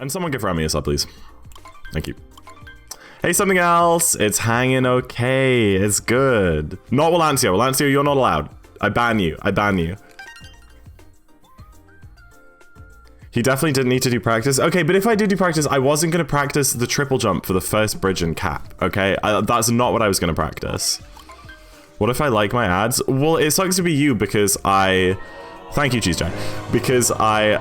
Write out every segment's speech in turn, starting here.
And someone give Remy a sub, please. Thank you. Hey, something else. It's hanging okay. It's good. Not Walancio. Walancio, you're not allowed. I ban you. I ban you. He definitely didn't need to do practice. Okay, but if I did do practice, I wasn't going to practice the triple jump for the first bridge and cap. Okay, that's not what I was going to practice. What if I like my ads? Well, it sucks to be you because I... Thank you, Cheese Jack. Because I,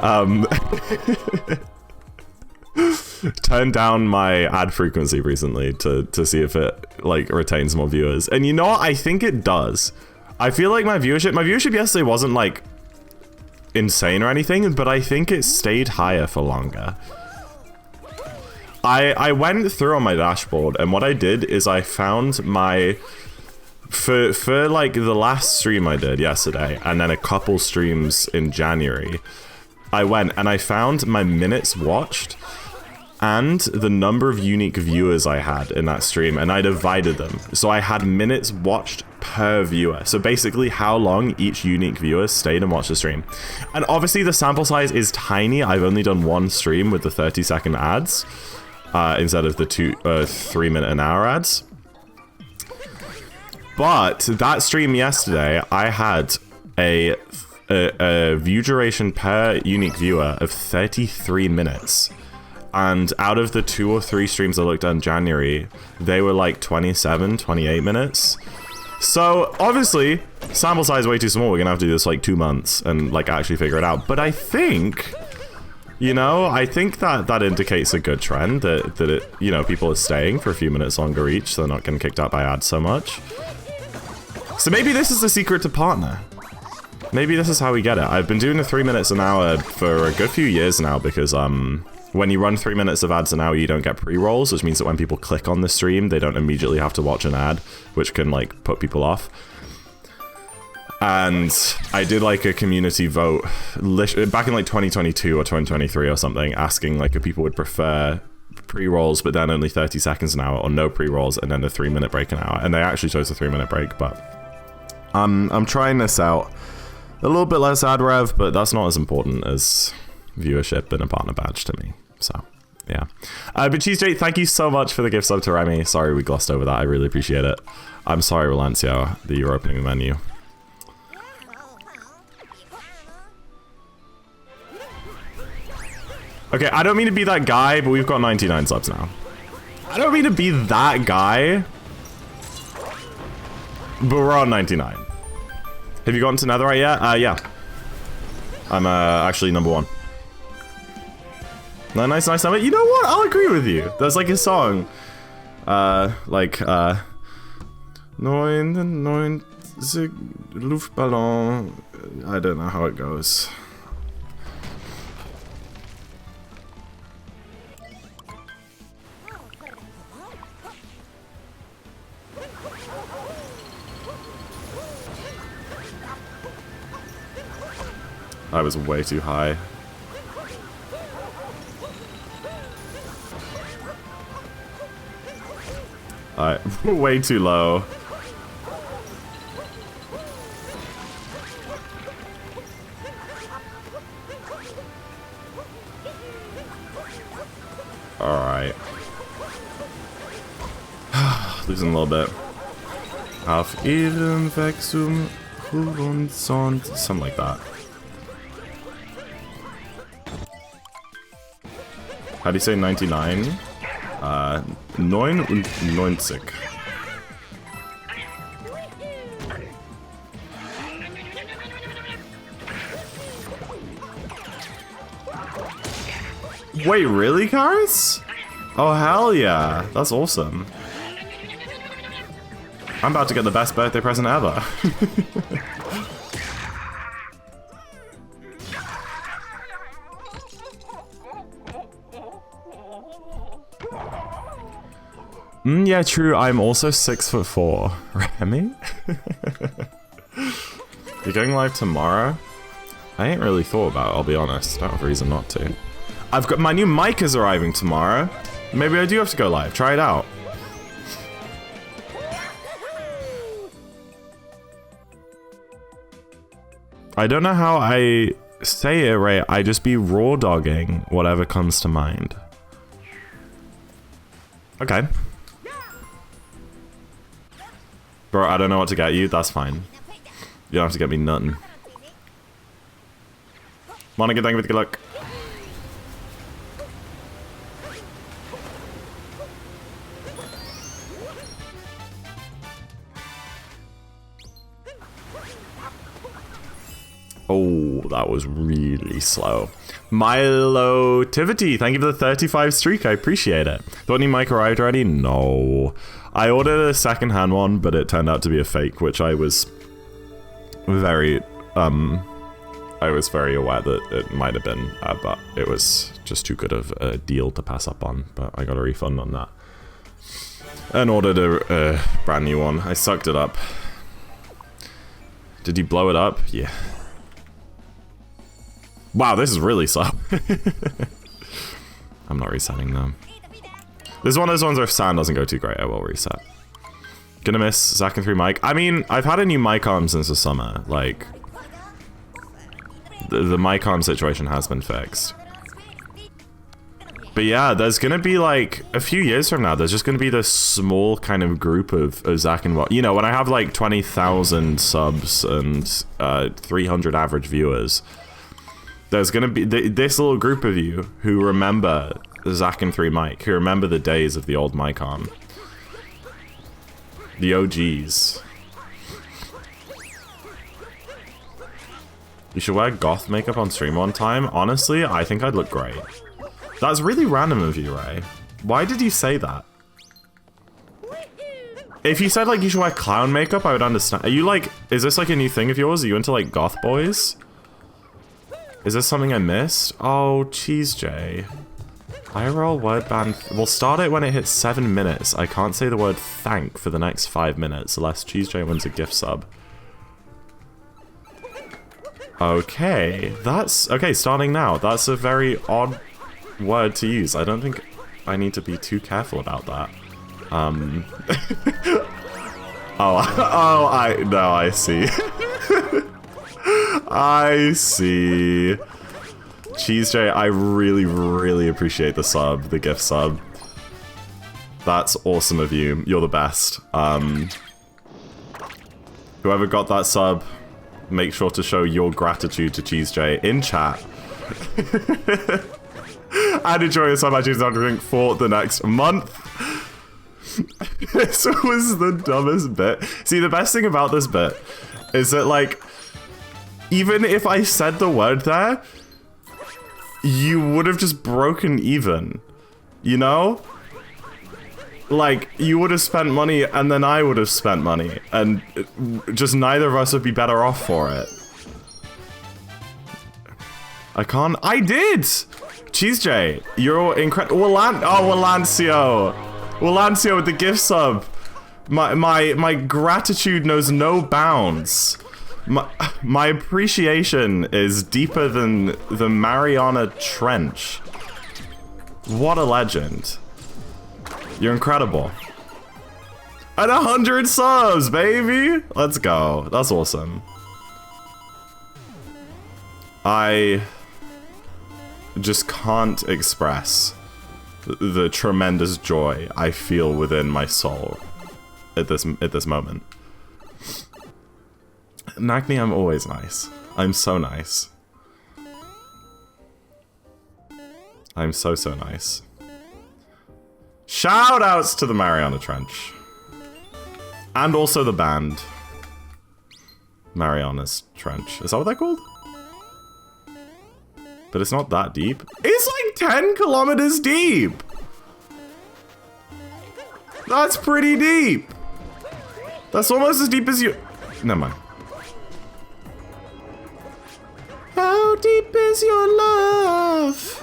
turned down my ad frequency recently to see if it, like, retains more viewers. And you know what? I think it does. I feel like my viewership yesterday wasn't, like, insane or anything, but I think it stayed higher for longer. I went through on my dashboard, and what I did is I found my... For like the last stream I did yesterday, and then a couple streams in January, I went and I found my minutes watched and the number of unique viewers I had in that stream, and I divided them. So I had minutes watched per viewer. So basically how long each unique viewer stayed and watched the stream. And obviously the sample size is tiny. I've only done one stream with the 30-second ads instead of the 3 minute an hour ads. But that stream yesterday, I had a view duration per unique viewer of 33 minutes. And out of the 2 or 3 streams I looked at in January, they were like 27, 28 minutes. So obviously, sample size way too small. We're gonna have to do this like 2 months and like actually figure it out. But I think, you know, I think that indicates a good trend that it, you know, people are staying for a few minutes longer each. So they're not getting kicked out by ads so much. So maybe this is the secret to partner. Maybe this is how we get it. I've been doing the 3 minutes an hour for a good few years now because when you run 3 minutes of ads an hour, you don't get pre-rolls, which means that when people click on the stream, they don't immediately have to watch an ad, which can like put people off. And I did like a community vote back in like 2022 or 2023 or something, asking like if people would prefer pre-rolls but then only 30 seconds an hour, or no pre-rolls and then a 3 minute break an hour. And they actually chose a 3 minute break, but I'm trying this out. A little bit less ad rev, but that's not as important as viewership and a partner badge to me. So, yeah. But Cheese Jake, thank you so much for the gift sub to Remy. Sorry we glossed over that. I really appreciate it. I'm sorry, Rolancio, that you're opening the menu. Okay, I don't mean to be that guy, but we've got 99 subs now. I don't mean to be that guy, but we're on 99. Have you gotten to Netherite yet? Yeah. I'm actually number 1. No, nice. You know what? I'll agree with you. There's like a song. Neun Luftballon. I don't know how it goes. I was way too high. Way too low. Alright. Losing a little bit. Auf ihrem Weg zum Horizont. Something like that. How do you say 99? 99. Wait, really, Karis? Oh, hell yeah. That's awesome. I'm about to get the best birthday present ever. Yeah, true. I'm also 6'4". Remy? You're going live tomorrow? I ain't really thought about it, I'll be honest. I don't have a reason not to. I've got my new mic is arriving tomorrow. Maybe I do have to go live. Try it out. I don't know how I Say it, Ray. I just be raw dogging whatever comes to mind. Okay. Bro, I don't know what to get you. That's fine. You don't have to get me nothing. Monica, thank you for the good luck. Oh, that was really slow. Milotivity, thank you for the 35 streak. I appreciate it. Thought any mic arrived already? No. I ordered a second-hand one, but it turned out to be a fake, which I was very aware that it might have been, but it was just too good of a deal to pass up on. But I got a refund on that and ordered a brand new one. I sucked it up. Did you blow it up? Yeah. Wow, this is really slow. I'm not resetting them. This is one of those ones where if sound doesn't go too great, I will reset. Gonna miss Zach and 3 mic. I mean, I've had a new mic arm since the summer. Like, the mic arm situation has been fixed. But yeah, there's gonna be like, a few years from now, there's just gonna be this small kind of group of Zach and what, you know, when I have like 20,000 subs and 300 average viewers, there's gonna be this little group of you who remember Zach and 3 mic, who remember the days of the old mic arm. The OGs. You should wear goth makeup on stream one time. Honestly, I think I'd look great. That's really random of you, Ray. Why did you say that? If you said like you should wear clown makeup, I would understand. Are you like, is this like a new thing of yours? Are you into like goth boys? Is this something I missed? Oh, Cheese J. IRL word ban. We'll start it when it hits 7 minutes. I can't say the word thank for the next 5 minutes unless Cheese J wins a gift sub. Okay, that's... Okay, starting now. That's a very odd word to use. I don't think I need to be too careful about that. I see. I see. Cheese J, I really, really appreciate the sub, the gift sub. That's awesome of you. You're the best. Whoever got that sub, make sure to show your gratitude to Cheese J in chat. And enjoy your sub. I choose not to drink for the next month. This was the dumbest bit. See, the best thing about this bit is that, like, even if I said the word there, you would have just broken even, you know? Like, you would have spent money and then I would have spent money, and just neither of us would be better off for it. I can't. I did! Cheese J, you're incredible. Walancio! Walancio with the gift sub. My gratitude knows no bounds. My appreciation is deeper than the Mariana Trench. What a legend. You're incredible. And 100 subs, baby! Let's go. That's awesome. I just can't express the tremendous joy I feel within my soul at this moment. Nagni, I'm always nice. I'm so nice. I'm so nice. Shout outs to the Mariana Trench. And also the band. Mariana's Trench. Is that what they're called? But it's not that deep. It's like 10 kilometers deep! That's pretty deep! That's almost as deep as you... Never mind. How deep is your love?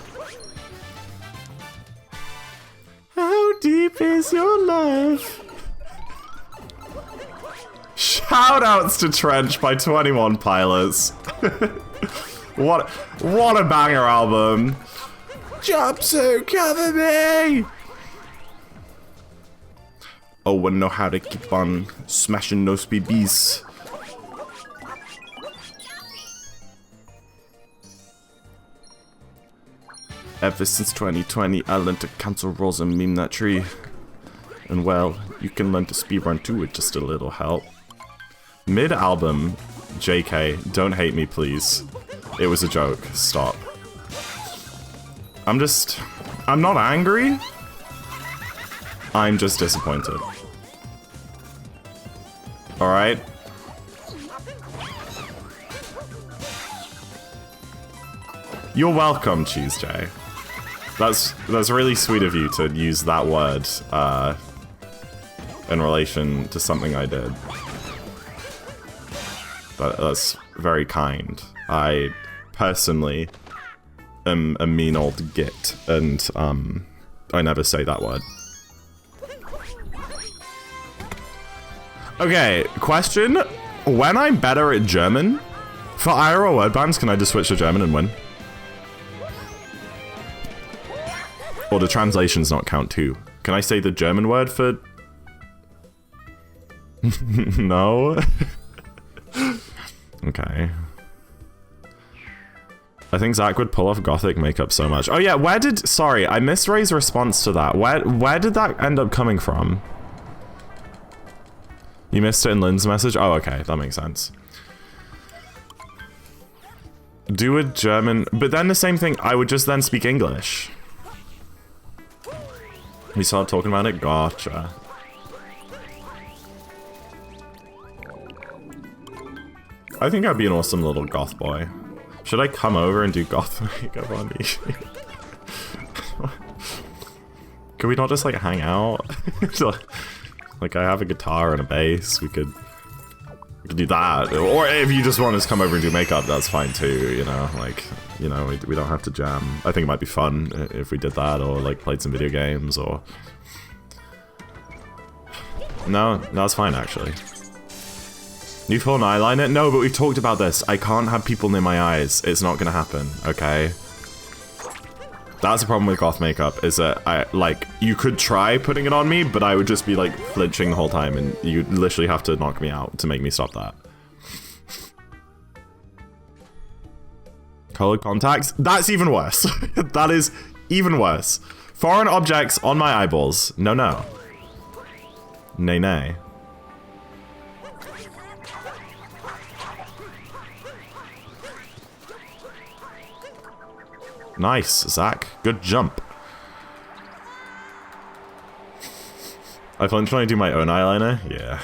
How deep is your love? Shoutouts to Trench by 21 Pilots. What a banger album. Jumpsuit, cover me! Oh, and know how to keep on smashing those BBs. Ever since 2020, I learned to cancel rolls and meme that tree. And well, you can learn to speedrun too with just a little help. Mid-album, JK, don't hate me please. It was a joke, stop. I'm not angry. I'm just disappointed. Alright. You're welcome, Cheese J. That's really sweet of you to use that word in relation to something I did. That's very kind. I personally am a mean old git, and I never say that word. Okay, question. When I'm better at German, for IRL word bands, can I just switch to German and win? Or do translations not count too? Can I say the German word for... No? Okay. I think Zach would pull off gothic makeup so much. Oh yeah, where did... Sorry, I missed Ray's response to that. Where did that end up coming from? You missed it in Lynn's message? Oh, okay, that makes sense. Do a German... But then the same thing, I would just then speak English. We started talking about it? Gotcha. I think I'd be an awesome little goth boy. Should I come over and do goth makeup on you? Could we not just like hang out? Like I have a guitar and a bass, we could do that. Or if you just want us to come over and do makeup, that's fine too, you know, like, you know, we don't have to jam. I think it might be fun if we did that, or like played some video games, or... No, that's fine actually. New phone eyeliner? No, but we've talked about this. I can't have people near my eyes. It's not gonna happen, okay? That's the problem with goth makeup, is that you could try putting it on me, but I would just be like flinching the whole time, and you literally have to knock me out to make me stop that. Colored contacts? That's even worse. That is even worse. Foreign objects on my eyeballs. No, no. Nay, nay. Nice, Zach. Good jump. I flinch when I do my own eyeliner? Yeah.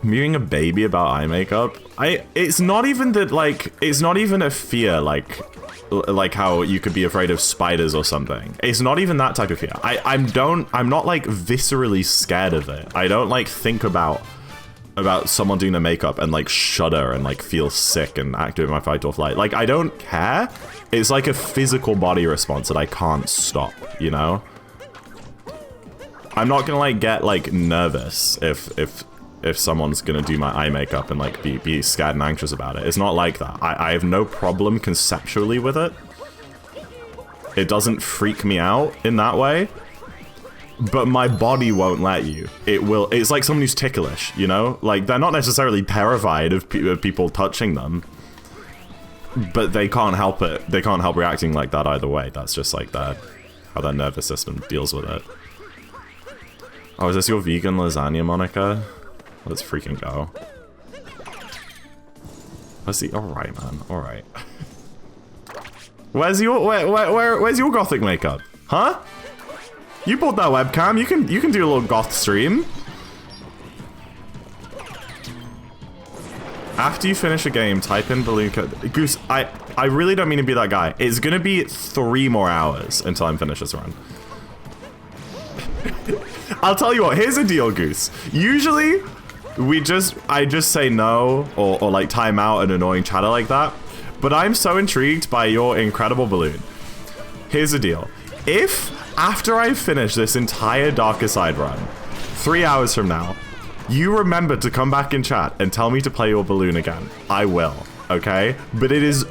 Being a baby about eye makeup? It's not even that, like, it's not even a fear, like how you could be afraid of spiders or something. It's not even that type of fear. I'm not, like, viscerally scared of it. I don't, like, think about someone doing their makeup and like shudder and like feel sick and activate my fight or flight. Like, I don't care. It's like a physical body response that I can't stop, you know? I'm not gonna like get like nervous if someone's gonna do my eye makeup and like be scared and anxious about it. It's not like that. I have no problem conceptually with it. It doesn't freak me out in that way. But my body won't let you. It will. It's like someone who's ticklish, you know? Like, they're not necessarily terrified of people touching them. But they can't help it. They can't help reacting like that either way. That's just like how their nervous system deals with it. Oh, is this your vegan lasagna, Monica? Let's freaking go. Let's see. Alright, man. Alright. Where's your gothic makeup? Huh? You bought that webcam. You can do a little goth stream. After you finish a game, type in balloon code. Goose, I really don't mean to be that guy. It's gonna be 3 more hours until I'm finished this run. I'll tell you what, here's a deal, Goose. Usually, I just say no, or like time out an annoying chatter like that. But I'm so intrigued by your incredible balloon. Here's the deal. If, after I finish this entire Darker Side run, 3 hours from now, you remember to come back in chat and tell me to play your balloon again, I will, okay? But it is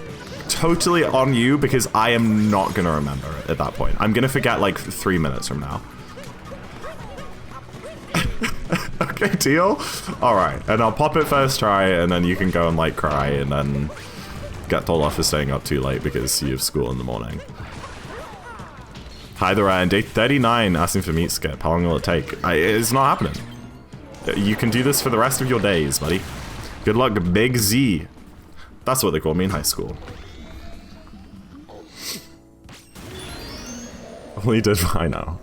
totally on you because I am not gonna remember it at that point. I'm gonna forget like 3 minutes from now. Okay, deal? Alright, and I'll pop it first try, and then you can go and like cry, and then get told off for staying up too late because you have school in the morning. Hi there, Ryan. Day 39, asking for meat skip. How long will it take? It's not happening. You can do this for the rest of your days, buddy. Good luck, Big Z. That's what they called me in high school. Only did I know.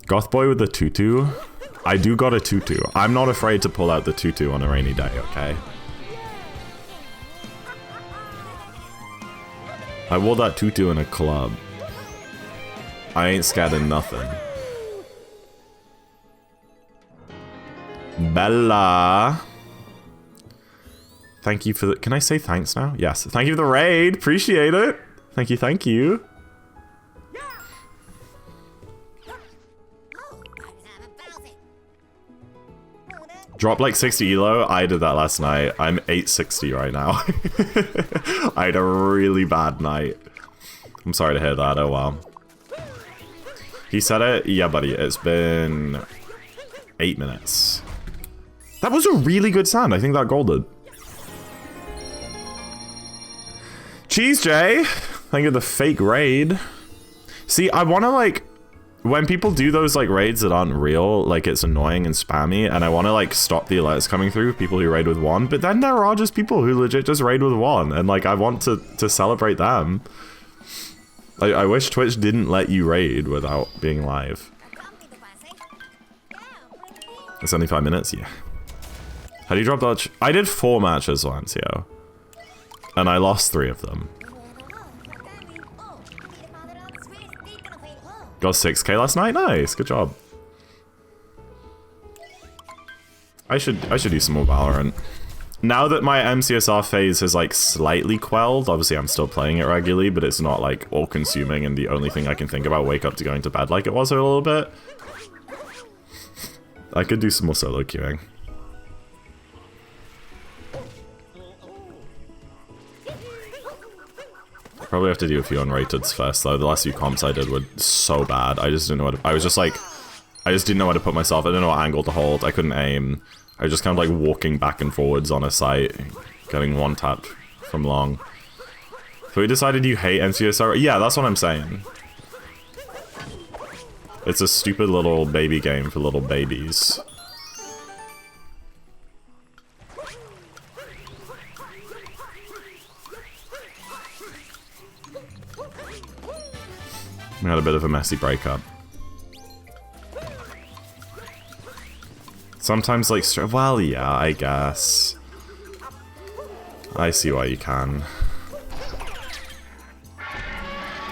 Goth boy with the tutu. I do got a tutu. I'm not afraid to pull out the tutu on a rainy day, okay? I wore that tutu in a club. I ain't scared of nothing. Bella. Thank you for the... Can I say thanks now? Yes. Thank you for the raid. Appreciate it. Thank you, thank you. Drop like 60 elo. I did that last night. I'm 860 right now. I had a really bad night. I'm sorry to hear that. Oh, wow. He said it? Yeah, buddy. It's been 8 minutes. That was a really good sound. I think that golded. Cheese Jay. Thank you for the fake raid. See, I want to like... When people do those like raids that aren't real, like it's annoying and spammy, and I want to like stop the alerts coming through people who raid with one, but then there are just people who legit just raid with one, and like I want to celebrate them. I wish Twitch didn't let you raid without being live. 75 minutes, yeah. How do you drop dodge? I did 4 matches once, yo. And I lost 3 of them. Got 6k last night? Nice, good job. I should do some more Valorant. Now that my MCSR phase has like slightly quelled, obviously I'm still playing it regularly, but it's not like all consuming and the only thing I can think about wake up to going to bed like it was a little bit. I could do some more solo queuing. Probably have to do a few unrateds first though. The last few comps I did were so bad. I just didn't know what to, I was just like, I just didn't know how to put myself. I didn't know what angle to hold. I couldn't aim. I was just kind of like walking back and forwards on a site, getting one tapped from long. So we decided you hate MCSR? Yeah, that's what I'm saying. It's a stupid little baby game for little babies. We had a bit of a messy breakup. Sometimes, like, well, yeah, I guess. I see why you can.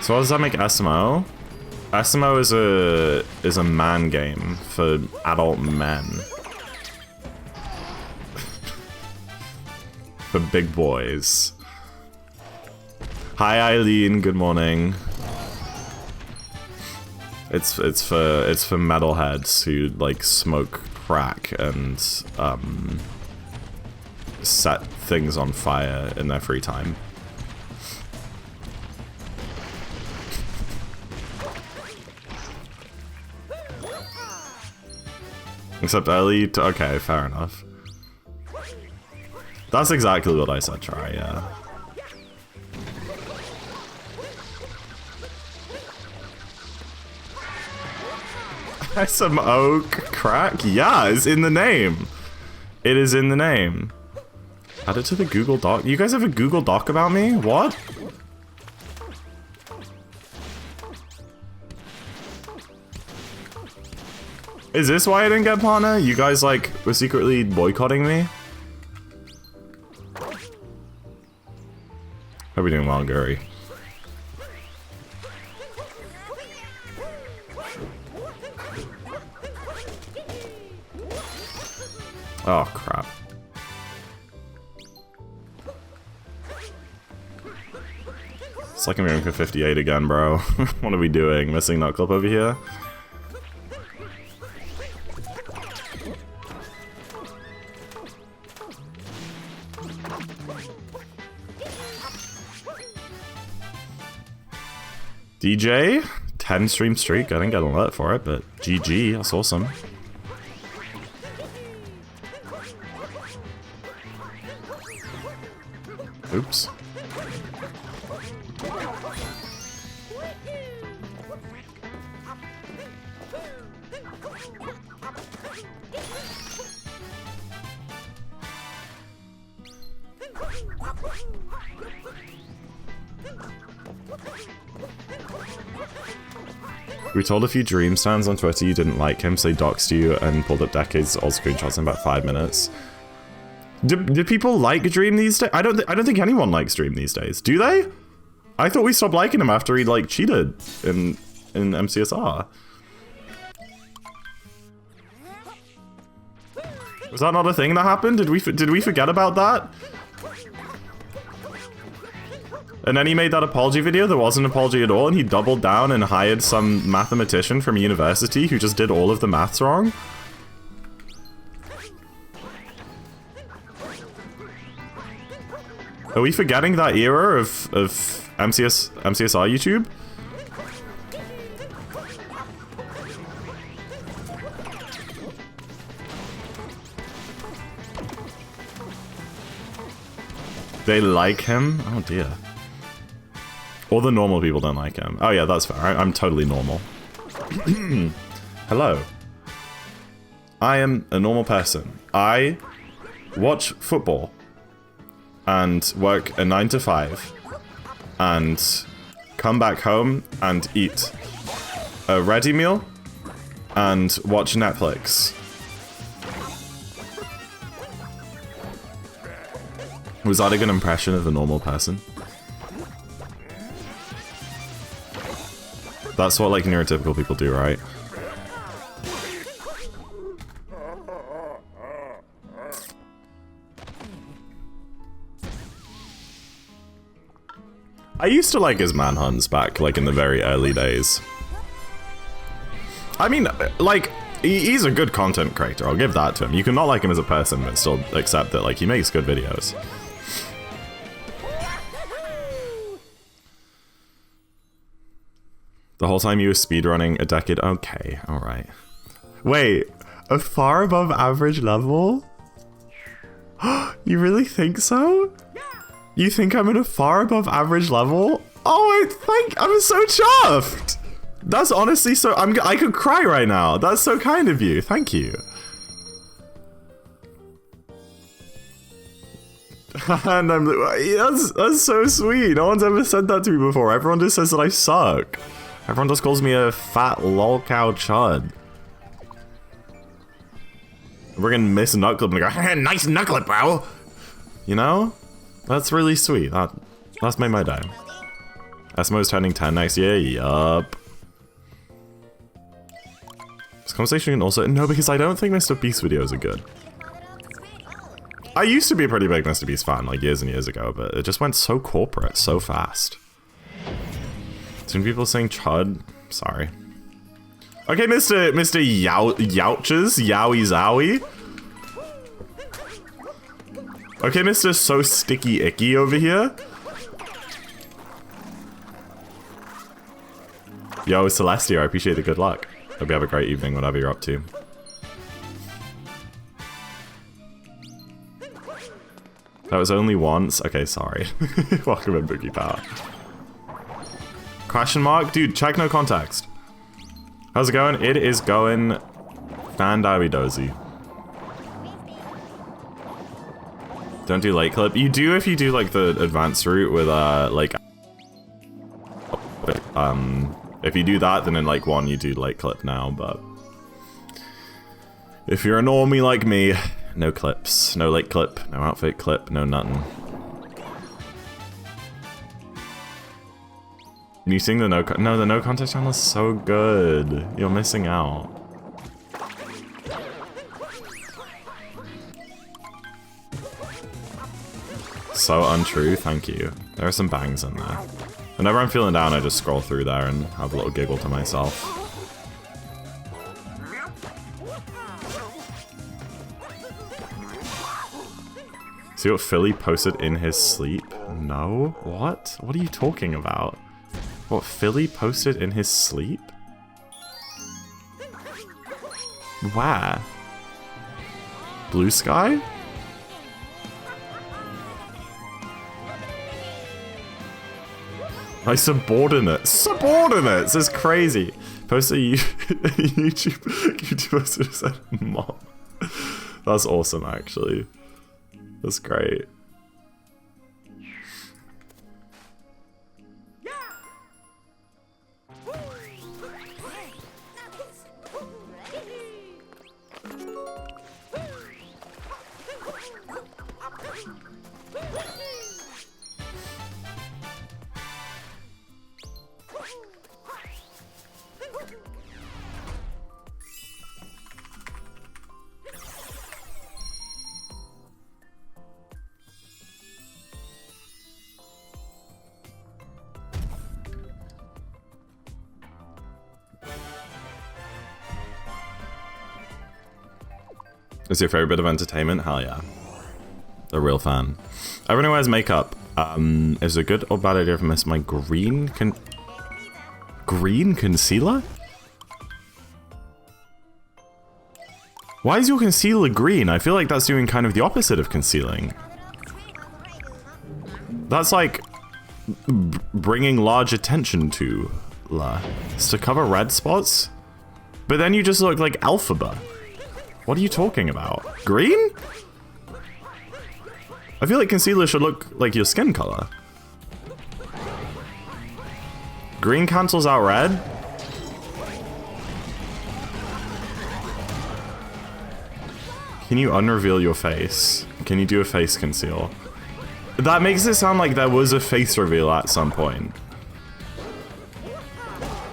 So what does that make SMO? SMO is a man game for adult men. For big boys. Hi Eileen, good morning. It's for metalheads who like smoke crack and set things on fire in their free time. Except early to, okay, fair enough. That's exactly what I said, try, yeah. Some oak crack? Yeah, it's in the name. It is in the name. Add it to the Google Doc. You guys have a Google Doc about me? What? Is this why I didn't get partner? You guys like were secretly boycotting me? Hope you're doing well, Guri. Oh, crap. It's like I'm going for 58 again, bro. What are we doing? Missing that clip over here? DJ? 10 stream streak? I didn't get an alert for it, but GG, that's awesome. Oops. We told a few Dream stands on Twitter you didn't like him, so he doxed you and pulled up decades old screenshots in about 5 minutes. Do people like Dream these days? I don't think anyone likes Dream these days. Do they? I thought we stopped liking him after he like cheated in MCSR. Was that not a thing that happened? Did we forget about that? And then he made that apology video that wasn't an apology at all, and he doubled down and hired some mathematician from university who just did all of the maths wrong. Are we forgetting that era of MCSR YouTube? They like him? Oh dear. All the normal people don't like him. Oh yeah, that's fair. I'm totally normal. Hello. I am a normal person. I watch football and work a 9 to 5 and come back home and eat a ready meal and watch Netflix. Was that a good impression of a normal person? That's what, like, neurotypical people do, right? I used to like his manhunts back, like, in the very early days. I mean, like, he's a good content creator, I'll give that to him. You can not like him as a person, but still accept that, like, he makes good videos. The whole time you were speedrunning a decade? Okay, alright. Wait, a far above average level? You really think so? You think I'm at a far above average level? Oh, I'm so chuffed! That's honestly so, I could cry right now. That's so kind of you, thank you. And I'm like, that's so sweet. No one's ever said that to me before. Everyone just says that I suck. Everyone just calls me a fat lolcow chud. We're gonna miss a nutclip and go, hey, nice nutclip, bro! You know? That's really sweet. That's made my day. Esmo's turning 10 next year, yup. This conversation can also... No, because I don't think Mr. Beast videos are good. I used to be a pretty big Mr. Beast fan, like years and years ago, but it just went so corporate so fast. Soon people saying chud. Sorry. Okay, Mr. Youches, Yowie Zowie. Okay, Mr. So Sticky Icky over here. Yo, Celestia, I appreciate the good luck. Hope you have a great evening, whatever you're up to. That was only once? Okay, sorry. Welcome in, Boogie Power. Question mark? Dude, check no context. How's it going? It is going fan-dozy. Don't do late clip. You do if you do like the advanced route with like if you do that, then in like one you do late clip now, but if you're a normie like me, no clips, no late clip, no outfit clip, no nothing. You sing the the no context channel is so good. You're missing out. So untrue, thank you. There are some bangs in there. Whenever I'm feeling down, I just scroll through there and have a little giggle to myself. See what Philly posted in his sleep? No? What? What are you talking about? What Philly posted in his sleep? Where? Blue Sky? My subordinates. Subordinates is crazy. Post a YouTube poster said mom. That's awesome, actually. That's great. Is your favorite bit of entertainment? Hell yeah. A real fan. Everyone who wears makeup. Is it a good or bad idea if I miss my green concealer? Why is your concealer green? I feel like that's doing kind of the opposite of concealing. That's like bringing large attention to It's to cover red spots. But then you just look like Alphaba. What are you talking about? Green? I feel like concealer should look like your skin color. Green cancels out red? Can you unreveal your face? Can you do a face conceal? That makes it sound like there was a face reveal at some point.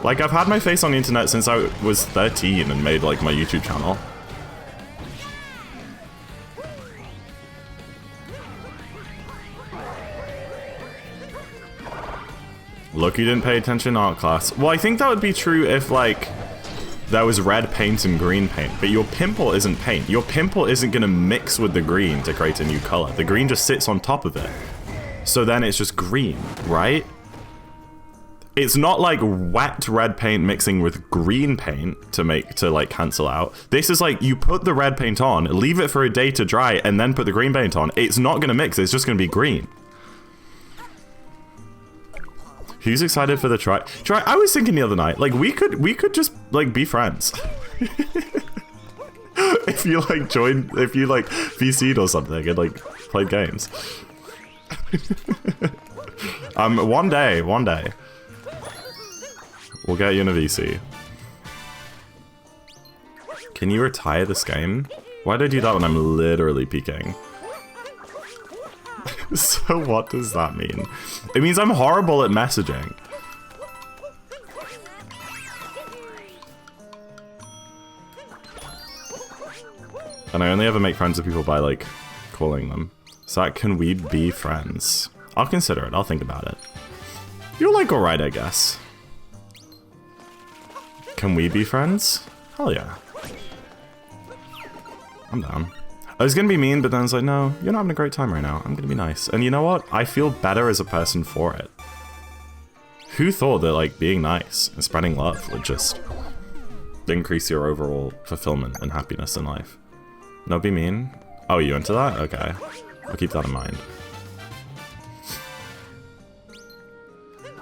Like, I've had my face on the internet since I was 13 and made, like, my YouTube channel. Look, you didn't pay attention in art class. Well, I think that would be true if, like, there was red paint and green paint, but your pimple isn't paint. Your pimple isn't gonna mix with the green to create a new color. The green just sits on top of it. So then it's just green, right? It's not like wet red paint mixing with green paint to like cancel out. This is like you put the red paint on, leave it for a day to dry, and then put the green paint on. It's not gonna mix, it's just gonna be green. Who's excited for the try? I was thinking the other night, like we could just like be friends. If you like VC'd or something and like played games. One day. We'll get you in a VC. Can you retire this game? Why do I do that when I'm literally peeking? So what does that mean? It means I'm horrible at messaging. And I only ever make friends with people by, like, calling them. So can we be friends? I'll consider it. I'll think about it. You're, like, alright, I guess. Can we be friends? Hell yeah. I'm down. I was gonna be mean, but then I was like, no, you're not having a great time right now. I'm gonna be nice. And you know what? I feel better as a person for it. Who thought that, like, being nice and spreading love would just increase your overall fulfillment and happiness in life? No, be mean? Oh, you into that? Okay. I'll keep that in mind.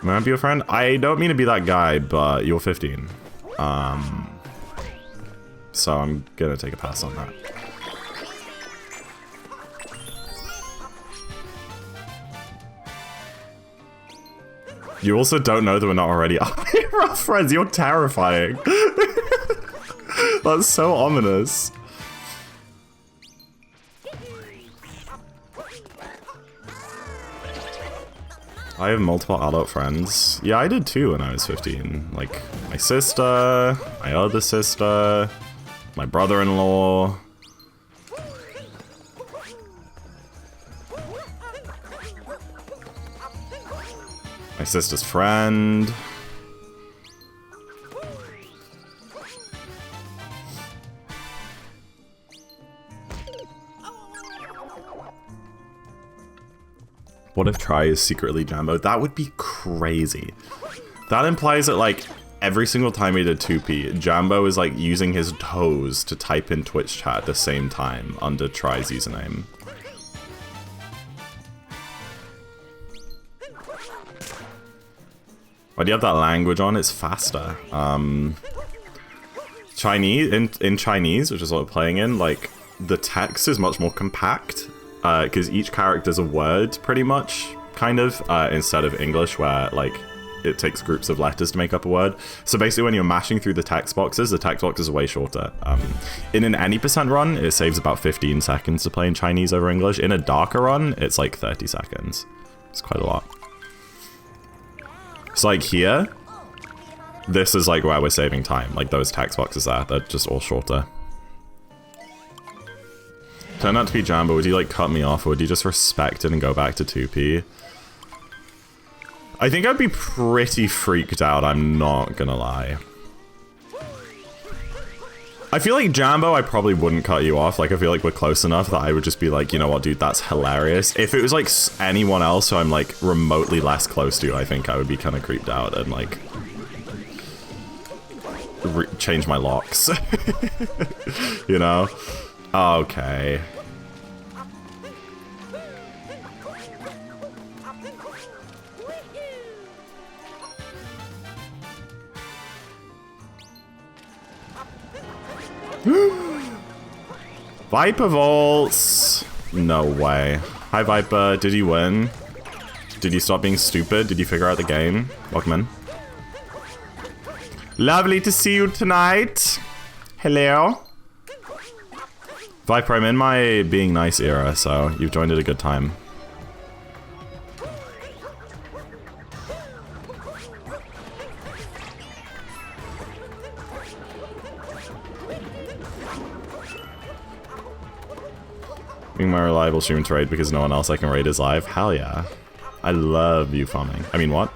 May I be your friend? I don't mean to be that guy, but you're 15. So I'm gonna take a pass on that. You also don't know that we're not already rough friends. You're terrifying. That's so ominous. I have multiple adult friends. Yeah, I did too when I was 15. Like, my sister, my other sister, my brother-in-law. My sister's friend. What if Try is secretly Jambo? That would be crazy. That implies that, like, every single time he did 2P, Jambo is, like, using his toes to type in Twitch chat at the same time under Try's username. Why do you have that language on? It's faster. Chinese, in Chinese, which is what we're playing in, like, the text is much more compact, because each character's a word, pretty much, kind of, instead of English, where, like, it takes groups of letters to make up a word. So basically, when you're mashing through the text boxes are way shorter. In an any % run, it saves about 15 seconds to play in Chinese over English. In a darker run, it's like 30 seconds. It's quite a lot. So like here, this is like where we're saving time. Like those text boxes there, they're just all shorter. Turned out to be Jambo. Would you like cut me off, or would you just respect it and go back to 2P? I think I'd be pretty freaked out, I'm not gonna lie. I feel like Jambo, I probably wouldn't cut you off. Like, I feel like we're close enough that I would just be like, you know what, dude, that's hilarious. If it was like anyone else who I'm like remotely less close to, I think I would be kind of creeped out and like change my locks. You know? Okay. Viper Volts! No way. Hi Viper, did you win? Did you stop being stupid? Did you figure out the game? Welcome in. Lovely to see you tonight. Hello. Viper, I'm in my being nice era, so you've joined at a good time. Being my reliable stream to raid because no one else I can raid is live. Hell yeah. I love you farming. I mean, what?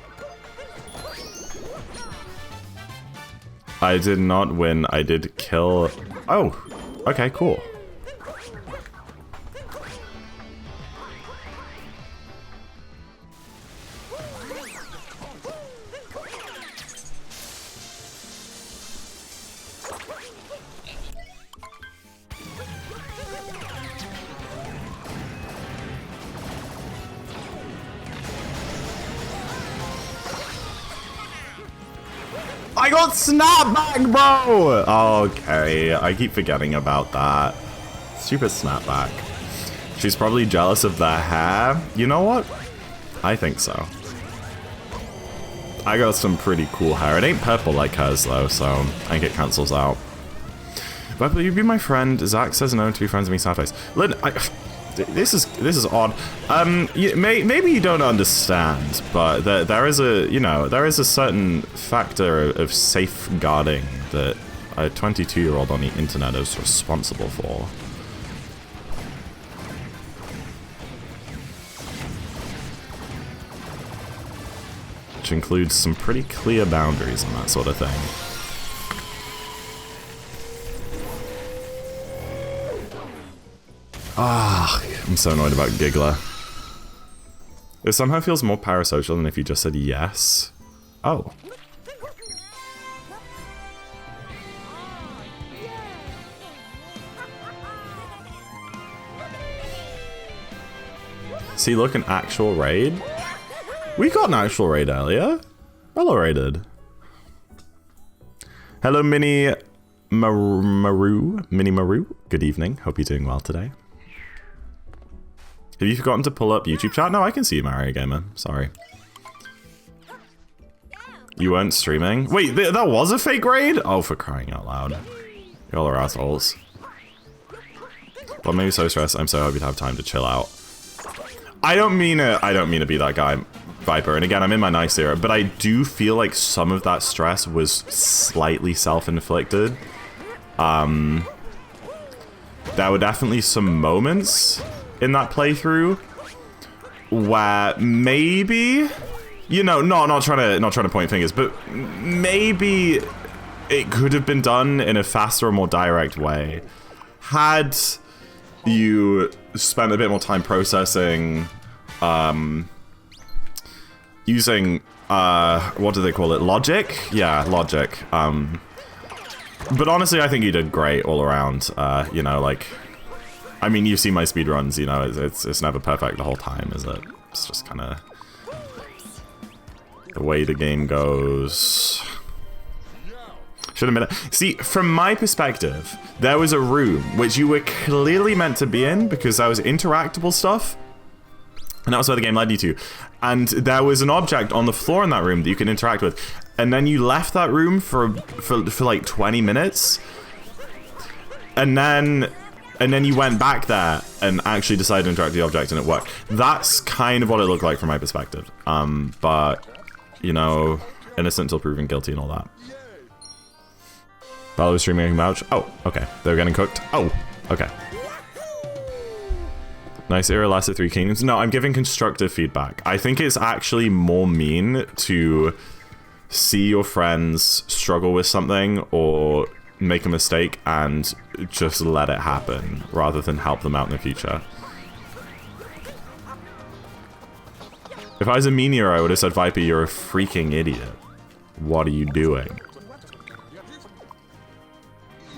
I did not win. I did kill... Oh, okay, cool. I got snapback, bro! Okay, I keep forgetting about that. Stupid snapback. She's probably jealous of the hair. You know what? I think so. I got some pretty cool hair. It ain't purple like hers, though, so I think it cancels out. But will you be my friend? Zach says no to be friends with me, sad face. Lynn, this is odd. Maybe you don't understand, but there is a certain factor of safeguarding that a 22-year-old on the internet is responsible for. Which includes some pretty clear boundaries and that sort of thing. Ah, I'm so annoyed about Giggler. It somehow feels more parasocial than if you just said yes. Oh. See, look, an actual raid? We got an actual raid earlier. Hello, raided. Hello, Mini Maru. Good evening. Hope you're doing well today. Have you forgotten to pull up YouTube chat? No, I can see you, Mario Gamer. Sorry. You weren't streaming? Wait, that was a fake raid? Oh, for crying out loud. Y'all are assholes. Well, maybe so stressed. I'm so happy to have time to chill out. I don't mean to be that guy, Viper. And again, I'm in my nice era, but I do feel like some of that stress was slightly self-inflicted. There were definitely some moments in that playthrough where maybe, you know, not trying to point fingers, but maybe it could have been done in a faster or more direct way had you spent a bit more time processing, using what do they call it, logic? Yeah, logic. But honestly, I think you did great all around. You know, like, I mean, you've seen my speedruns, you know, it's never perfect the whole time, is it? It's just kind of the way the game goes. Should admit it. See, from my perspective, there was a room which you were clearly meant to be in because there was interactable stuff. And that was where the game led you to. And there was an object on the floor in that room that you could interact with. And then you left that room for like 20 minutes. And then you went back there and actually decided to interact with the object and it worked. That's kind of what it looked like from my perspective. But, you know, innocent until proven guilty and all that. Valor was streaming vouch. Oh, okay. They were getting cooked. Oh, okay. Nice era lasted 3 kingdoms. No, I'm giving constructive feedback. I think it's actually more mean to see your friends struggle with something or make a mistake and just let it happen rather than help them out in the future. If I was a meteor, I would have said, Viper, you're a freaking idiot. What are you doing?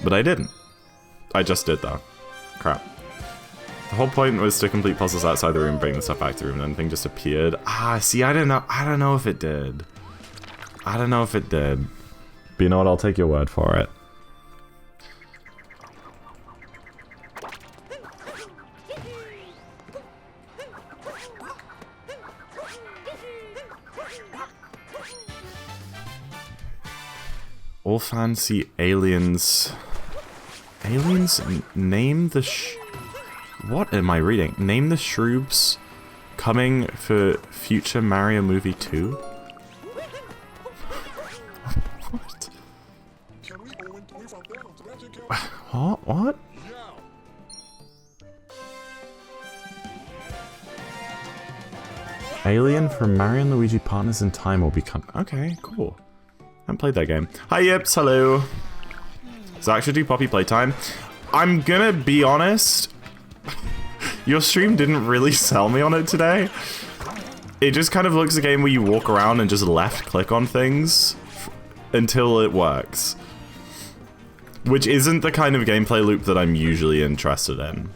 But I didn't. I just did, though. Crap. The whole point was to complete puzzles outside the room, bring the stuff back to the room, and then thing just appeared. Ah, see, I don't know if it did. I don't know if it did. But you know what? I'll take your word for it. All fancy aliens. Aliens? Name the What am I reading? Name the shrubs coming for future Mario movie 2? What? What? Alien from Mario and Luigi Partners in Time will become... Okay, cool. I haven't played that game. Hi, Yips, hello. Zach, should do Poppy Playtime. I'm gonna be honest. Your stream didn't really sell me on it today. It just kind of looks like a game where you walk around and just left click on things until it works. Which isn't the kind of gameplay loop that I'm usually interested in.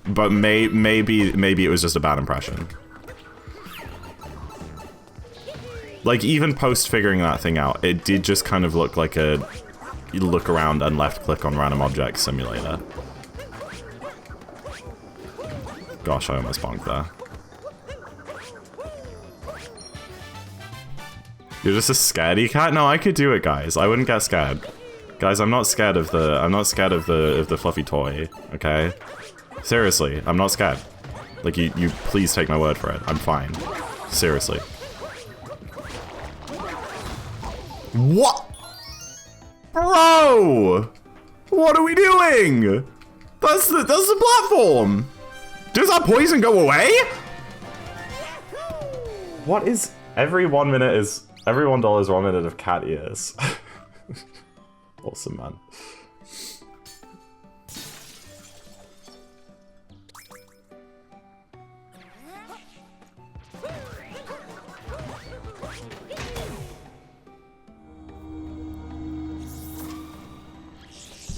But maybe it was just a bad impression. Like, even post figuring that thing out, it did just kind of look like a you look around and left click on random objects simulator. Gosh, I almost bonked there. You're just a scaredy cat? No, I could do it, guys. I wouldn't get scared. Guys, I'm not scared of the fluffy toy, okay? Seriously, I'm not scared. Like, you please take my word for it. I'm fine. Seriously. What? Bro! What are we doing? That's the platform! Does that poison go away? What is... Every $1 is 1 minute of cat ears. Awesome, man.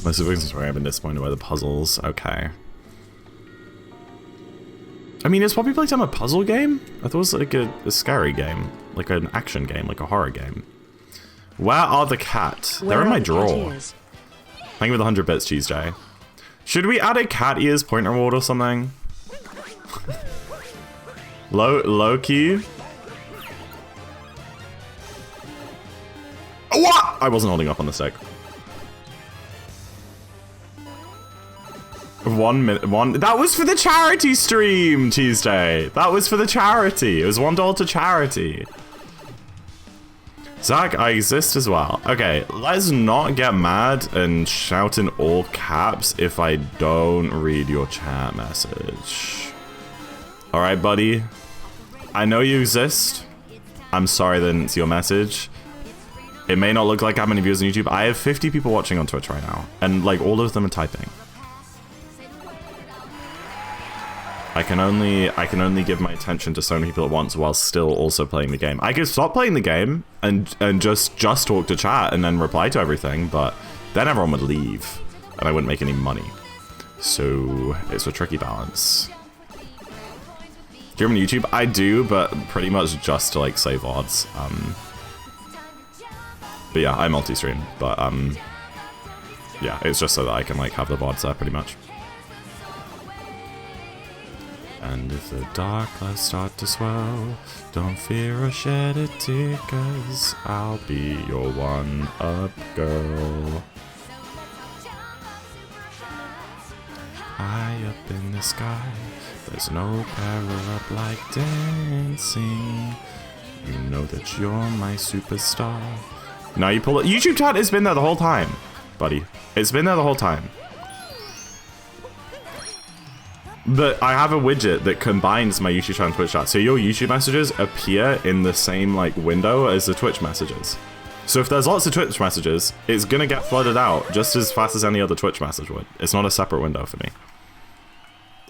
Most of the reasons why I've been disappointed by the puzzles. Okay. I mean, is Poppy Playtime a puzzle game? I thought it was like a scary game. Like an action game, like a horror game. Where are the cat? They're in my drawer. Thank you for the 100 bits, Tuesday. Should we add a cat ears point reward or something? Low key? What? I wasn't holding up on the stick. 1 minute, that was for the charity stream, Tuesday. That was for the charity. It was $1 to charity. Zach, I exist as well. Okay, let's not get mad and shout in all caps if I don't read your chat message. All right, buddy. I know you exist. I'm sorry that I didn't see your message. It may not look like I have many viewers on YouTube. I have 50 people watching on Twitch right now, and like all of them are typing. I can only give my attention to so many people at once while still also playing the game. I could stop playing the game and just talk to chat and then reply to everything, but then everyone would leave and I wouldn't make any money. So it's a tricky balance. Do you remember YouTube? I do, but pretty much just to like save odds. But yeah, I multi-stream. But yeah, it's just so that I can like have the VODs there pretty much. And if the dark clouds start to swell, don't fear or shed a tear, 'cause I'll be your one-up girl. High up in the sky, there's no power up like dancing. You know that you're my superstar. Now you pull it. YouTube chat has been there the whole time, buddy. It's been there the whole time. But I have a widget that combines my YouTube chat and Twitch chat. So your YouTube messages appear in the same like window as the Twitch messages. So if there's lots of Twitch messages, it's gonna get flooded out just as fast as any other Twitch message would. It's not a separate window for me.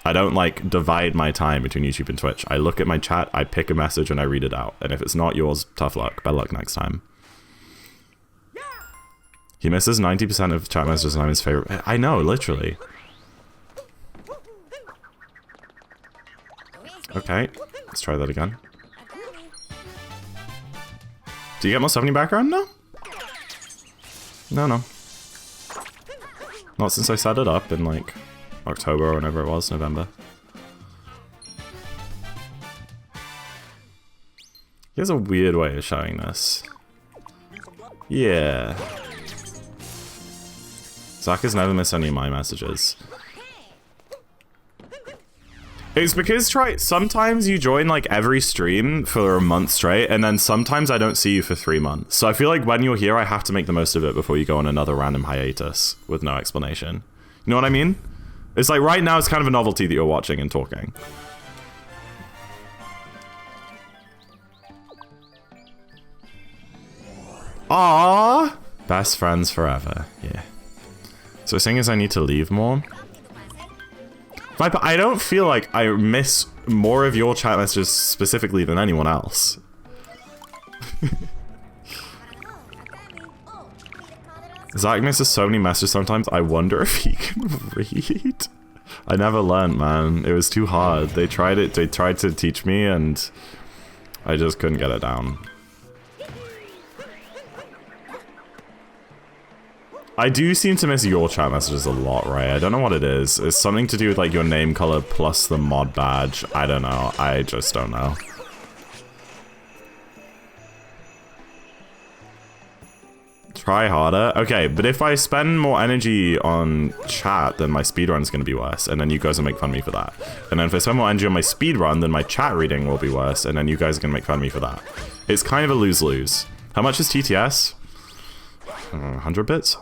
I don't like divide my time between YouTube and Twitch. I look at my chat, I pick a message and I read it out. And if it's not yours, tough luck. Better luck next time. He misses 90% of chat messages and I'm his favorite. I know, literally. Okay, let's try that again. Do you get more stuff in your background? No. No. Not since I set it up in like October or whenever it was, November. He has a weird way of showing this. Yeah. Zach has never missed any of my messages. It's because, sometimes you join like every stream for a month straight, and then sometimes I don't see you for 3 months. So I feel like when you're here, I have to make the most of it before you go on another random hiatus with no explanation. You know what I mean? It's like right now it's kind of a novelty that you're watching and talking. Aww! Best friends forever, yeah. So seeing as I need to leave more... Viper, I don't feel like I miss more of your chat messages specifically than anyone else. Zach misses so many messages sometimes, I wonder if he can read. I never learned, man. It was too hard. They tried to teach me and I just couldn't get it down. I do seem to miss your chat messages a lot, right? I don't know what it is. It's something to do with like your name color plus the mod badge. I don't know. I just don't know. Try harder. Okay, but if I spend more energy on chat, then my speedrun's gonna be worse, and then you guys will make fun of me for that. And then if I spend more energy on my speedrun, then my chat reading will be worse, and then you guys are gonna make fun of me for that. It's kind of a lose-lose. How much is TTS? 100 bits?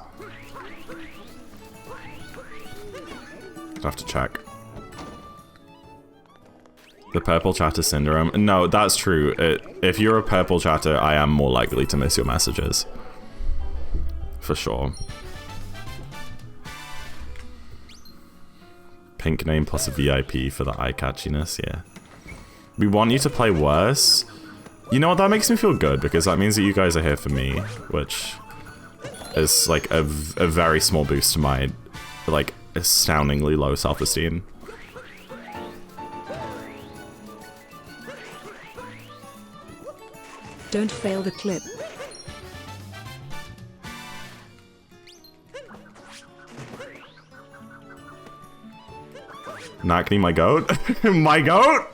I have to check. The purple chatter syndrome. No, that's true. If you're a purple chatter, I am more likely to miss your messages. For sure. Pink name plus a VIP for the eye catchiness, yeah. We want you to play worse. You know what, that makes me feel good, because that means that you guys are here for me, which is like a very small boost to my, like, astoundingly low self-esteem. Don't fail the clip. Nakni, my goat? My goat?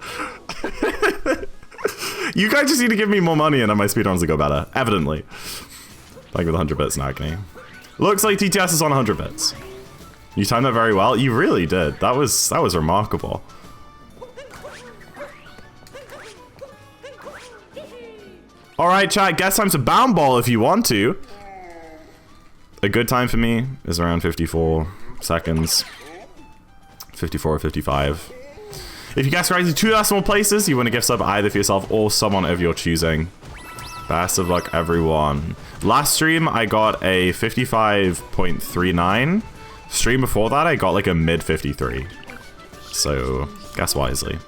You guys just need to give me more money and then my speedruns will go better. Evidently. Like with 100 bits, Nakni. Looks like TTS is on 100 bits. You timed that very well. You really did. That was remarkable. Alright, chat, guess time's a bound ball if you want to. A good time for me is around 54 seconds. 54 or 55. If you guess correctly 2 decimal places, you win a gift sub either for yourself or someone of your choosing. Best of luck, everyone. Last stream, I got a 55.39. Stream before that, I got like a mid 53. So, guess wisely.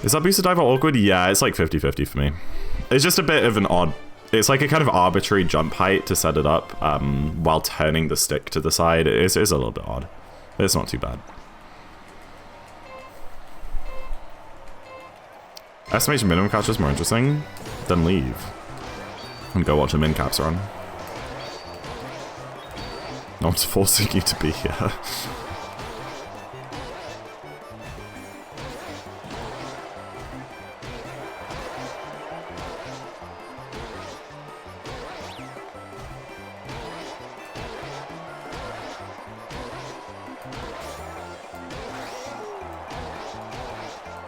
Is that boosted dive awkward? Yeah, it's like 50-50 for me. It's just a bit of an odd... It's like a kind of arbitrary jump height to set it up while turning the stick to the side. It is a little bit odd. It's not too bad. Estimation minimum catch is more interesting. Then leave. and go watch a min caps run. No one's forcing you to be here.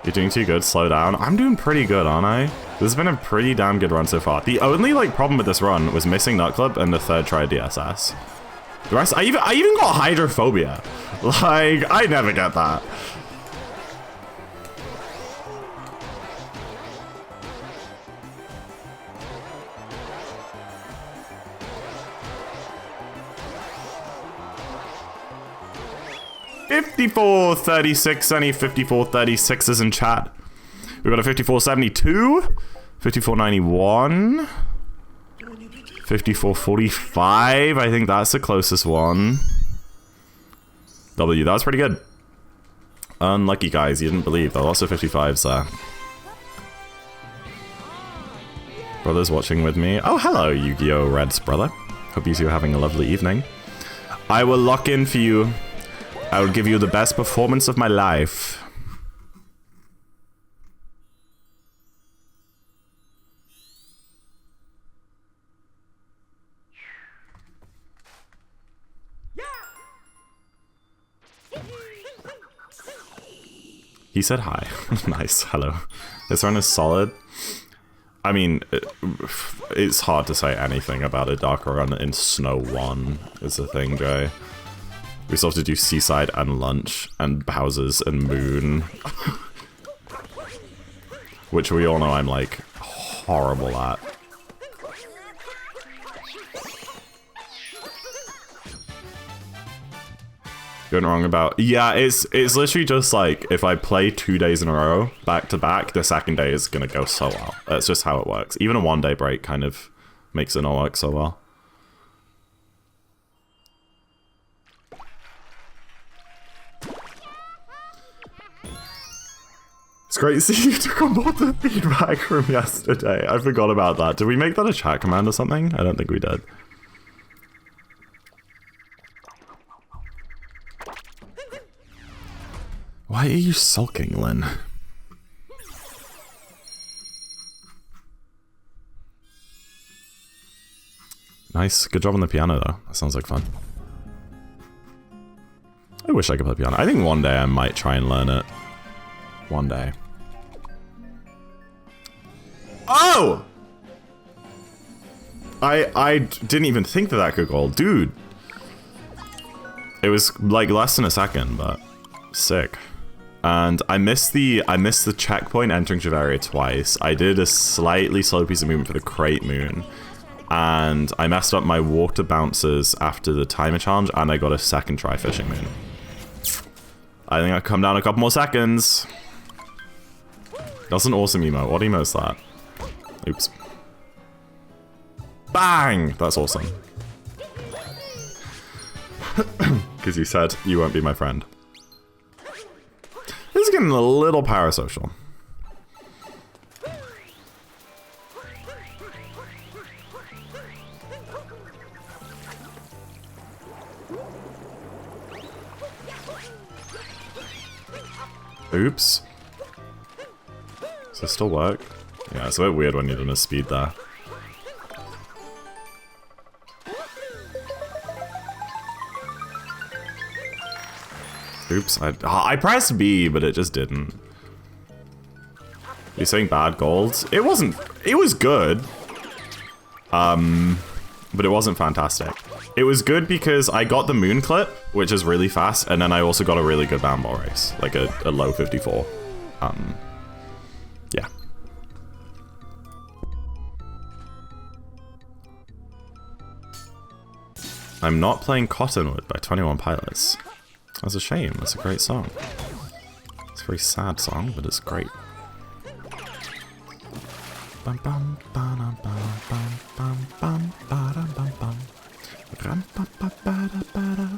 You're doing too good, slow down. I'm doing pretty good, aren't I? This has been a pretty damn good run so far. The only like problem with this run was missing Nut Club and the third try DSS. The rest, I even got hydrophobia. Like, I never get that. $54.36, any 54.36s in chat. We got a 54.72, 54.91, 54.45. I think that's the closest one. W, that was pretty good. Unlucky guys, you didn't believe. There are lots of 55s there. Brother's watching with me. Oh, hello, Yu-Gi-Oh! Red's brother. Hope you two are having a lovely evening. I will lock in for you. I will give you the best performance of my life. He said hi. Nice, hello. This run is solid. I mean, it's hard to say anything about a darker run in Snow 1 is the thing, Jay. We still have to do Seaside and Lunch and Bowser's and Moon. Which we all know I'm, like, horrible at. Going wrong about... Yeah, it's literally just, like, if I play 2 days in a row, back to back, the second day is gonna go so well. That's just how it works. Even a 1 day break kind of makes it not work so well. It's great to see you took on board the feedback from yesterday. I forgot about that. Did we make that a chat command or something? I don't think we did. Why are you sulking, Lynn? Nice. Good job on the piano, though. That sounds like fun. I wish I could play piano. I think one day I might try and learn it. One day. Oh! I didn't even think that that could go. Dude. It was like less than a second, but sick. And I missed the checkpoint entering Javaria twice. I did a slightly slow piece of movement for the Crate Moon. And I messed up my water bounces after the timer challenge, and I got a second try Fishing Moon. I think I come down a couple more seconds. That's an awesome emote. What emote's that? Oops. Bang! That's awesome. Because you said you won't be my friend. This is getting a little parasocial. Oops. Does this still work? Yeah, it's a bit weird when you're doing a speed there. Oops, I pressed B, but it just didn't. You're saying bad gold? It wasn't, it was good. But it wasn't fantastic. It was good because I got the moon clip, which is really fast, and then I also got a really good bound ball race, like a low 54. Yeah. I'm not playing Cottonwood by 21 Pilots. That's a shame. That's a great song. It's a very sad song, but it's great. Bum bum ba bum bum bum bum ba bum bum. Ram ba ba ba da ba da.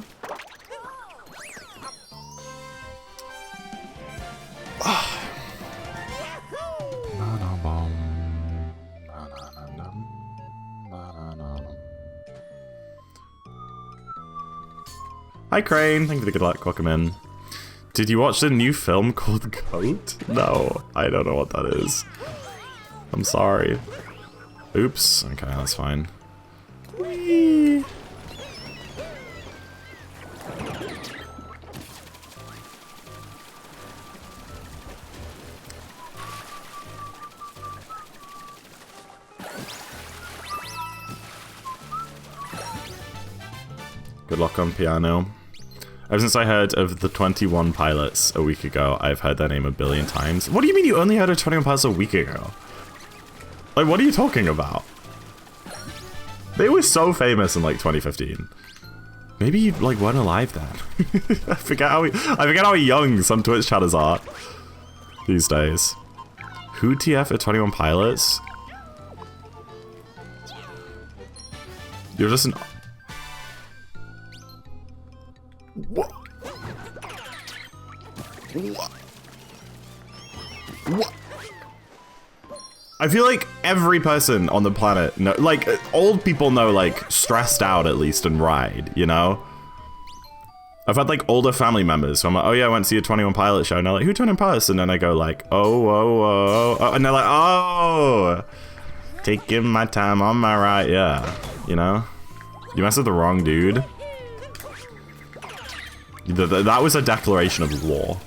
Hi, Crane. Thank you for the good luck. Welcome in. Did you watch the new film called Goat? No, I don't know what that is. I'm sorry. Oops. Okay, that's fine. Whee! Good luck on piano. Ever since I heard of the 21 Pilots a week ago, I've heard their name a billion times. What do you mean you only heard of 21 Pilots a week ago? Like, what are you talking about? They were so famous in, like, 2015. Maybe you, like, weren't alive then. I forget how young some Twitch chatters are these days. Who TF at 21 Pilots? You're just an... What? What? What? I feel like every person on the planet know, like, old people know, like, Stressed Out at least and Ride, you know? I've had, like, older family members, so I'm like, oh yeah, I went to see a 21 Pilot show, and they're like, who 21 Pilots? And then I go like, oh, and they're like, oh, taking my time on my ride, yeah, you know? You mess with the wrong dude. That was a declaration of war.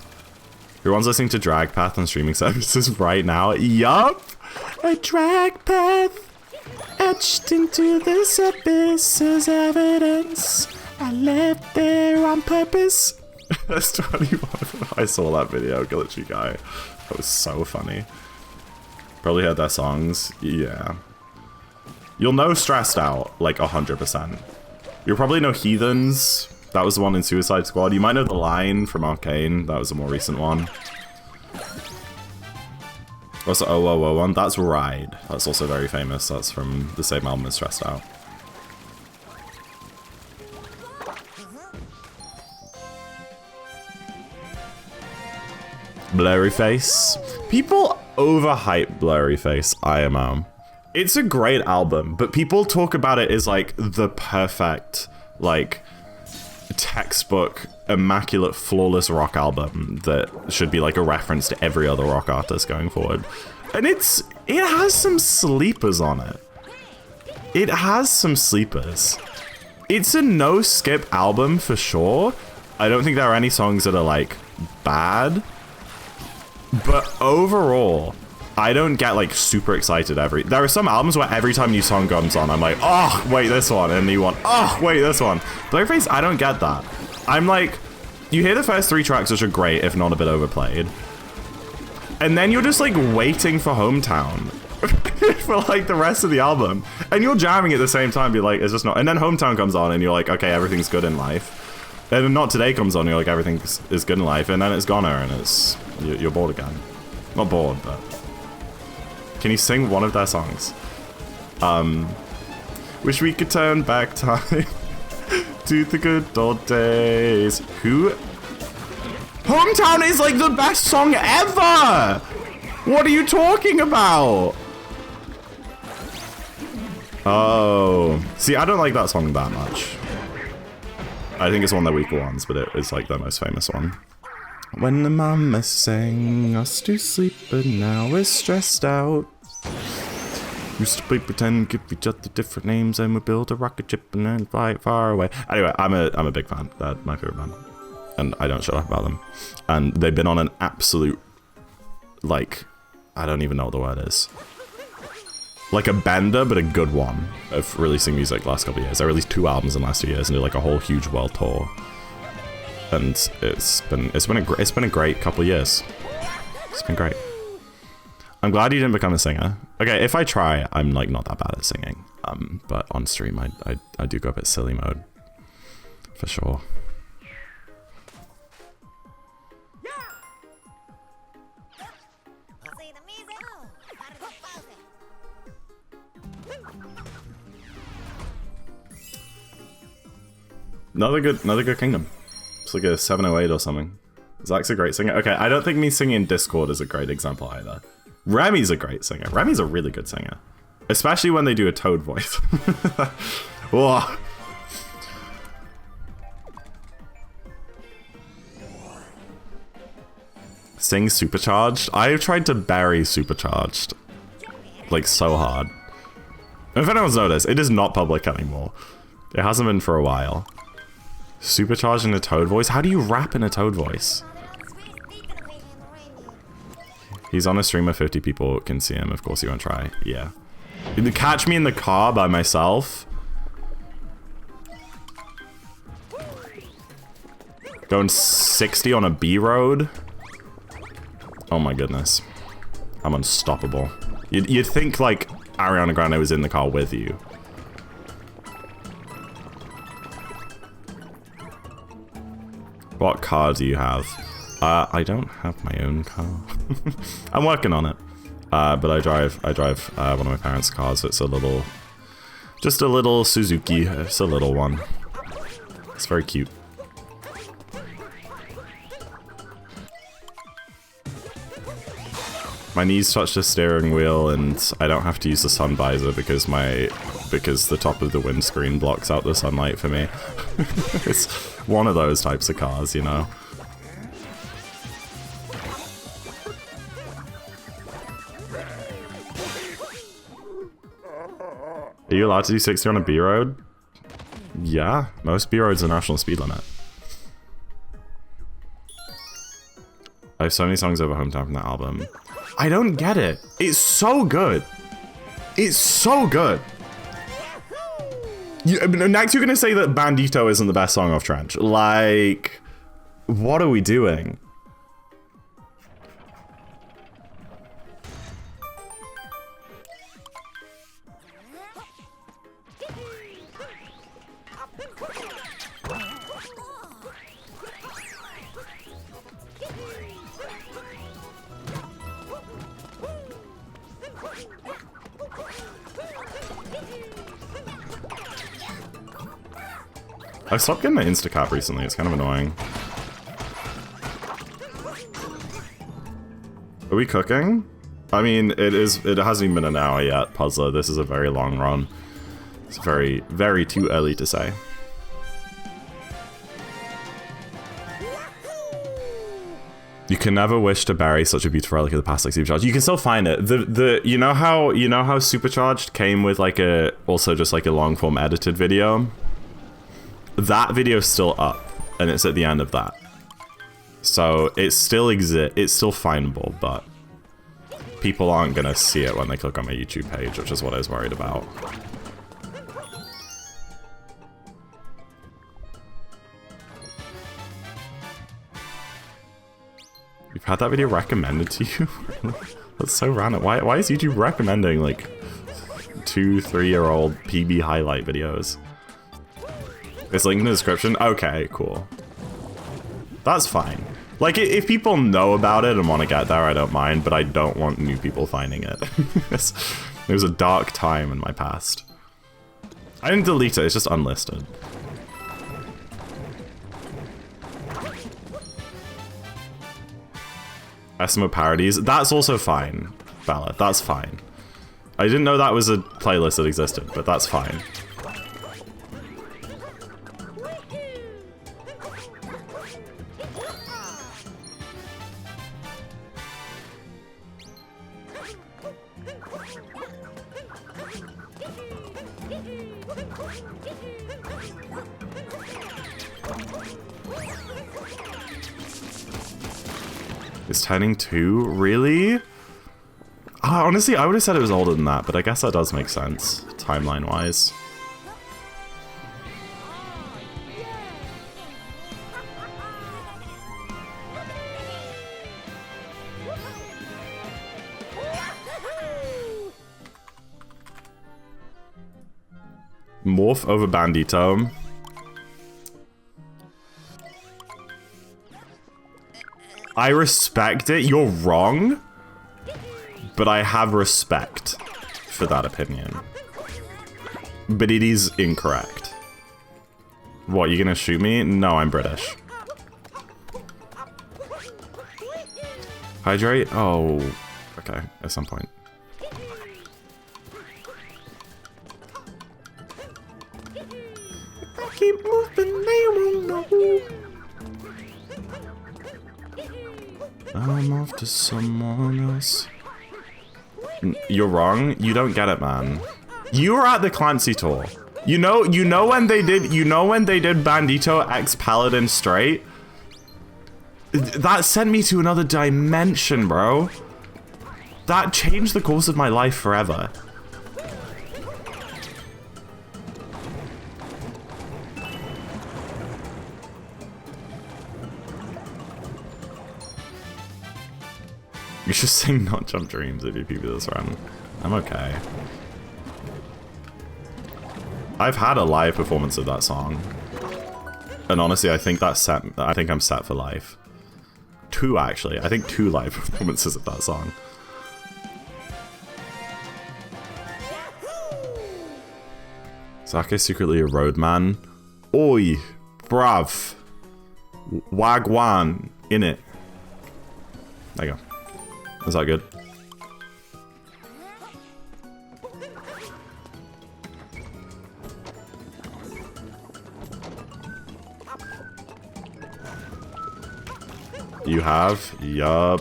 Everyone's listening to Drag Path on streaming services right now. Yup! A drag path etched into this abyss as evidence. I left there on purpose. That's 21. I saw that video, glitchy guy. That was so funny. Probably heard their songs. Yeah. You'll know Stressed Out, like 100%. You'll probably know Heathens. That was the one in Suicide Squad. You might know The Line from Arcane. That was a more recent one. Also, 0001. That's Ride. That's also very famous. That's from the same album as Stressed Out. Blurryface. People overhype Blurryface, IMO. It's a great album, but people talk about it as like the perfect, like, textbook, immaculate, flawless rock album that should be like a reference to every other rock artist going forward. And it has some sleepers on it. It has some sleepers. It's a no-skip album for sure. I don't think there are any songs that are like bad. But overall, I don't get like super excited there are some albums where every time a new song comes on, I'm like, oh, wait, this one, and a new one, oh, wait, this one. Blurryface, I don't get that. I'm like, you hear the first 3 tracks, which are great, if not a bit overplayed. And then you're just like waiting for Hometown for like the rest of the album. And you're jamming at the same time, be like, it's just not. And then Hometown comes on and you're like, okay, everything's good in life. And then Not Today comes on, and you're like, everything is good in life. And then it's Goner and you're bored again. Not bored, but... Can you sing one of their songs? Wish we could turn back time to the good old days. Who? Hometown is like the best song ever! What are you talking about? Oh. See, I don't like that song that much. I think it's one of the weaker ones, but it's like the most famous one. When the mama sang us to sleep, but now we're stressed out. Used to play pretend, give each other different names, and we build a rocket ship and then fly far away. Anyway, I'm a big fan. They're my favorite band, and I don't shut up about them. And they've been on an absolute, like, I don't even know what the word is. Like a bender, but a good one of releasing music the last couple of years. They released 2 albums in the last 2 years and did like a whole huge world tour. And it's been a great couple of years. It's been great. I'm glad you didn't become a singer. Okay, if I try, I'm like not that bad at singing. But on stream, I do go a bit silly mode, for sure. Another good kingdom. It's like a 708 or something. Zach's a great singer. Okay, I don't think me singing in Discord is a great example either. Remy's a great singer. Remy's a really good singer. Especially when they do a Toad voice. Whoa. Sing Supercharged? I've tried to bury Supercharged. Like, so hard. If anyone's noticed, it is not public anymore. It hasn't been for a while. Supercharged in a Toad voice? How do you rap in a Toad voice? He's on a stream of 50 people can see him. Of course he won't try. Yeah. Catch me in the car by myself. Going 60 on a B road. Oh my goodness. I'm unstoppable. You'd think, like, Ariana Grande was in the car with you. What car do you have? I don't have my own car. I'm working on it. But I drive one of my parents' cars. It's just a little Suzuki. It's a little one. It's very cute. My knees touch the steering wheel, and I don't have to use the sun visor because the top of the windscreen blocks out the sunlight for me. It's one of those types of cars, you know. Are you allowed to do 60 on a B road? Yeah, most B roads are national speed limit. I have so many songs over Hometown from that album. I don't get it. It's so good. It's so good. Next you're gonna say that Bandito isn't the best song off Trench. Like, what are we doing? I've stopped getting the Instacap recently, it's kind of annoying. Are we cooking? I mean, it hasn't even been an hour yet, Puzzler. This is a very long run. It's very, very too early to say. You can never wish to bury such a beautiful relic of the past like Supercharged. You can still find it. You know how Supercharged came with like also just like a long form edited video? That video's still up, and it's at the end of that. So it still exists, it's still findable, but people aren't gonna see it when they click on my YouTube page, which is what I was worried about. You've had that video recommended to you? That's so random. Why is YouTube recommending like 2-3-year-old PB highlight videos? It's linked in the description? Okay, cool. That's fine. Like, if people know about it and want to get there, I don't mind, but I don't want new people finding it. It was a dark time in my past. I didn't delete it, it's just unlisted. Esmo parodies? That's also fine, Bella, that's fine. I didn't know that was a playlist that existed, but that's fine. It's turning 2? Really? Honestly, I would have said it was older than that, but I guess that does make sense, timeline-wise. Morph over Bandito. I respect it. You're wrong. But I have respect for that opinion. But it is incorrect. What, you gonna shoot me? No, I'm British. Hydrate? Oh, okay, at some point. If I keep moving, they won't know. I'm off to someone else. You're wrong. You don't get it, man. You were at the Clancy tour. You know when they did Bandito X Paladin straight? That sent me to another dimension, bro. That changed the course of my life forever. You should sing Not Jump Dreams if you PB this run. I'm okay. I've had a live performance of that song. And honestly, I think I'm set for life. 2 actually. I think 2 live performances of that song. Zake's secretly a roadman. Oi, brav. Wagwan, in it. There you go. Is that good? You have? Yup.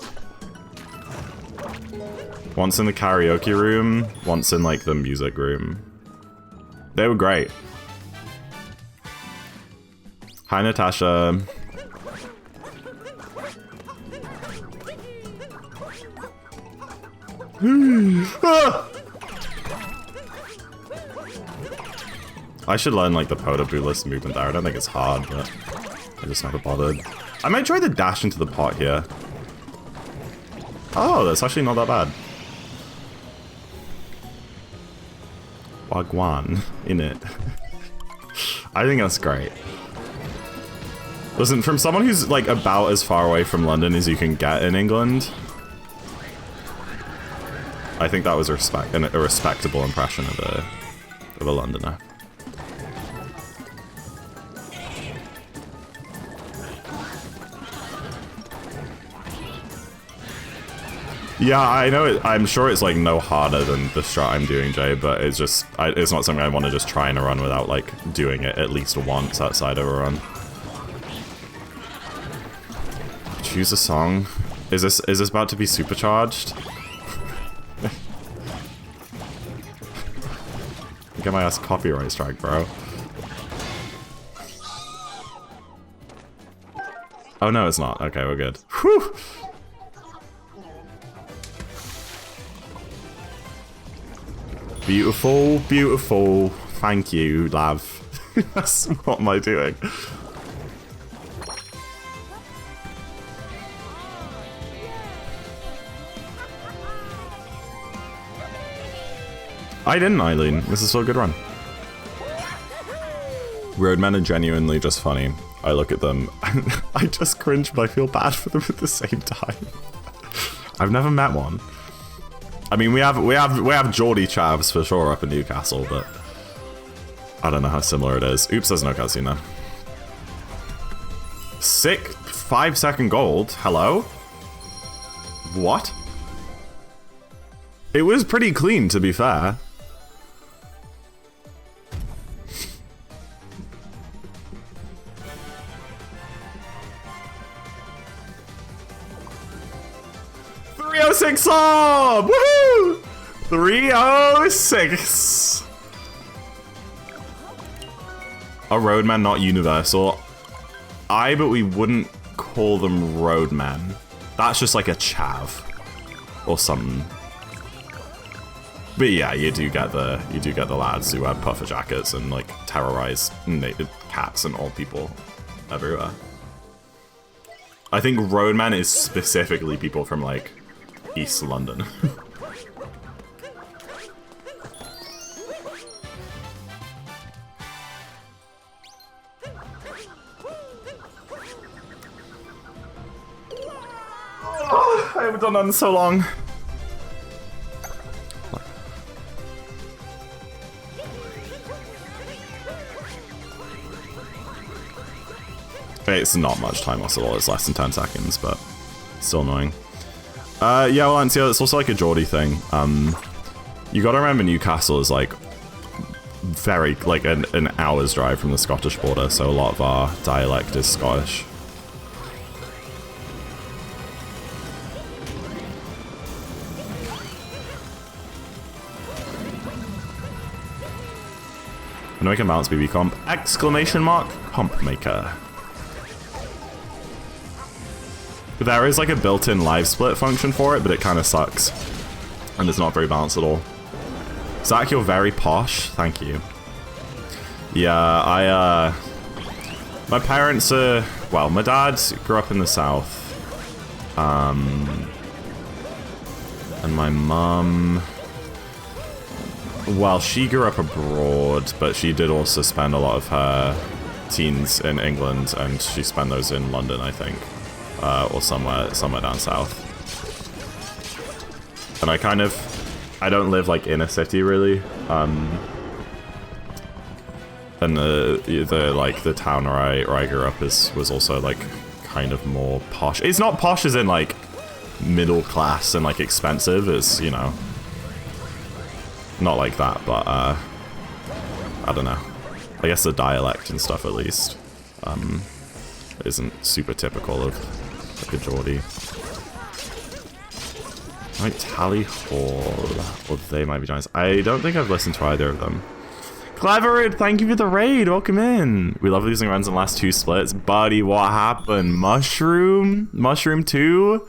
Once in the karaoke room, once in like the music room. They were great. Hi, Natasha. I should learn like the Podoboolis movement there. I don't think it's hard, but I just never bothered. I might try the dash into the pot here. Oh, that's actually not that bad. Wagwan in it. I think that's great. Listen, from someone who's like about as far away from London as you can get in England, I think that was a respectable impression of a Londoner. Yeah, I know it. I'm sure it's like no harder than the strat I'm doing, Jay, but it's just it's not something I want to just try and run without like doing it at least once outside of a run. Choose a song. Is this about to be supercharged? Get my ass copyright strike, bro. Oh no, it's not. Okay, we're good. Whew. Beautiful, beautiful. Thank you, Lav. What am I doing? I didn't, Eileen. This is still a good run. Roadmen are genuinely just funny. I look at them and I just cringe, but I feel bad for them at the same time. I've never met one. I mean, we have Geordie chavs for sure up in Newcastle, but I don't know how similar it is. Oops, there's no cutscene there. Sick 5-second gold. Hello? What? It was pretty clean, to be fair. .306 sub! Woohoo! 306. A roadman, not universal. But we wouldn't call them roadmen. That's just like a chav or something. But yeah, you do get the lads who have puffer jackets and like terrorize naked cats and old people everywhere. I think roadman is specifically people from like East London. Oh, I haven't done that in so long. It's not much time lost at all, it's less than 10 seconds, but still annoying. Yeah, well, Ansia, it's also like a Geordie thing. You gotta remember Newcastle is like very, like an hour's drive from the Scottish border, so a lot of our dialect is Scottish. No, I can balance BB comp. Exclamation mark comp maker. There is like a built-in live split function for it, but it kind of sucks. And it's not very balanced at all. Zach, you're very posh. Thank you. Yeah, my parents are... Well, my dad grew up in the South. And my mum... Well, she grew up abroad, but she did also spend a lot of her teens in England, and she spent those in London, I think. Or somewhere down south. And I don't live like in a city really. And the town where I grew up was also like kind of more posh. It's not posh as in like middle class and like expensive. It's, you know, not like that, but I don't know. I guess the dialect and stuff at least isn't super typical of like a Geordie. Right, Tally Hall, or they might be giants. I don't think I've listened to either of them. Cleverid, thank you for the raid. Welcome in. We love losing runs in the last 2 splits. Buddy, what happened? Mushroom? Mushroom 2?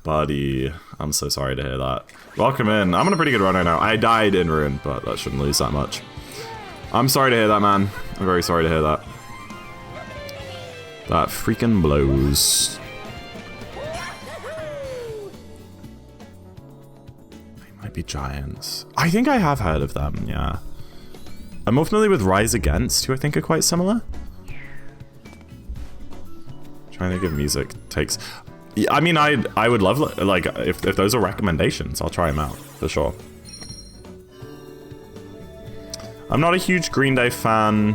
Buddy, I'm so sorry to hear that. Welcome in. I'm on a pretty good run right now. I died in Ruin, but that shouldn't lose that much. I'm sorry to hear that, man. I'm very sorry to hear that. That freaking blows. Might be giants. I think I have heard of them, yeah. I'm more familiar with Rise Against, who I think are quite similar. Trying to give music takes... Yeah, I mean, I would love, like, if those are recommendations, I'll try them out, for sure. I'm not a huge Green Day fan.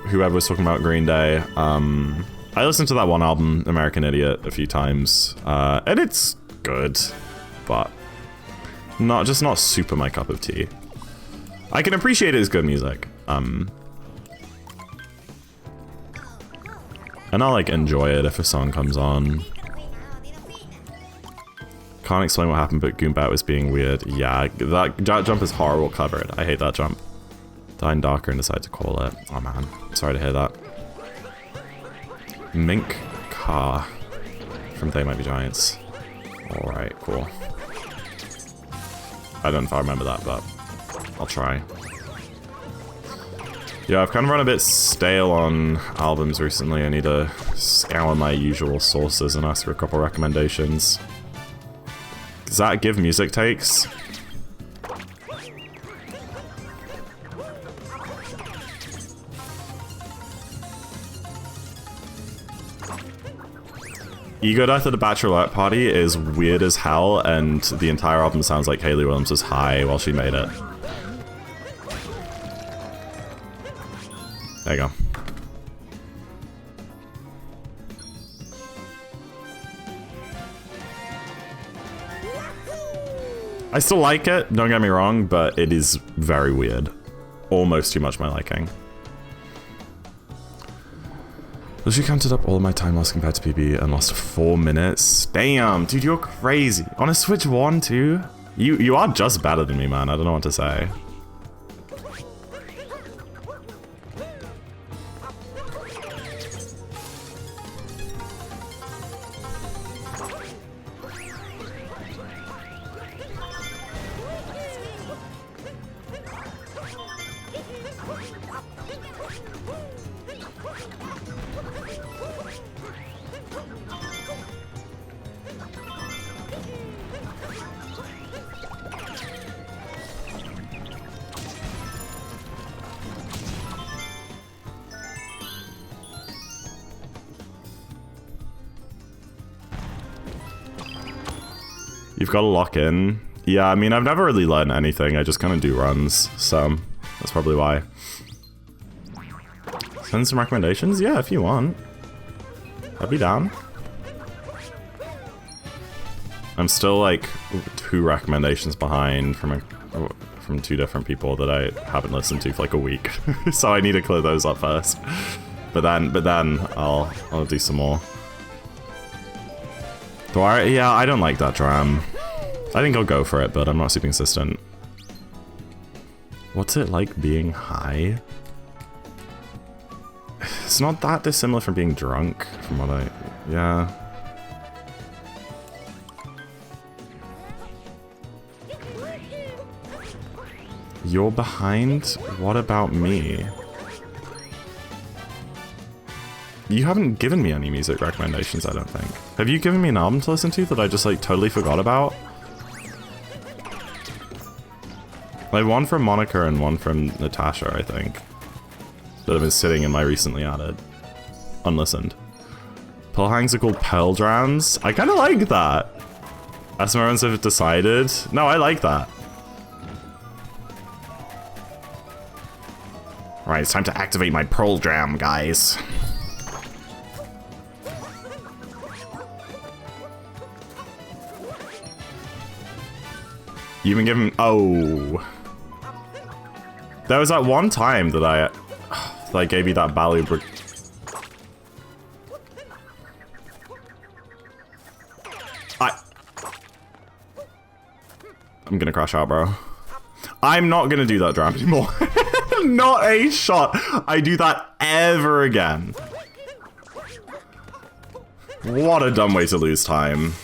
Whoever was talking about Green Day. I listened to that one album, American Idiot, a few times. And it's good, but... just not super my cup of tea. I can appreciate it as good music. And I'll like enjoy it if a song comes on. Can't explain what happened, but Goombat was being weird. Yeah, that jump is horrible covered. I hate that jump. Dine darker and decide to call it. Oh man, sorry to hear that. Mink Car from They Might Be Giants. Alright, cool. I don't know if I remember that, but I'll try. Yeah, I've kind of run a bit stale on albums recently. I need to scour my usual sources and ask for a couple recommendations. Does that give music takes? Ego Death at a Bachelorette Party is weird as hell, and the entire album sounds like Hayley Williams was high while she made it. There you go. I still like it, don't get me wrong, but it is very weird. Almost too much my liking. Literally counted up all of my time lost compared to PB and lost 4 minutes. Damn, dude, you're crazy. On a Switch 1 too? You are just better than me, man. I don't know what to say. You've got to lock in. Yeah, I mean, I've never really learned anything. I just kind of do runs, so that's probably why. Send some recommendations? Yeah, if you want. I'd be down. I'm still like 2 recommendations behind from 2 different people that I haven't listened to for like a week. So I need to clear those up first. But then I'll do some more. Yeah, I don't like that dram. I think I'll go for it, but I'm not super consistent. What's it like being high? It's not that dissimilar from being drunk, from what I... Yeah. You're behind? What about me? You haven't given me any music recommendations, I don't think. Have you given me an album to listen to that I just, like, totally forgot about? Like, one from Monica and one from Natasha, I think. That have been sitting in my recently added. Unlistened. Pearl hangs are called Pearl Drams. I kind of like that. As Morons have decided. No, I like that. Right, it's time to activate my Pearl Dram, guys. You even give him... Oh. There was that one time that I gave you that Balu... I'm gonna crash out, bro. I'm not gonna do that dram anymore. Not a shot. I do that ever again. What a dumb way to lose time.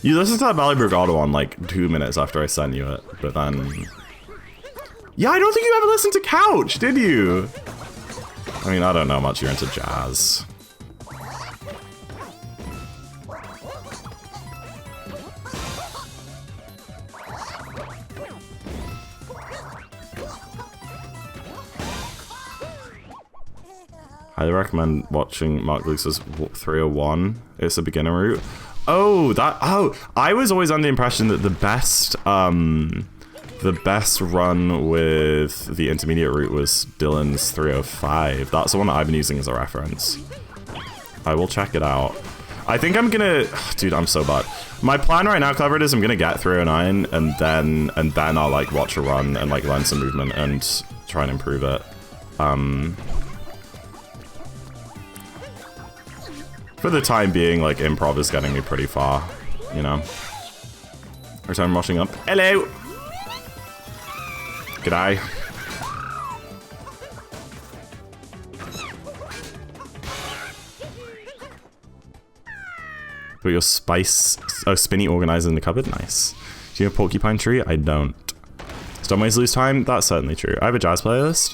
You listened to that Valley Brigado on like 2 minutes after I sent you it, but then... Yeah, I don't think you ever listened to Couch, did you? I mean, I don't know much you're into jazz. I recommend watching Mark Luke's 301. It's a beginner route. Oh, I was always under the impression that the best run with the intermediate route was Dylan's 305. That's the one that I've been using as a reference. I will check it out. I think I'm gonna, dude, I'm so bad. My plan right now, Clever, is I'm gonna get 309 and then I'll like watch a run and like learn some movement and try and improve it. For the time being, like, improv is getting me pretty far, you know? Every time I'm rushing up. Hello! G'day. Put your spinny organizer in the cupboard? Nice. Do you have a porcupine tree? I don't. Some ways to lose time? That's certainly true. I have a jazz playlist.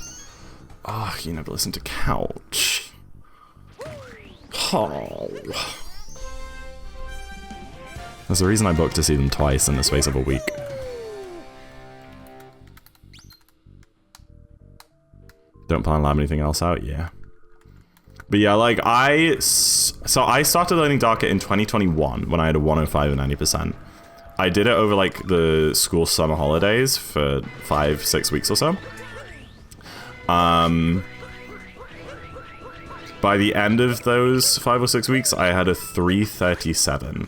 Oh, you never listen to Couch. Oh. There's a reason I booked to see them twice in the space of a week. Don't plan to lab anything else out? Yeah. But yeah, like, so I started learning Darker in 2021 when I had a 105 and 90%. I did it over, like, the school summer holidays for 5-6 weeks or so. By the end of those 5 or 6 weeks, I had a 337.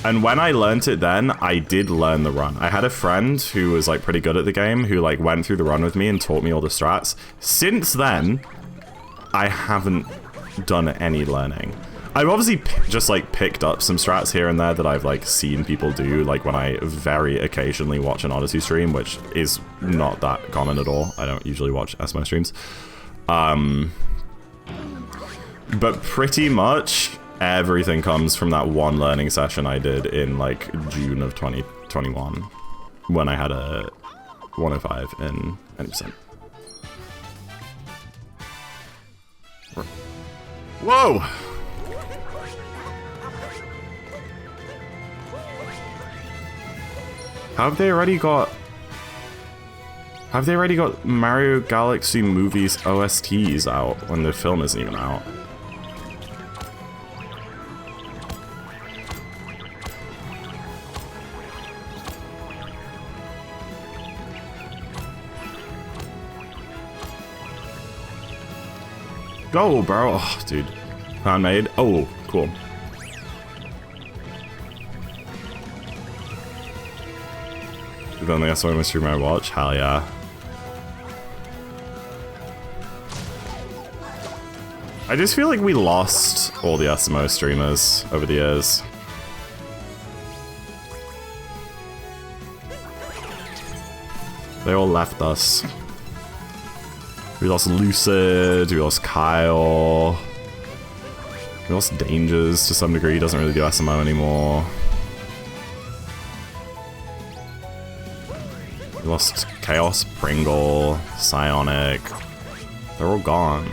And when I learnt it then, I did learn the run. I had a friend who was like pretty good at the game, who like went through the run with me and taught me all the strats. Since then, I haven't done any learning. I've obviously just like picked up some strats here and there that I've like seen people do, like when I very occasionally watch an Odyssey stream, which is not that common at all. I don't usually watch SMO streams. But pretty much everything comes from that one learning session I did in like June of 2021 when I had a 105 in 90%. Whoa! Have they already got Mario Galaxy movies OSTs out when the film isn't even out? Go, bro. Oh, dude. Handmade. Oh, cool. The only SMO stream I watch? Hell yeah. I just feel like we lost all the SMO streamers over the years. They all left us. We lost Lucid, we lost Kyle. We lost Dangers to some degree, he doesn't really do SMO anymore. We lost Chaos, Pringle, Psionic. They're all gone.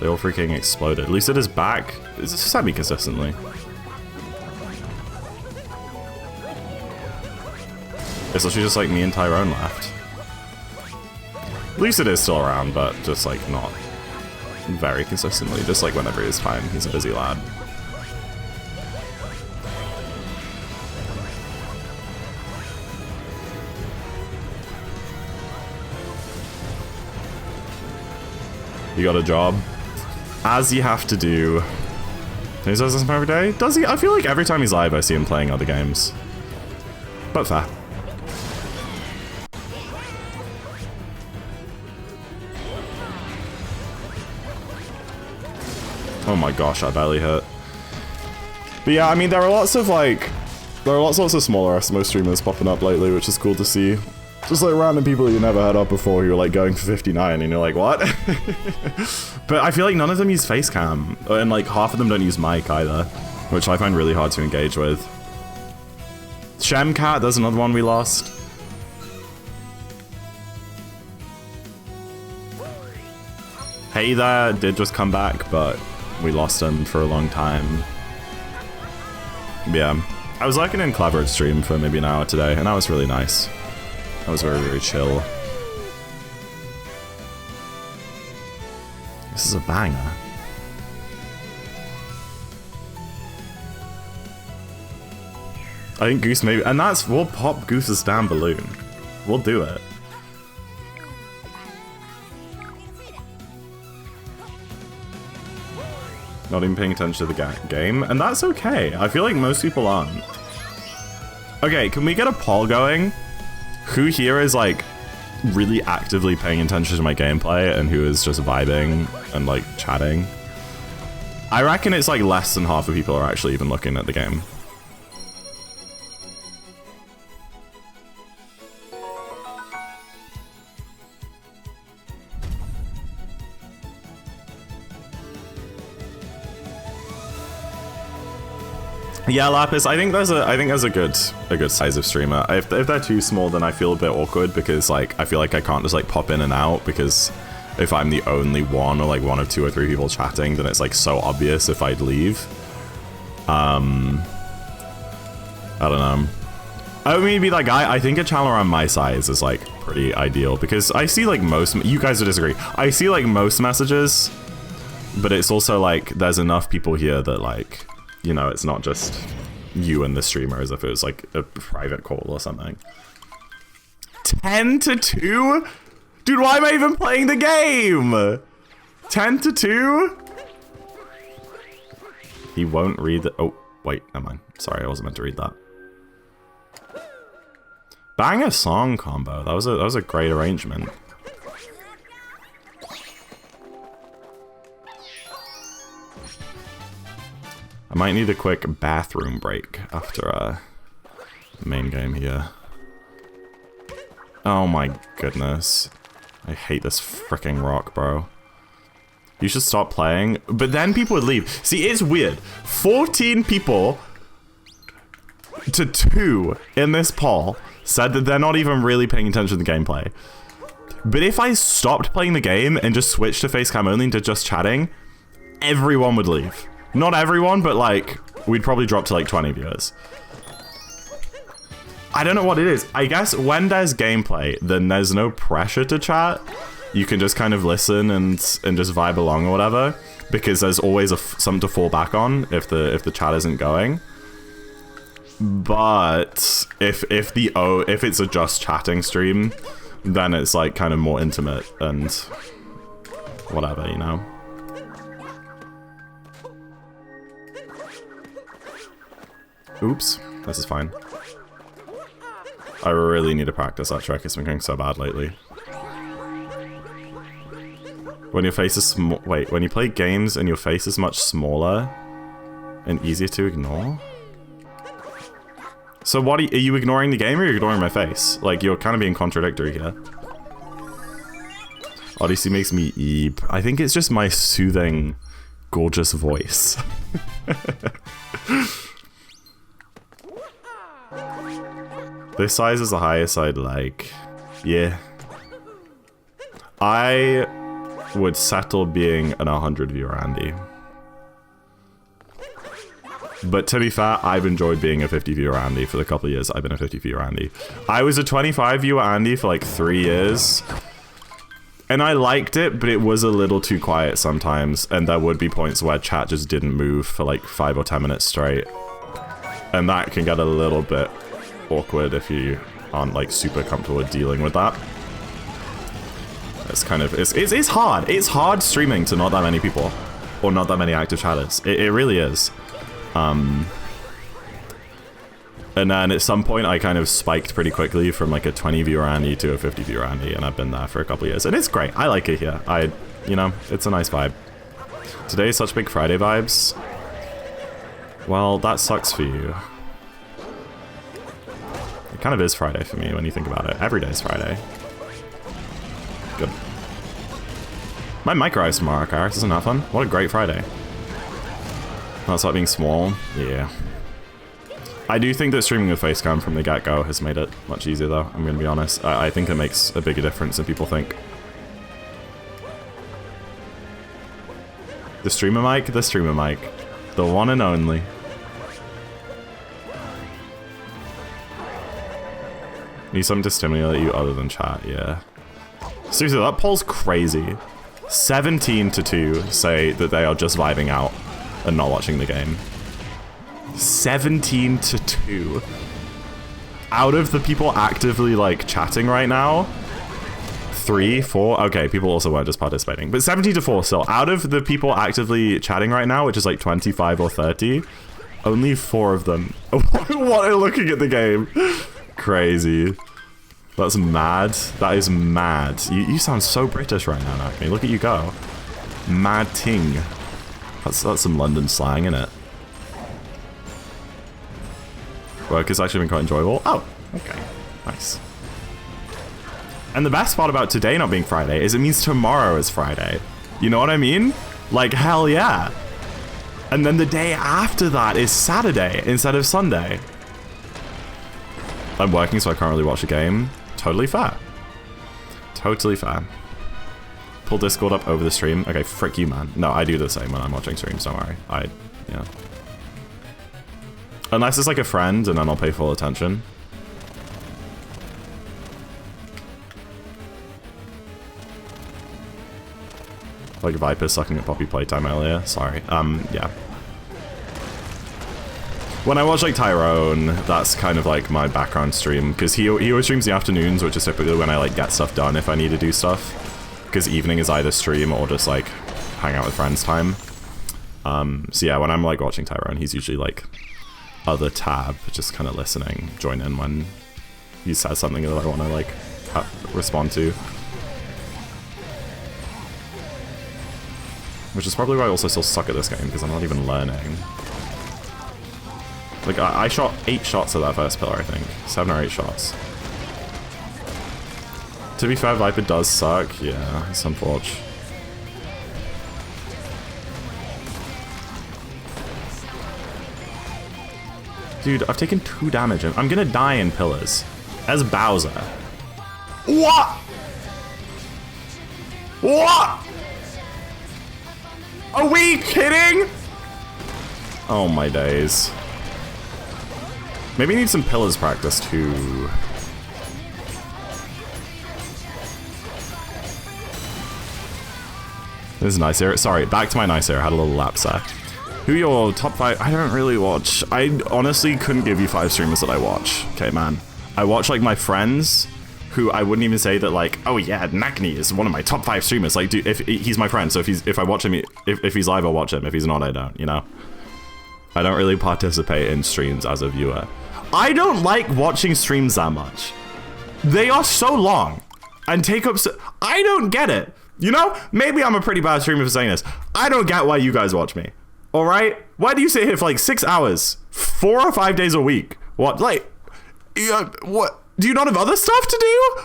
They all freaking exploded. Lucid is back. It's semi-consistently. It's literally just like me and Tyrone left. Lucid is still around, but just like not very consistently. Just like whenever it is time, he's a busy lad. You got a job? As you have to do. He does this every day? Does he? I feel like every time he's live I see him playing other games. But fair. Oh my gosh, I barely hit. But yeah, I mean, there are lots of smaller SMO streamers popping up lately, which is cool to see. Just like random people you never heard of before who are like going for 59 and you're like, what? But I feel like none of them use facecam, and like half of them don't use mic either, which I find really hard to engage with. Shemcat, there's another one we lost. Hey there did just come back, but we lost him for a long time. Yeah, I was lurking in Clevered's stream for maybe an hour today, and that was really nice. That was very, very chill. This is a banger. I think Goose maybe, and we'll pop Goose's damn balloon. We'll do it. Not even paying attention to the game, and that's okay. I feel like most people aren't. Okay, can we get a poll going? Who here is like really actively paying attention to my gameplay and who is just vibing and like chatting? I reckon it's like less than half of people are actually even looking at the game. Yeah, Lapis. I think there's a good size of streamer. If they're too small, then I feel a bit awkward because like I feel like I can't just like pop in and out, because if I'm the only one or like one of 2 or 3 people chatting, then it's like so obvious if I'd leave. I don't know. I mean, to be that guy, I think a channel around my size is like pretty ideal, because I see like most. You guys would disagree. I see like most messages, but it's also like there's enough people here that like, you know, it's not just you and the streamer as if it was like a private call or something. 10-2? Dude, why am I even playing the game? 10-2? He won't read the... Oh, wait, never mind. Sorry, I wasn't meant to read that. Banger song combo. That was a great arrangement. I might need a quick bathroom break after the main game here. Oh my goodness. I hate this freaking rock, bro. You should stop playing. But then people would leave. See, it's weird. 14 people to 2 in this poll said that they're not even really paying attention to the gameplay. But if I stopped playing the game and just switched to facecam only into just chatting, everyone would leave. Not everyone, but like, we'd probably drop to like 20 viewers. I don't know what it is. I guess when there's gameplay, then there's no pressure to chat. You can just kind of listen and just vibe along or whatever, because there's always something to fall back on if the chat isn't going. But if it's a just chatting stream, then it's like kind of more intimate and whatever, you know. Oops, this is fine. I really need to practice that trick. It's been going so bad lately. When your face is small. Wait, when you play games and your face is much smaller and easier to ignore? So what, are you ignoring the game or are you ignoring my face? Like, you're kind of being contradictory here. Odyssey makes me eep. I think it's just my soothing, gorgeous voice. This size is the highest I'd like. Yeah. I would settle being an 100 viewer Andy. But to be fair, I've enjoyed being a 50 viewer Andy for the couple of years I've been a 50 viewer Andy. I was a 25 viewer Andy for like 3 years. And I liked it, but it was a little too quiet sometimes. And there would be points where chat just didn't move for like 5 or 10 minutes straight. And that can get a little bit awkward if you aren't like super comfortable with dealing with that. It's kind of, it's hard. It's hard streaming to not that many people. Or not that many active chatters. It really is. And then at some point I kind of spiked pretty quickly from like a 20 viewer Andy to a 50 viewer Andy, and I've been there for a couple of years. And it's great. I like it here. You know, it's a nice vibe. Today is such big Friday vibes. Well, that sucks for you. It kind of is Friday for me when you think about it. Every day is Friday. Good. My micro ice tomorrow, Karis. Isn't that fun? What a great Friday. That's like being small. Yeah. I do think that streaming with facecam from the get-go has made it much easier, though. I'm going to be honest. I think it makes a bigger difference than people think. The streamer mic? The streamer mic. The one and only. Need something to stimulate you other than chat, yeah. Seriously, that poll's crazy. 17-2 say that they are just vibing out and not watching the game. 17-2. Out of the people actively like chatting right now, 3, 4. Okay, people also weren't just participating, but 17-4 still. Out of the people actively chatting right now, which is like 25 or 30, only 4 of them are looking at the game. Crazy. That's mad. That is mad. You sound so British right now, Nakmi. Look at you go. Mad ting. That's some London slang, innit? Work has actually been quite enjoyable. Oh, okay. Nice. And the best part about today not being Friday is it means tomorrow is Friday. You know what I mean? Like, hell yeah. And then the day after that is Saturday instead of Sunday. I'm working, so I can't really watch a game. Totally fair. Totally fair. Pull Discord up over the stream. Okay, frick you, man. No, I do the same when I'm watching streams, don't worry. Yeah. Unless it's like a friend, and then I'll pay full attention. Like Viper sucking at Poppy playtime earlier. Sorry. Yeah. When I watch like Tyrone, that's kind of like my background stream, because he always streams the afternoons, which is typically when I like get stuff done if I need to do stuff. Because evening is either stream or just like hang out with friends time. So yeah, when I'm like watching Tyrone, he's usually like other tab, just kind of listening, join in when he says something that I want to like respond to. Which is probably why I also still suck at this game, because I'm not even learning. Like, I shot 8 shots at that first pillar, I think. 7 or 8 shots. To be fair, Viper does suck. Yeah, it's unfortunate. Dude, I've taken 2 damage. I'm gonna die in pillars. As Bowser. What? What? Are we kidding? Oh my days. Maybe I need some pillars practice too. This is nice air. Sorry, back to my nice air. Had a little lapse there. Who are your top 5? I don't really watch. I honestly couldn't give you 5 streamers that I watch. Okay, man. I watch like my friends, who I wouldn't even say that like, oh yeah, Nakni is one of my top 5 streamers. Like, dude, if he's my friend, so if I watch him, if he's live, I'll watch him. If he's not, I don't. You know. I don't really participate in streams as a viewer. I don't like watching streams that much. They are so long and take up so... I don't get it. You know, maybe I'm a pretty bad streamer for saying this. I don't get why you guys watch me. All right? Why do you sit here for like 6 hours, 4 or 5 days a week? What? Like, Yeah, what? Do you not have other stuff to do?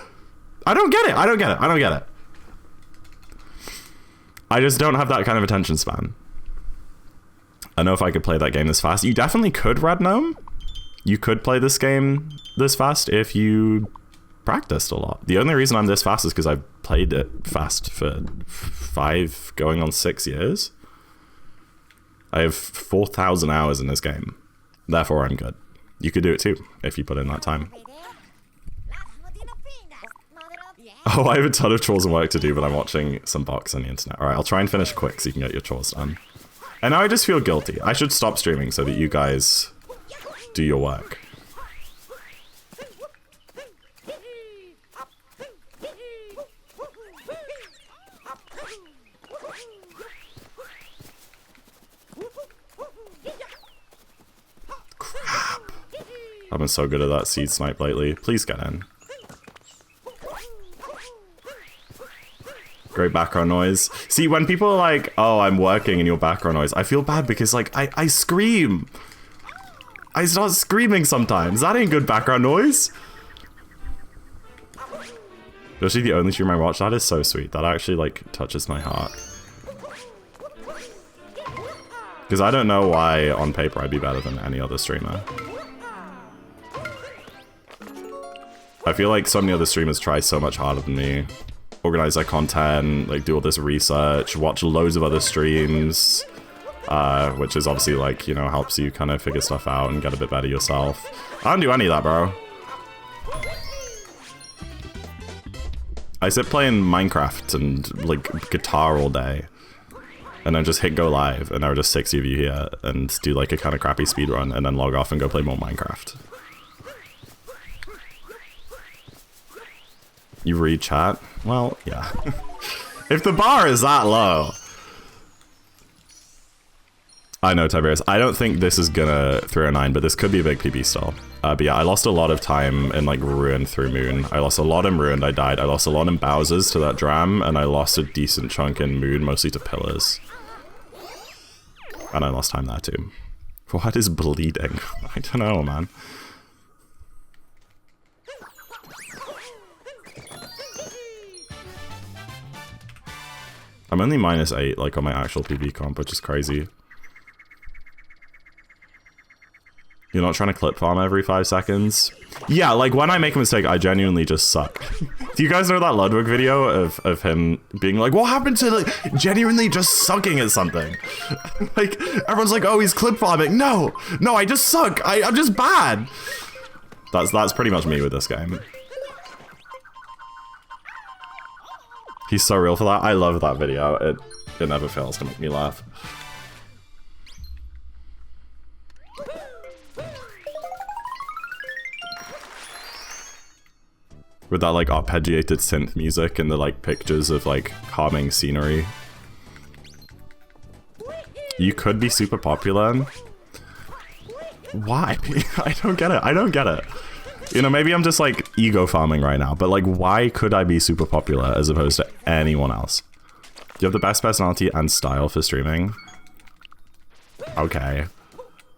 I don't get it. I don't get it. I don't get it. I just don't have that kind of attention span. I know if I could play that game this fast. You definitely could, Red Gnome. You could play this game this fast if you practiced a lot. The only reason I'm this fast is because I've played it fast for 5 going on 6 years. I have 4,000 hours in this game. Therefore, I'm good. You could do it too if you put in that time. Oh, I have a ton of chores and work to do, but I'm watching some box on the internet. Alright, I'll try and finish quick so you can get your chores done. And now I just feel guilty. I should stop streaming so that you guys do your work. Crap. I've been so good at that seed snipe lately. Please get in. Great background noise. See, when people are like, oh, I'm working in your background noise, I feel bad because, like, I scream. I start screaming sometimes. That ain't good background noise. Especially the only stream I watch. That is so sweet. That actually, like, touches my heart. Because I don't know why, on paper, I'd be better than any other streamer. I feel like so many other streamers try so much harder than me. Organize their content, like do all this research, watch loads of other streams, which is obviously like, you know, helps you kind of figure stuff out and get a bit better yourself. I don't do any of that, bro. I sit playing Minecraft and like guitar all day, and then just hit go live, and there are just 60 of you here, and do like a kind of crappy speedrun, and then log off and go play more Minecraft. You read chat? Well, yeah. If the bar is that low. I know, Tiberius. I don't think this is gonna 309, but this could be a big PB still. But yeah, I lost a lot of time in like Ruin through Moon. I lost a lot in Ruined, I died. I lost a lot in Bowser's to that Dram, and I lost a decent chunk in Moon, mostly to Pillars. And I lost time there too. What is bleeding? I don't know, man. I'm only -8, like, on my actual PB comp, which is crazy. You're not trying to clip farm every 5 seconds? Yeah, like, when I make a mistake, I genuinely just suck. Do you guys know that Ludwig video of him being like, what happened to, like, genuinely just sucking at something? Like, everyone's like, oh, he's clip farming. No, I just suck. I'm just bad. That's pretty much me with this game. He's so real for that. I love that video. It never fails to make me laugh. With that like arpeggiated synth music and the like pictures of like calming scenery. You could be super popular. Why? I don't get it. I don't get it. You know, maybe I'm just like ego farming right now, but like, why could I be super popular as opposed to anyone else? You have the best personality and style for streaming. Okay.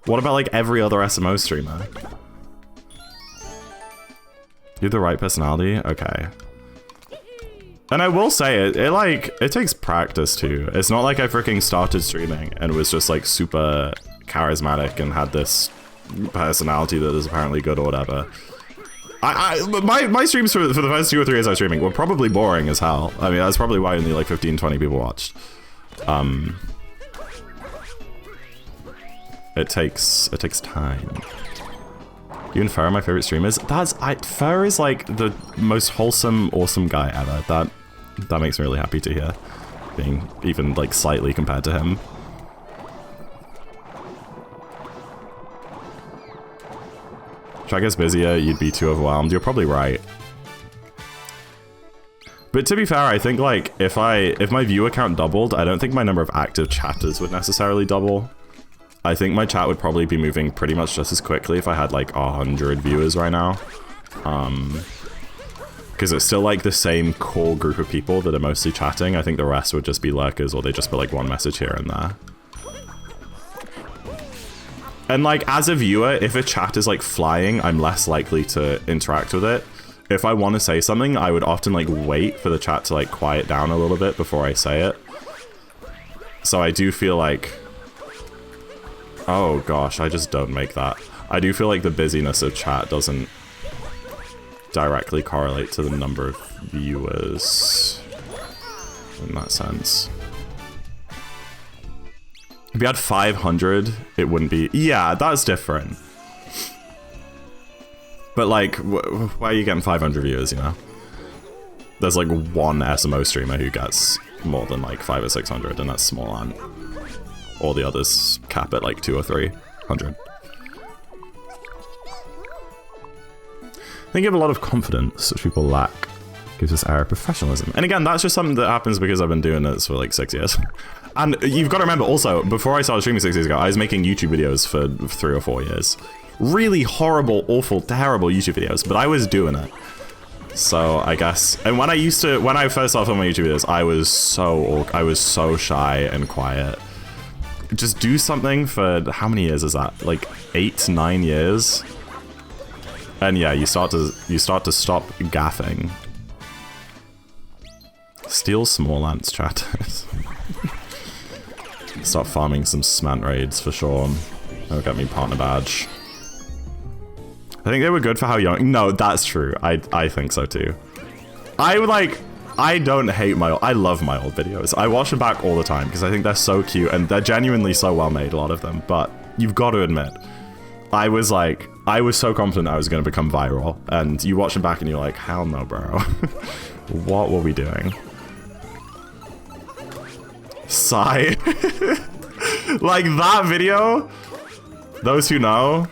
What about like every other SMO streamer? You have the right personality? Okay. And I will say it takes practice too. It's not like I freaking started streaming and was just like super charismatic and had this personality that is apparently good or whatever. My streams for the first 2 or 3 days I was streaming were probably boring as hell. I mean, that's probably why only like 15, 20 people watched. It takes time. You and Fer are my favorite streamers. Fer is like the most wholesome, awesome guy ever. That makes me really happy to hear. Being even like slightly compared to him. Chat gets busier, you'd be too overwhelmed. You're probably right. But to be fair, I think like if my viewer count doubled, I don't think my number of active chatters would necessarily double. I think my chat would probably be moving pretty much just as quickly if I had like 100 viewers right now. Because it's still like the same core group of people that are mostly chatting. I think the rest would just be lurkers, or they just put like one message here and there. And like, as a viewer, if a chat is like flying, I'm less likely to interact with it. If I want to say something, I would often like wait for the chat to like quiet down a little bit before I say it. So I do feel like... Oh gosh, I just don't make that. I do feel like the busyness of chat doesn't directly correlate to the number of viewers in that sense. If you had 500, it wouldn't be... Yeah, that's different. But like, why are you getting 500 viewers, you know? There's like one SMO streamer who gets more than like 500 or 600, and that's small ant. All the others cap at like 200 or 300. I think you have a lot of confidence, which people lack. Gives us air of professionalism. And again, that's just something that happens because I've been doing this for like 6 years. And you've got to remember also, before I started streaming 6 years ago, I was making YouTube videos for 3 or 4 years. Really horrible, awful, terrible YouTube videos, but I was doing it. So I guess, and when I first started filming YouTube videos, I was so shy and quiet. Just do something for, how many years is that? Like 8, 9 years? And yeah, you start to stop gaffing. Steal small ants, chat. Start farming some smant raids for sure. That'll get me partner badge. I think they were good for how young. No, that's true. I think so too. I don't hate I love my old videos. I watch them back all the time because I think they're so cute and they're genuinely so well made, a lot of them. But you've got to admit, I was so confident I was going to become viral, and you watch them back and you're like, hell no, bro. What were we doing? Sigh. Like that video, those who know.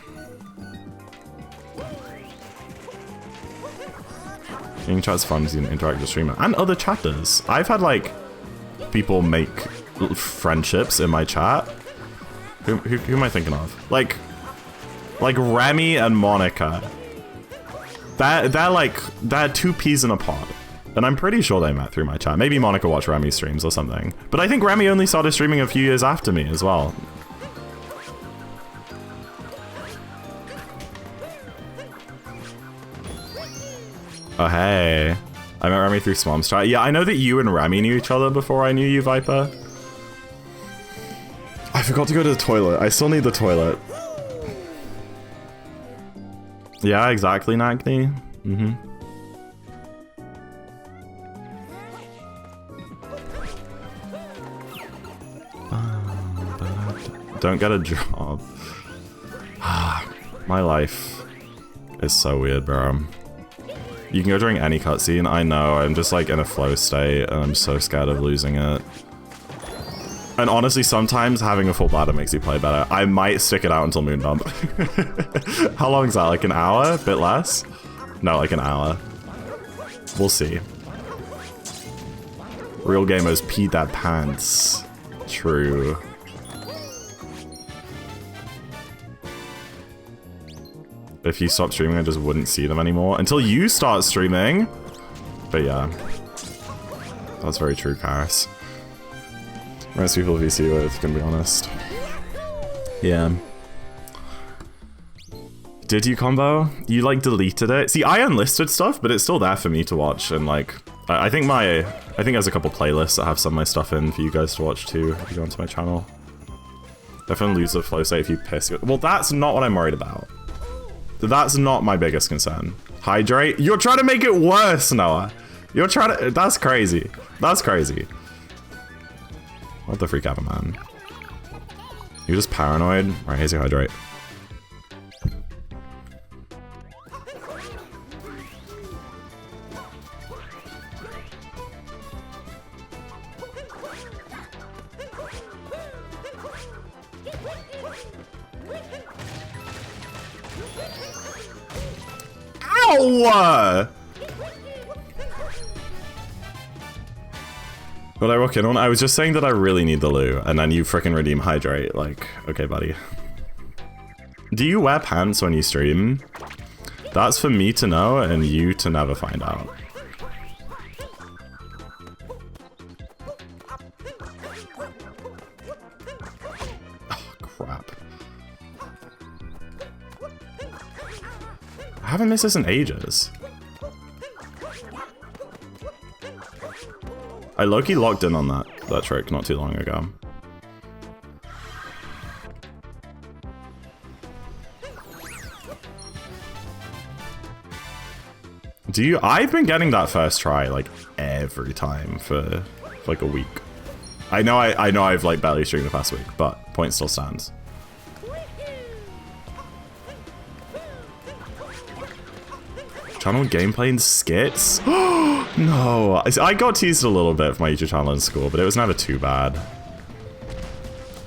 Gaming chat's fun because you can interact with the streamer and other chatters. I've had like people make friendships in my chat. Who am I thinking of? Like Remy and Monica. They're two peas in a pod. And I'm pretty sure they met through my chat. Maybe Monica watched Remy's streams or something. But I think Remy only started streaming a few years after me as well. Oh, hey. I met Remy through Swam's chat. Yeah, I know that you and Remy knew each other before I knew you, Viper. I forgot to go to the toilet. I still need the toilet. Yeah, exactly, Nagni. Mm-hmm. Don't get a job. My life is so weird, bro. You can go during any cutscene. I know, I'm just like in a flow state and I'm so scared of losing it. And honestly, sometimes having a full bladder makes you play better. I might stick it out until moon dump. How long is that? Like an hour? A bit less? No, like an hour. We'll see. Real gamers peed their pants. True. If you stop streaming, I just wouldn't see them anymore until you start streaming. But yeah, that's very true, Karis. Most people VC with, gonna be honest. Yeah. Did you combo? You like deleted it? See, I unlisted stuff, but it's still there for me to watch. And like, I think there's a couple playlists that have some of my stuff in for you guys to watch too if you go onto my channel. Definitely lose the flow state if you piss. Well, that's not what I'm worried about. That's not my biggest concern. Hydrate? You're trying to make it worse, Noah. You're trying to... That's crazy. That's crazy. What the freak ever, man? You're just paranoid? Right, here's your hydrate. Ow! What I walk in on? I was just saying that I really need the loo, and then you frickin' redeem hydrate. Like, okay, buddy. Do you wear pants when you stream? That's for me to know and you to never find out. Oh, crap. haven't missed this in ages. I low-key locked in on that trick not too long ago. I've been getting that first try like every time for like a week. I know I've like barely streamed the past week, but point still stands. Channel gameplay and skits? No, I got teased a little bit for my YouTube channel in school, but it was never too bad.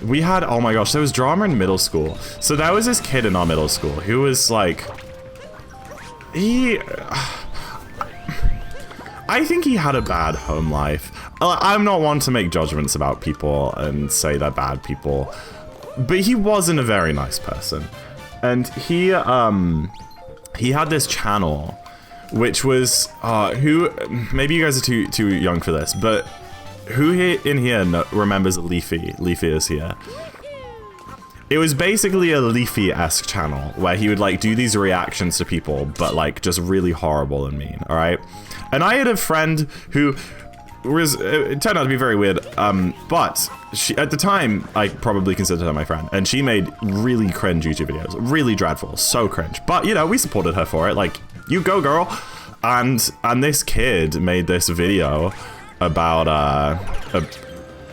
We had, oh my gosh, there was drama in middle school. So there was this kid in our middle school who was like, I think he had a bad home life. I'm not one to make judgments about people and say they're bad people, but he wasn't a very nice person. And he had this channel, which was, maybe you guys are too young for this, but who in here remembers Leafy? Leafy is here. It was basically a Leafy-esque channel where he would like do these reactions to people, but like just really horrible and mean, all right? And I had a friend who was, it turned out to be very weird, but she, at the time, I probably considered her my friend, and she made really cringe YouTube videos, really dreadful, so cringe. But, you know, we supported her for it, like, you go, girl. And this kid made this video about,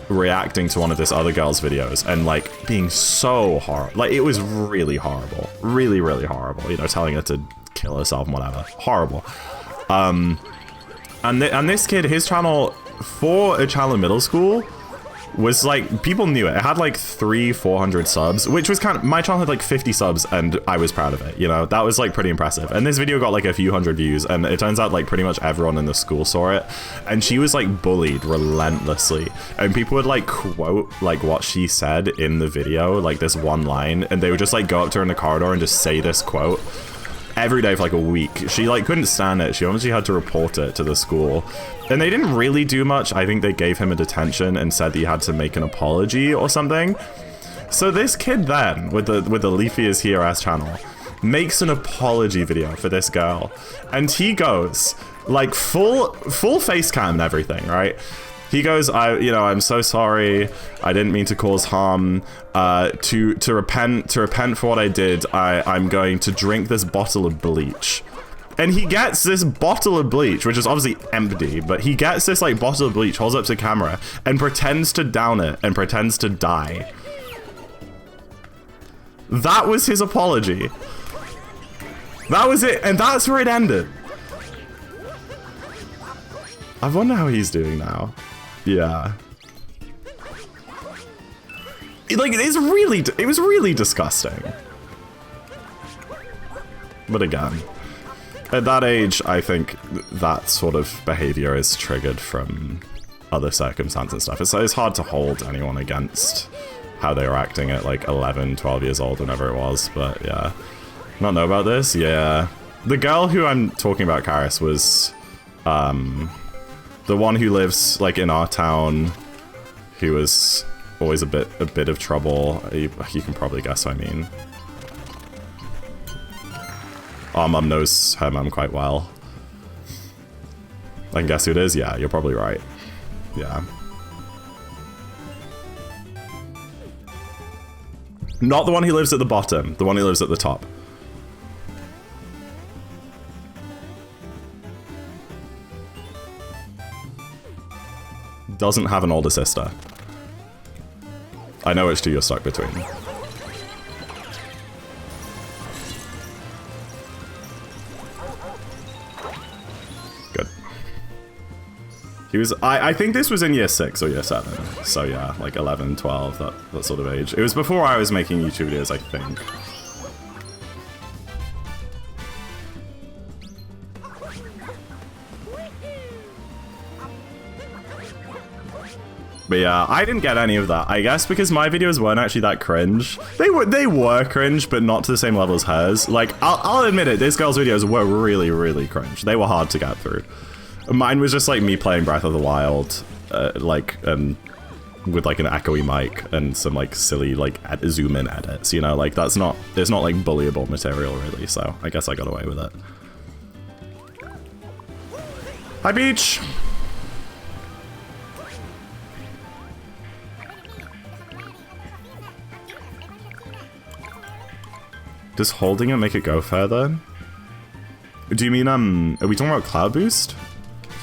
reacting to one of this other girl's videos and like being so horrible. Like, it was really horrible, really, really horrible, you know, telling her to kill herself and whatever. Horrible. And this kid, his channel, for a channel in middle school, was like, people knew it. It had like 400 subs, which was kind of, my channel had like 50 subs and I was proud of it, you know, that was like pretty impressive. And this video got like a few hundred views, and it turns out like pretty much everyone in the school saw it. And she was like bullied relentlessly, and people would like quote like what she said in the video, like this one line, and they would just like go up to her in the corridor and just say this quote every day for like a week. She like couldn't stand it. She obviously had to report it to the school, and they didn't really do much. I think they gave him a detention and said that he had to make an apology or something. So this kid then, with the Leafy is here ass channel, makes an apology video for this girl, and he goes like full face cam and everything, right? He goes, I'm so sorry. I didn't mean to cause harm. To repent for what I did. I'm going to drink this bottle of bleach. And he gets this bottle of bleach, which is obviously empty, but he gets this like bottle of bleach, holds it up to the camera, and pretends to down it and pretends to die. That was his apology. That was it, and that's where it ended. I wonder how he's doing now. Yeah. Like, it was really disgusting. But again, at that age, I think that sort of behavior is triggered from other circumstances and stuff. It's hard to hold anyone against how they were acting at like 11, 12 years old, whenever it was, but yeah. Not know about this? Yeah. The girl who I'm talking about, Karis, was, the one who lives like in our town, who was always a bit of trouble. You can probably guess what I mean. Our mum knows her mum quite well. I can guess who it is? Yeah, you're probably right. Yeah. Not the one who lives at the bottom, the one who lives at the top. Doesn't have an older sister. I know which two you're stuck between. Good. He was, I think this was in year 6 or year 7. So yeah, like 11, 12, that sort of age. It was before I was making YouTube videos, I think. But yeah, I didn't get any of that. I guess because my videos weren't actually that cringe. They were cringe, but not to the same level as hers. Like, I'll admit it, this girl's videos were really, really cringe. They were hard to get through. Mine was just like me playing Breath of the Wild, with like an echoey mic and some like silly like zoom in edits, you know, like it's not like bullyable material really, so I guess I got away with it. Hi, Beach! Does holding it make it go further? Do you mean, are we talking about Cloud Boost?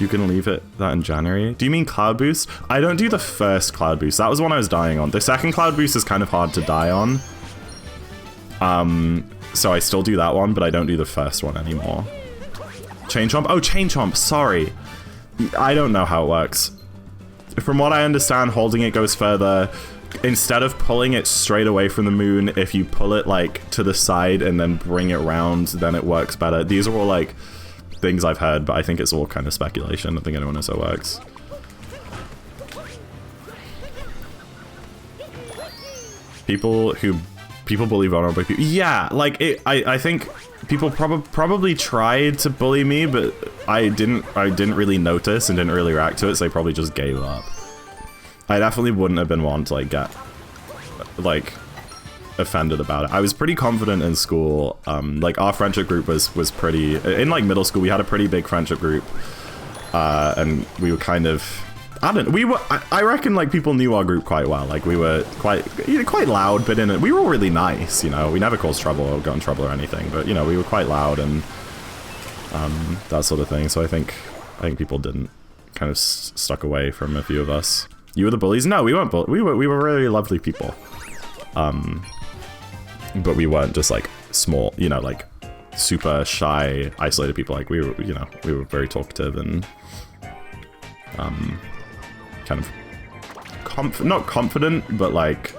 You can leave it that in January. Do you mean Cloud Boost? I don't do the first Cloud Boost. That was one I was dying on. The second Cloud Boost is kind of hard to die on. So I still do that one, but I don't do the first one anymore. Chain Chomp? Oh, Chain Chomp, sorry. I don't know how it works. From what I understand, holding it goes further. Instead of pulling it straight away from the moon, if you pull it like to the side and then bring it round, then it works better. These are all like things I've heard, but I think it's all kind of speculation. I don't think anyone knows how it works. People bully vulnerable people. Yeah, like I think people probably tried to bully me, but I didn't really notice and didn't really react to it, so they probably just gave up. I definitely wouldn't have been one to like get like offended about it. I was pretty confident in school. Like our friendship group was pretty, in like middle school we had a pretty big friendship group, and we were kind of, I reckon like people knew our group quite well. Like we were quite loud, but we were all really nice, you know. We never caused trouble or got in trouble or anything, but you know, we were quite loud and that sort of thing. So I think people didn't kind of stuck away from a few of us. You were the bullies? No, we weren't. We were really lovely people. But we weren't just like small, you know, like super shy, isolated people. Like we were, you know, we were very talkative and kind of not confident, but like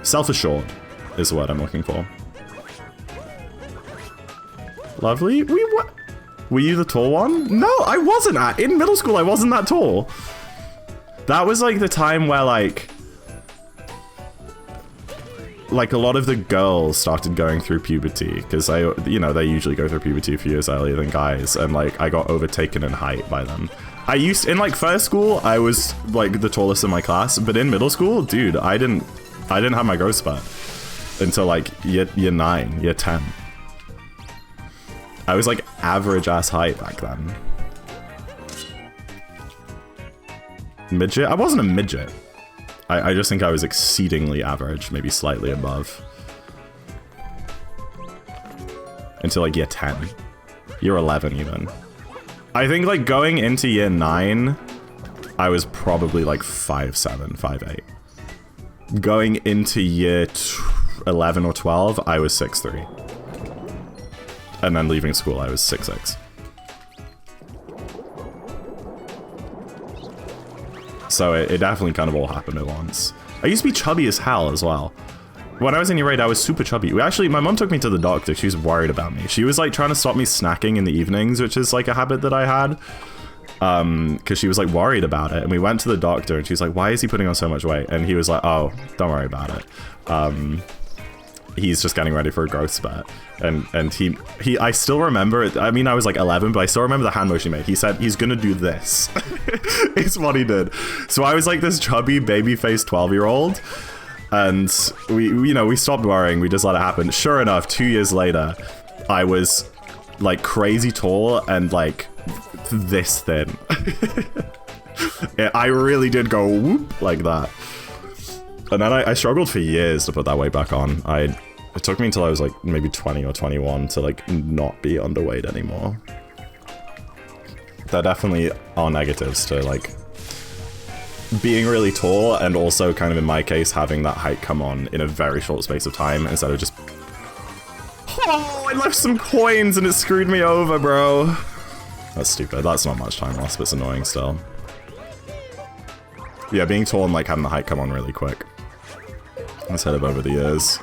self-assured is the word I'm looking for. Lovely. Were you the tall one? No, I wasn't. In middle school, I wasn't that tall. That was like the time where like a lot of the girls started going through puberty, because you know, they usually go through puberty a few years earlier than guys, and like I got overtaken in height by them. In like first school, I was like the tallest in my class, but in middle school, dude, I didn't have my growth spurt until like year 9, year 10. I was like average ass height back then. Midget? I wasn't a midget. I just think I was exceedingly average, maybe slightly above. Until like year 10. Year 11 even. I think like going into year 9, I was probably like 5'7", 5'8". Going into year 11 or 12, I was 6'3". And then leaving school, I was 6'6". So it definitely kind of all happened at once. I used to be chubby as hell as well. When I was in year 8, I was super chubby. My mom took me to the doctor. She was worried about me. She was like trying to stop me snacking in the evenings, which is like a habit that I had. Because she was like worried about it. And we went to the doctor and she's like, why is he putting on so much weight? And he was like, oh, don't worry about it. He's just getting ready for a growth spurt. And I still remember it. I mean, I was like 11, but I still remember the hand motion he made. He said he's gonna do this. It's what he did. So I was like this chubby baby-faced 12-year-old, and we stopped worrying. We just let it happen. Sure enough, 2 years later, I was like crazy tall and like this thin. I really did go whoop like that. And then I struggled for years to put that weight back on. It took me until I was like maybe 20 or 21 to like not be underweight anymore. There definitely are negatives to like being really tall, and also kind of in my case having that height come on in a very short space of time instead of just... Oh, I left some coins and it screwed me over, bro. That's stupid. That's not much time lost, but it's annoying still. Yeah, being tall and like having the height come on really quick. Let's head up over the years.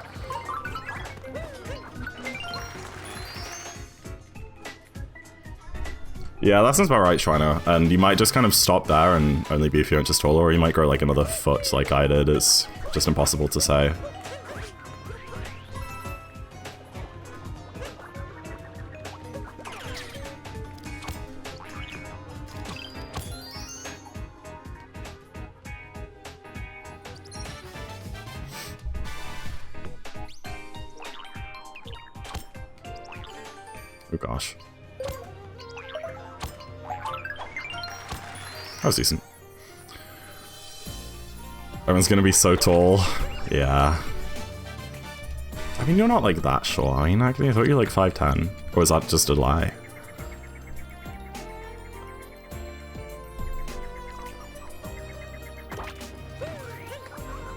Yeah, that sounds about right, Shriner. And you might just kind of stop there and only be a few inches taller, or you might grow like another foot like I did. It's just impossible to say. Oh gosh. That was decent. Everyone's gonna be so tall. Yeah. I mean, you're not like that short. I mean, actually, I thought you were like 5'10". Or is that just a lie?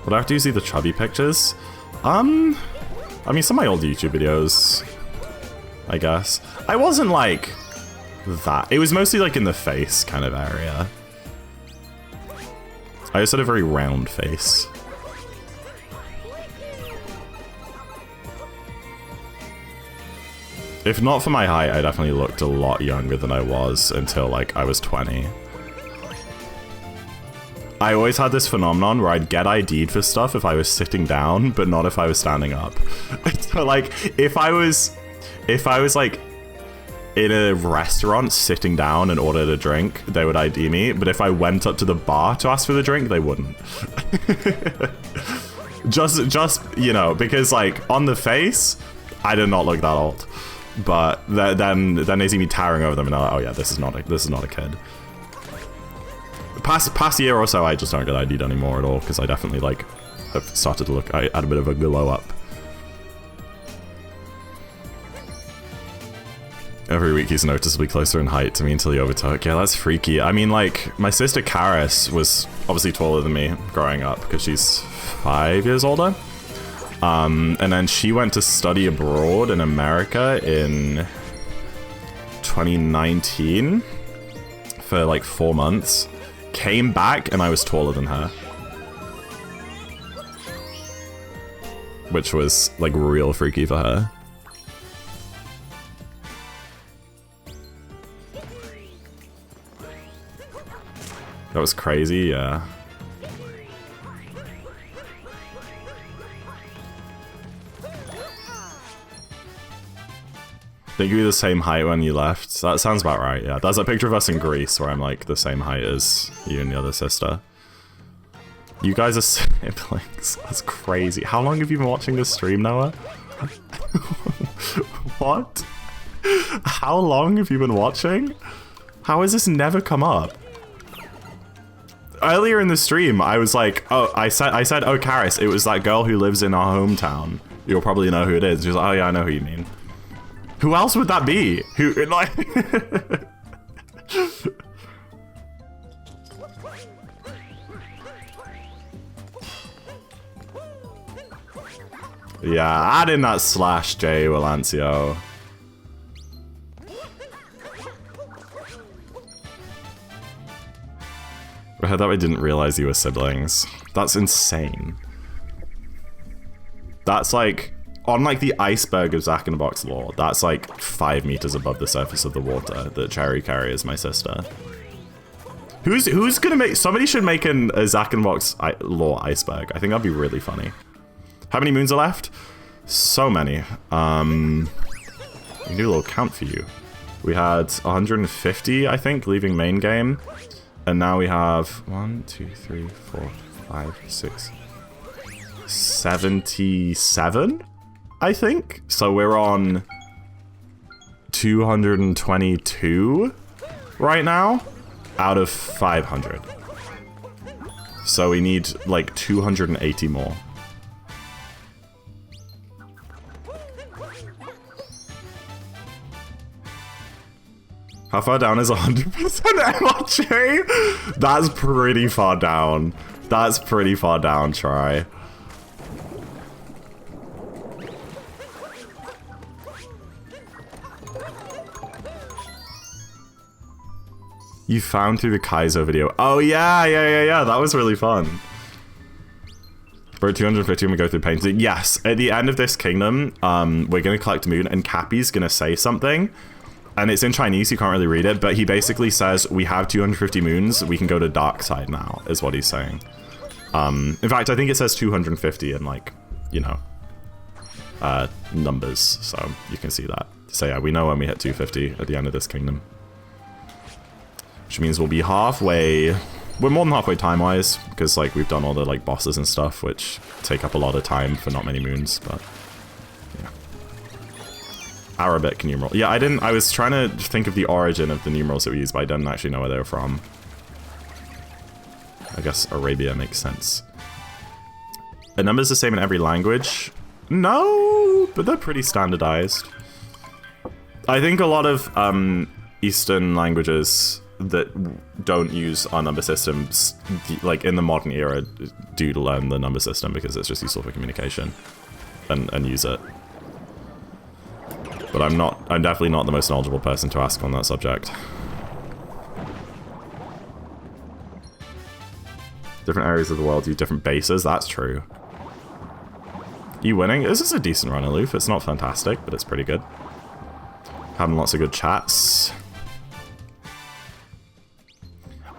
But after you see the chubby pictures, I mean, some of my old YouTube videos, I guess. I wasn't like that. It was mostly like in the face kind of area. I just had a very round face. If not for my height, I definitely looked a lot younger than I was until like I was 20. I always had this phenomenon where I'd get ID'd for stuff if I was sitting down, but not if I was standing up. So like, if I was like in a restaurant sitting down and ordered a drink, they would ID me. But if I went up to the bar to ask for the drink, they wouldn't. just you know, because like on the face, I did not look that old. But then they see me towering over them, and they're like, oh yeah, this is not a kid. Past year or so, I just don't get ID'd anymore at all, because I definitely, like, have started to look, I had a bit of a glow up. Every week he's noticeably closer in height to me until he overtook. Yeah, that's freaky. I mean, like, my sister Karis was obviously taller than me growing up, because she's 5 years older. And then she went to study abroad in America in 2019 for, like, 4 months. Came back and I was taller than her. Which was like real freaky for her. That was crazy, yeah. They give you the same height when you left. That sounds about right, yeah. There's a picture of us in Greece where I'm like the same height as you and the other sister. You guys are siblings. That's crazy. How long have you been watching this stream, Noah? What? How long have you been watching? How has this never come up? Earlier in the stream, I was like, oh, I said, oh, Karis, it was that girl who lives in our hometown. You'll probably know who it is. She was like, oh yeah, I know who you mean. Who else would that be? Who, like... Yeah, add in that slash J, Walancio. I heard that I didn't realize you were siblings. That's insane. That's like... On, like, the iceberg of Zack in the Box lore, that's, like, 5 meters above the surface of the water that Cherry Carry is my sister. Who's gonna make... Somebody should make a Zack in the Box lore iceberg. I think that'd be really funny. How many moons are left? So many. I can do a little count for you. We had 150, I think, leaving main game. And now we have 1, 2, 3, 4, 5, 6... 77? I think. So we're on 222 right now out of 500. So we need like 280 more. How far down is 100% MLJ? That's pretty far down. That's pretty far down, try. You found through the Kaizo video. Oh, yeah. That was really fun. We're at 250 and we go through painting. Yes, at the end of this kingdom, we're going to collect a moon and Cappy's going to say something. And it's in Chinese, you can't really read it, but he basically says, we have 250 moons, we can go to dark side now, is what he's saying. In fact, I think it says 250 in, like, you know, numbers, so you can see that. So yeah, we know when we hit 250 at the end of this kingdom. Which means we'll be halfway... We're more than halfway time-wise, because, like, we've done all the, like, bosses and stuff, which take up a lot of time for not many moons, but... yeah. Arabic numeral. Yeah, I was trying to think of the origin of the numerals that we use, but I didn't actually know where they were from. I guess Arabia makes sense. A number's the same in every language? No, but they're pretty standardized. I think a lot of Eastern languages that don't use our number systems, like in the modern era, do learn the number system because it's just useful for communication and use it. But I'm definitely not the most knowledgeable person to ask on that subject. Different areas of the world use different bases, that's true. You winning? This is a decent run, Aloof. It's not fantastic, but it's pretty good. Having lots of good chats.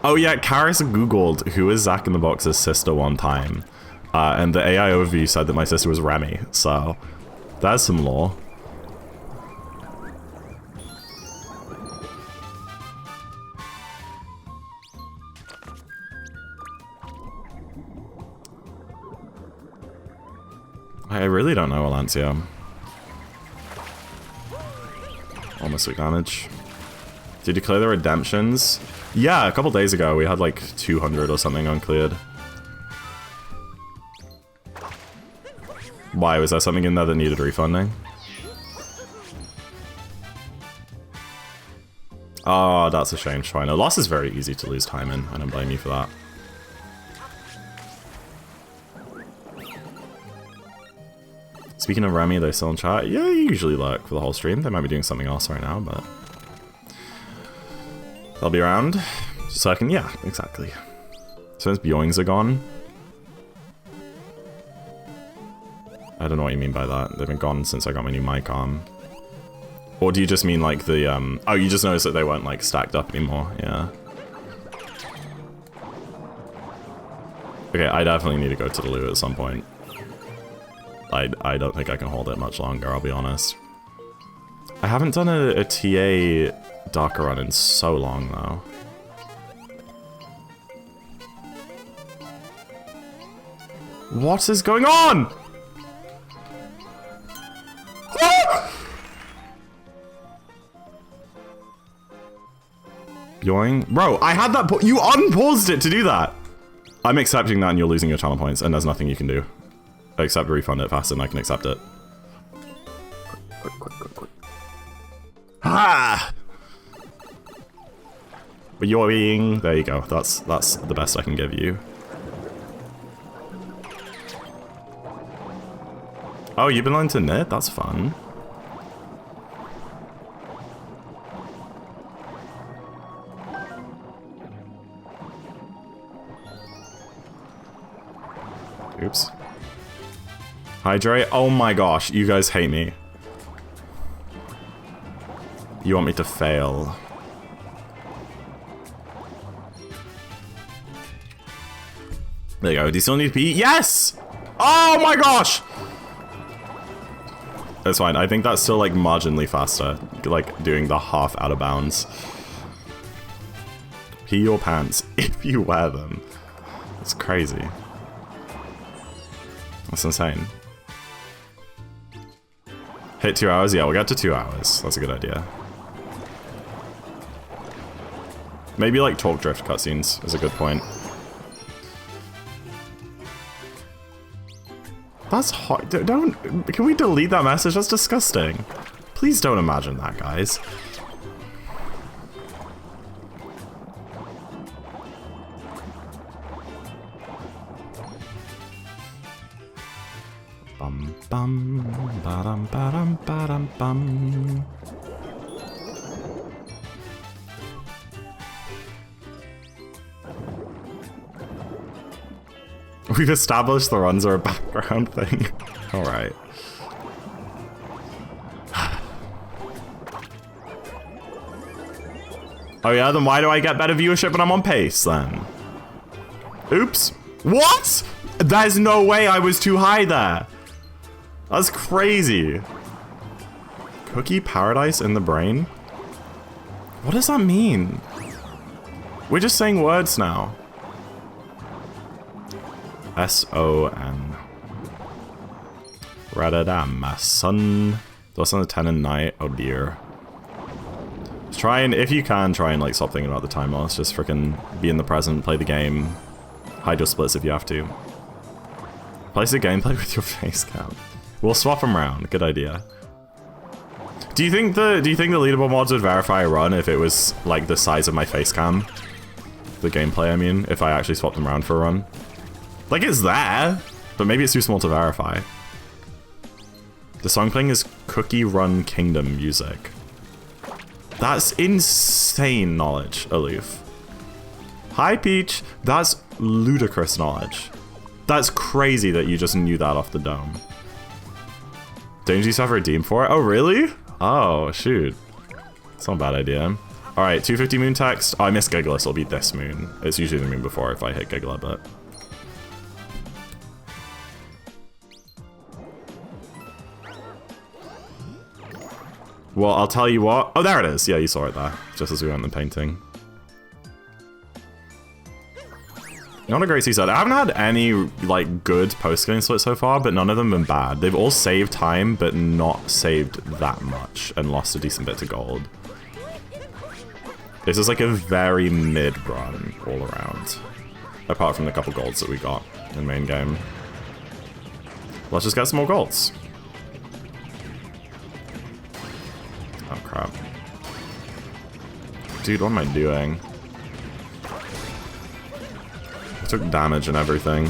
Oh yeah, Karis googled who is Zack in the Box's sister one time. And the AI overview said that my sister was Remy, so that's some lore. I really don't know, Alancia. Almost weak damage. Did you clear the redemptions? Yeah, a couple days ago we had like 200 or something uncleared. Why? Was there something in there that needed refunding? Oh, that's a shame, Schweino. Loss is very easy to lose time in. I don't blame you for that. Speaking of Remy, they're still in chat. Yeah, you usually lurk for the whole stream. They might be doing something else right now, but they'll be around. So I can, yeah, exactly. Since Bjoings are gone. I don't know what you mean by that. They've been gone since I got my new mic arm. Or do you just mean like the, oh, you just noticed that they weren't like stacked up anymore, yeah. Okay, I definitely need to go to the loo at some point. I don't think I can hold it much longer, I'll be honest. I haven't done a TA Darker run in so long, though. What is going on? Ah! Yoing? Bro, I had that you unpaused it to do that! I'm accepting that and you're losing your channel points, and there's nothing you can do. Except refund it faster than I can accept it. Quick. Ha! But you're being... There you go. That's the best I can give you. Oh, you've been learning to knit? That's fun. Oops. Hydrate? Oh my gosh, you guys hate me. You want me to fail. There you go. Do you still need to pee? Yes! Oh my gosh! That's fine. I think that's still like marginally faster. Like doing the half out of bounds. Pee your pants if you wear them. That's crazy. That's insane. Hit 2 hours? Yeah, we'll get to 2 hours. That's a good idea. Maybe like talk drift cutscenes is a good point. That's hot. Don't. Can we delete that message? That's disgusting. Please don't imagine that, guys. Bum bum ba-dum ba-dum ba-dum bum. We've established the runs are a background thing. Alright. Oh yeah, then why do I get better viewership when I'm on pace then? Oops. What? There's no way I was too high there. That's crazy. Cookie paradise in the brain? What does that mean? We're just saying words now. S-O-N. Radadam, my son. Less than a 10 in night. Oh dear. Try and, if you can, try and like stop thinking about the time loss. Just freaking be in the present, play the game. Hide your splits if you have to. Place the gameplay with your face cam. We'll swap them around. Good idea. Do you think the leaderboard mods would verify a run if it was like the size of my face cam? The gameplay, I mean, if I actually swapped them around for a run. Like, it's there, but maybe it's too small to verify. The song playing is Cookie Run Kingdom music. That's insane knowledge, Aloof. Hi, Peach. That's ludicrous knowledge. That's crazy that you just knew that off the dome. Don't you have a redeem for it? Oh, really? Oh, shoot. It's not a bad idea. Alright, 250 moon text. Oh, I missed Giggler, so it'll be this moon. It's usually the moon before if I hit Giggler, but... Well, I'll tell you what. Oh, there it is. Yeah, you saw it there. Just as we went in the painting. Not a great seaside. I haven't had any, like, good post-game splits so far, but none of them have been bad. They've all saved time, but not saved that much, and lost a decent bit to gold. This is like a very mid-run all around. Apart from the couple golds that we got in main game. Let's just get some more golds. Oh, crap. Dude, what am I doing? I took damage and everything.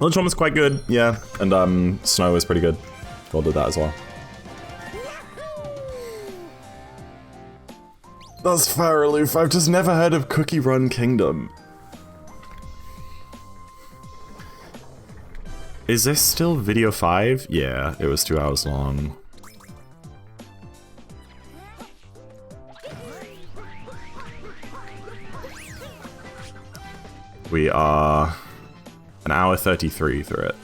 Lunch one was quite good, yeah. And Snow was pretty good. Gold did that as well. That's fair, Aloof. I've just never heard of Cookie Run Kingdom. Is this still video 5? Yeah, it was 2 hours long. We are an hour 33 through it.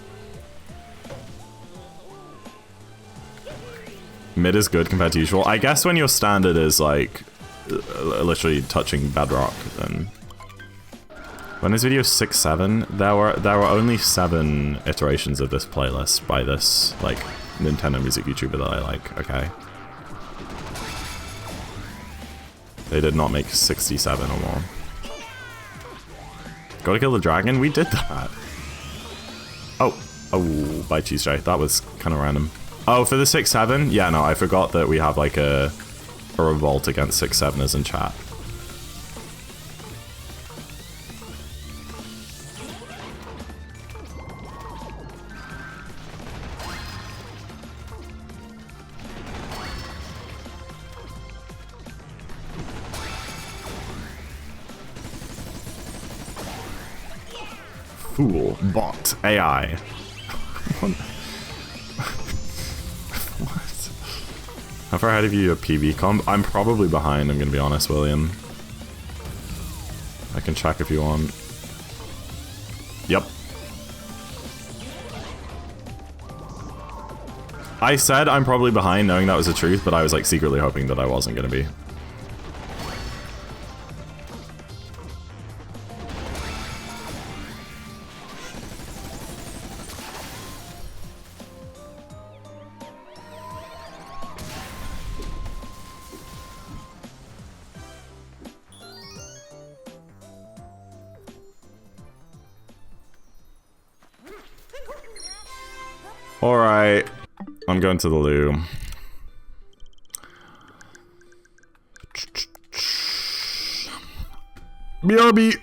Mid is good compared to usual. I guess when your standard is like literally touching bedrock, then when is video 6, 7? There were only 7 iterations of this playlist by this like Nintendo music YouTuber that I like. Okay, they did not make 67 or more. Gotta kill the dragon. We did that. Oh, by Cheese J. That was kind of random. Oh, for the 6, 7? Yeah, no, I forgot that we have like a revolt against 6, 7ers in chat. Fool, bot, AI. How far ahead of you a PB comp? I'm probably behind, I'm gonna be honest, William. I can check if you want. Yep. I said I'm probably behind knowing that was the truth, but I was like secretly hoping that I wasn't gonna be. Alright, I'm going to the loo. BRB!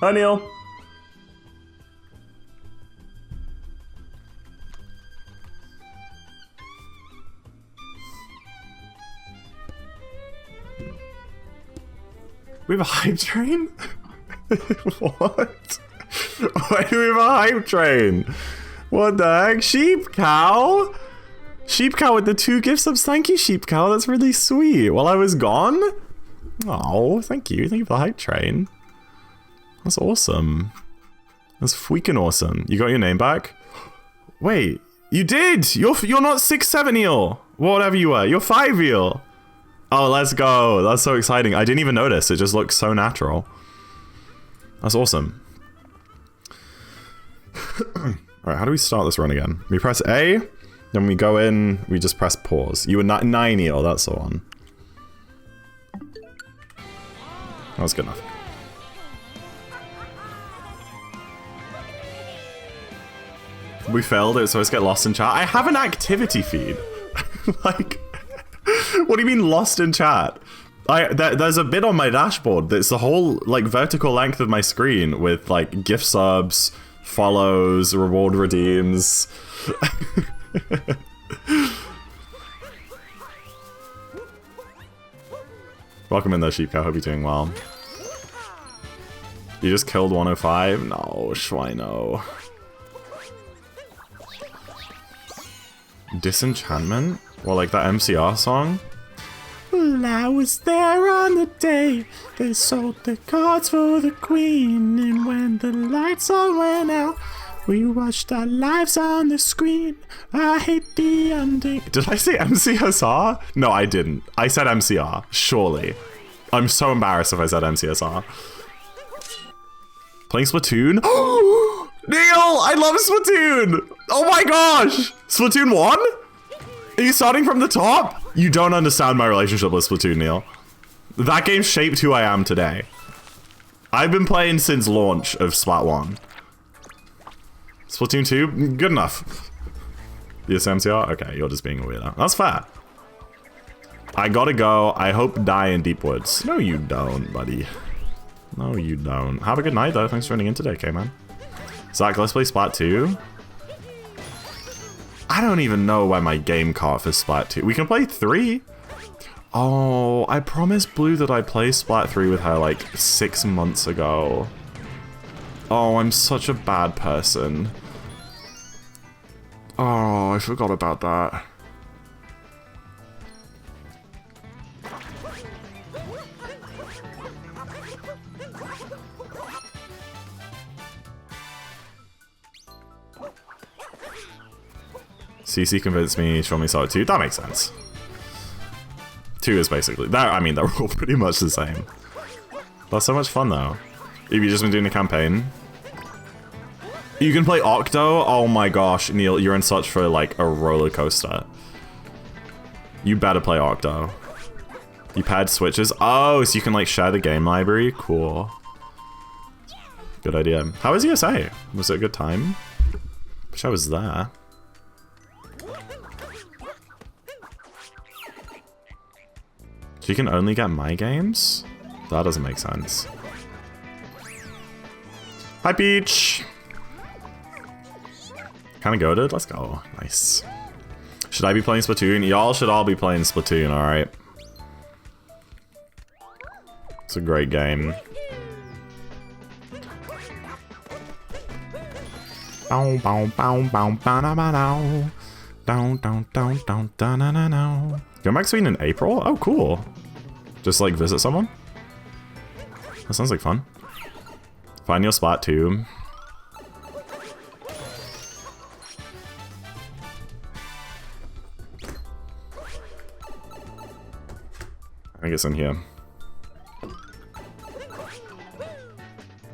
Hi, Neil. We have a hype train? What? Why do we have a hype train? What the heck? Sheep cow? Sheep cow with the 2 gift subs. Thank you, sheep cow. That's really sweet. While I was gone? Oh, thank you. Thank you for the hype train. That's awesome. That's freaking awesome. You got your name back? Wait, you did! You're not 6'7" eel. Whatever you were. You're 5 eel. Oh, let's go. That's so exciting. I didn't even notice. It just looks so natural. That's awesome. Alright, how do we start this run again? We press A, then we go in, we just press pause. You were 9 eel, that's the one. That was good enough. We failed it, so let's get lost in chat. I have an activity feed. Like... What do you mean lost in chat? There's a bit on my dashboard that's the whole like vertical length of my screen with like gift subs, follows, reward redeems. Welcome in though, sheep cow. Hope you're doing well. You just killed 105? No, Schweino. Disenchantment? Well, like that MCR song? Well, I was there on the day they sold the cards for the queen, and when the lights all went out, we watched our lives on the screen. I hate the ending. Did I say MCSR? No, I didn't. I said MCR, surely. I'm so embarrassed if I said MCSR. Playing Splatoon? Neil, I love Splatoon! Oh my gosh! Splatoon 1? Are you starting from the top? You don't understand my relationship with Splatoon, Neil. That game shaped who I am today. I've been playing since launch of Splat 1. Splatoon 2? Good enough. Yes, MCR? Okay, you're just being a weirdo. That's fair. I gotta go. I hope die in Deep Woods. No, you don't, buddy. No, you don't. Have a good night, though. Thanks for running in today, K-Man. Zach, let's play Splat 2. I don't even know where my game cart for Splat 2. We can play 3. Oh, I promised Blue that I'd play Splat 3 with her like 6 months ago. Oh, I'm such a bad person. Oh, I forgot about that. CC convinced me, show me Solid 2. That makes sense. 2 is basically... that. I mean, they're all pretty much the same. That's so much fun, though. Have you just been doing a campaign? You can play Octo? Oh my gosh, Neil, you're in such for, like, a roller coaster. You better play Octo. You paired switches? Oh, so you can, like, share the game library? Cool. Good idea. How was ESA? Was it a good time? Wish I was there. She can only get my games? That doesn't make sense. Hi, Peach! Kinda goated? Let's go. Nice. Should I be playing Splatoon? Y'all should all be playing Splatoon, alright? It's a great game. Bow bow bow bow bow bow bow. Down down down down down down down. Go back to Sweden in April? Oh, cool. Just like visit someone? That sounds like fun. Find your Splat 2. I think it's in here.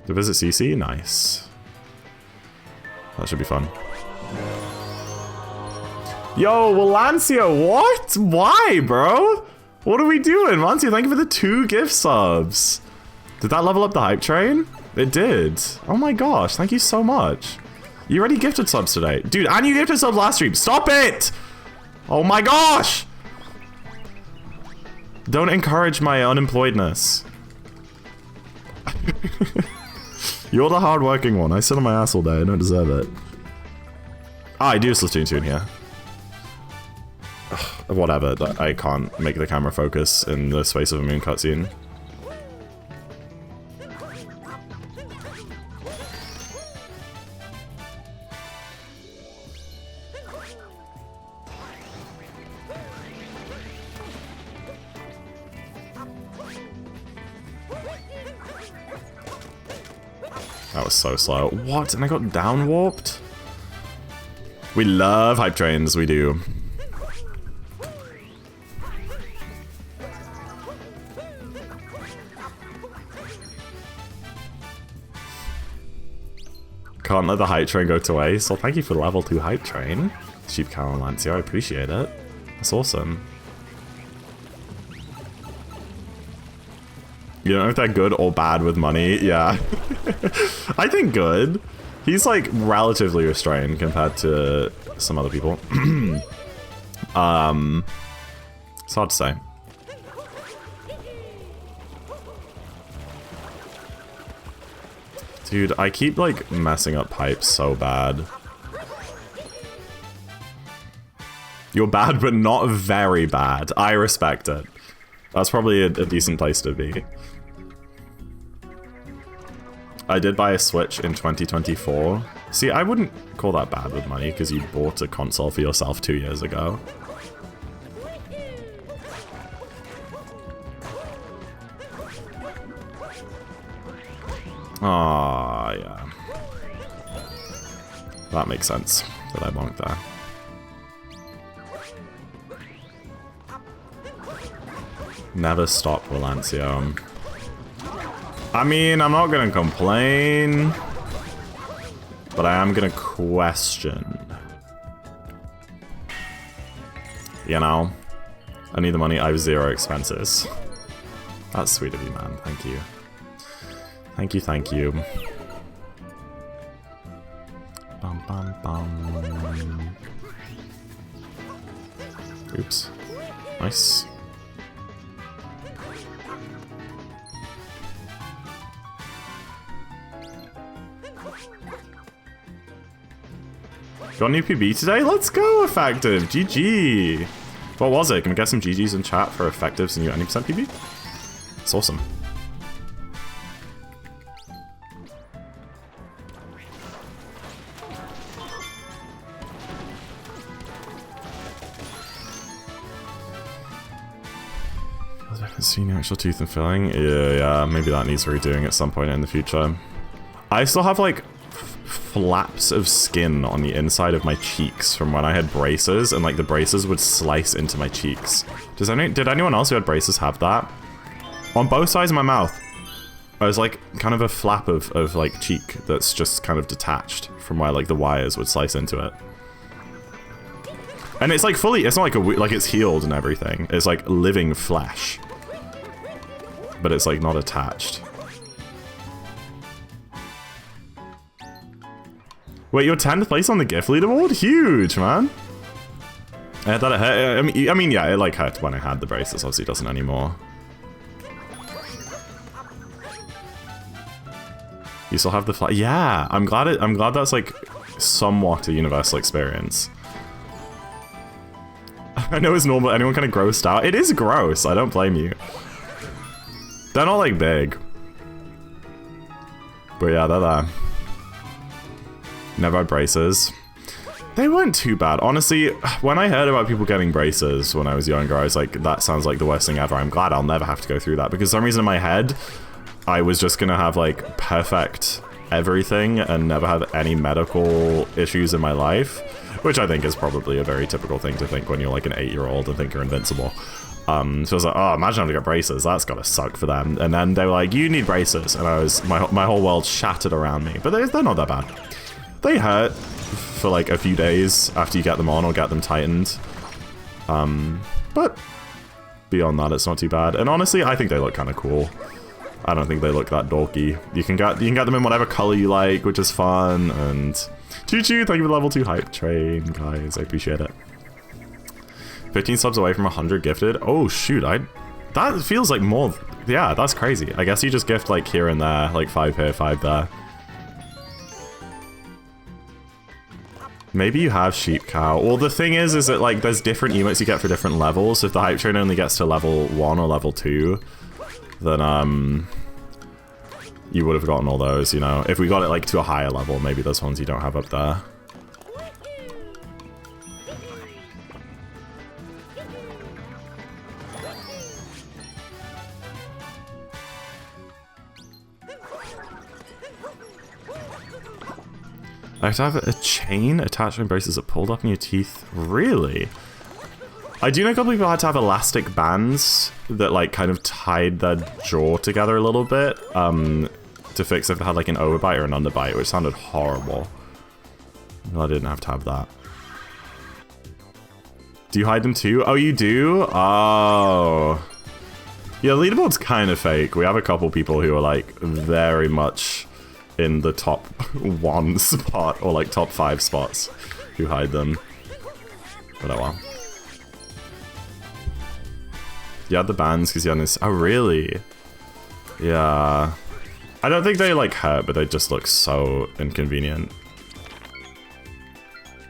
To visit CC? Nice. That should be fun. Yo, Lancia, what? Why, bro? What are we doing? Lancia, thank you for the 2 gift subs. Did that level up the hype train? It did. Oh my gosh, thank you so much. You already gifted subs today. Dude, and you gifted subs last stream. Stop it! Oh my gosh! Don't encourage my unemployedness. You're the hardworking one. I sit on my ass all day. I don't deserve it. Ah, I do Splatoon 2 in here. Ugh, whatever. I can't make the camera focus in the space of a moon cutscene. That was so slow. What? And I got down warped? We love hype trains, we do. Can't let the hype train go to waste. Well, thank you for the level 2 hype train. Cheap Carol Lancia, I appreciate it. That's awesome. You don't know if they're good or bad with money. Yeah. I think good. He's like relatively restrained compared to some other people. It's hard to say. Dude, I keep like messing up pipes so bad. You're bad, but not very bad. I respect it. That's probably a decent place to be. I did buy a Switch in 2024. See, I wouldn't call that bad with money because you bought a console for yourself 2 years ago. Ah, yeah. That makes sense that I bonked there. Never stop, Valancio. I mean, I'm not gonna complain, but I am gonna question. You know? I need the money, I have 0 expenses. That's sweet of you, man. Thank you. Thank you, thank you. Bum, bum, bum. Oops. Nice. Got a new PB today? Let's go, Effective! GG! What was it? Can we get some GGs in chat for Effective's new 90% PB? It's awesome. I haven't seen actual tooth and filling. Yeah, maybe that needs redoing at some point in the future. I still have like flaps of skin on the inside of my cheeks from when I had braces, and like the braces would slice into my cheeks. Did anyone else who had braces have that? On both sides of my mouth. There's like kind of a flap of like cheek that's just kind of detached from where like the wires would slice into it. And it's like fully, it's not like like it's healed and everything. It's like living flesh. But it's like not attached. Wait, you're 10th place on the gift leaderboard? Huge, man. I thought it hurt. I mean, yeah, it like hurt when I had the braces. Obviously, it doesn't anymore. You still have the flag? Yeah, I'm glad that's like somewhat a universal experience. I know it's normal. Anyone kind of grossed out. It is gross. I don't blame you. They're not like big. But yeah, they're there. Never had braces. They weren't too bad. Honestly, when I heard about people getting braces when I was younger, I was like, that sounds like the worst thing ever. I'm glad I'll never have to go through that. Because for some reason in my head, I was just gonna have like perfect everything and never have any medical issues in my life. Which I think is probably a very typical thing to think when you're like an 8-year-old and think you're invincible. So I was like, oh, imagine having to get braces. That's gotta suck for them. And then they were like, you need braces. And I was, my whole world shattered around me. But they're not that bad. They hurt for like a few days after you get them on or get them tightened. But beyond that, it's not too bad. And honestly, I think they look kind of cool. I don't think they look that dorky. You can get them in whatever color you like, which is fun. And choo-choo, thank you for the level 2 hype train, guys. I appreciate it. 15 subs away from 100 gifted. Oh shoot, that feels like more. Yeah, that's crazy. I guess you just gift like here and there, like 5 here, 5 there. Maybe you have sheep cow. Well, the thing is that like there's different emotes you get for different levels. If the hype train only gets to level 1 or level 2, then you would have gotten all those, you know. If we got it like to a higher level, maybe those ones you don't have up there. I have to have a chain attached to braces that pulled up in your teeth. Really? I do know a couple people had to have elastic bands that like kind of tied their jaw together a little bit to fix if they had like an overbite or an underbite, which sounded horrible. Well, I didn't have to have that. Do you hide them too? Oh, you do? Oh. Yeah, the leaderboard's kind of fake. We have a couple people who are like very much in the top 1 spot or like top 5 spots who hide them. But oh well. You had the bands because you had this. Oh, really? Yeah. I don't think they like hurt, but they just look so inconvenient.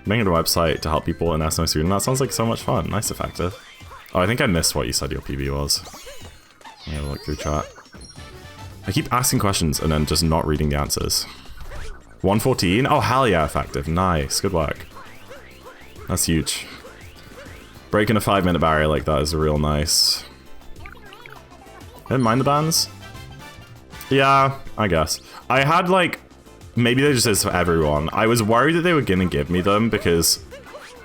Making a website to help people in SNO student. That sounds like so much fun. Nice, effective. Oh, I think I missed what you said your PB was. I'm gonna look through chat. I keep asking questions and then just not reading the answers. 114? Oh, hell yeah, effective. Nice. Good work. That's huge. Breaking a 5-minute barrier like that is real nice. I didn't mind the bands. Yeah, I guess. I had like... Maybe they just is for everyone. I was worried that they were gonna give me them because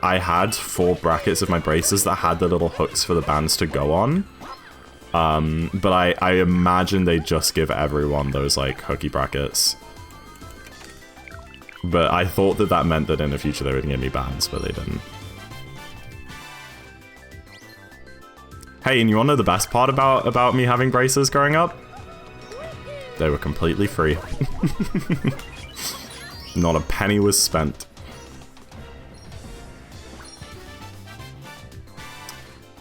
I had 4 brackets of my braces that had the little hooks for the bands to go on. But I imagine they just give everyone those like hooky brackets. But I thought that that meant that in the future they would give me bands, but they didn't. Hey, and you wanna know the best part about me having braces growing up? They were completely free. Not a penny was spent.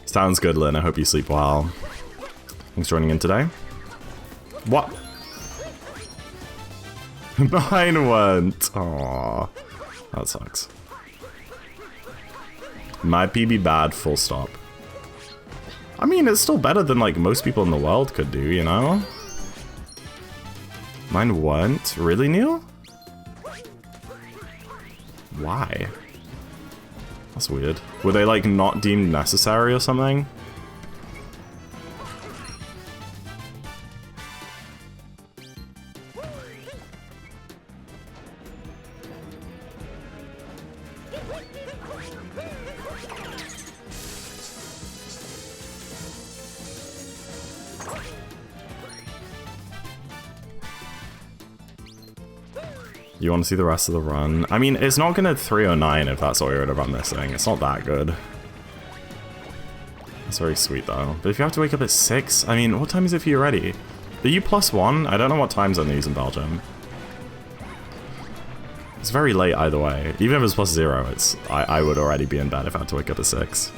Sounds good, Lynn. I hope you sleep well. Thanks for joining in today. What? Mine went. Aww. That sucks. My PB bad, full stop. I mean, it's still better than like most people in the world could do, you know? Mine went? Really, Neil? Why? That's weird. Were they like not deemed necessary or something? You want to see the rest of the run? I mean, it's not gonna 309 if that's what you're gonna run this thing. It's not that good. That's very sweet though. But if you have to wake up at 6, I mean, what time is it for you already? Are you +1? I don't know what time zone they use in Belgium. It's very late either way. Even if it's +0, it's I would already be in bed if I had to wake up at 6. So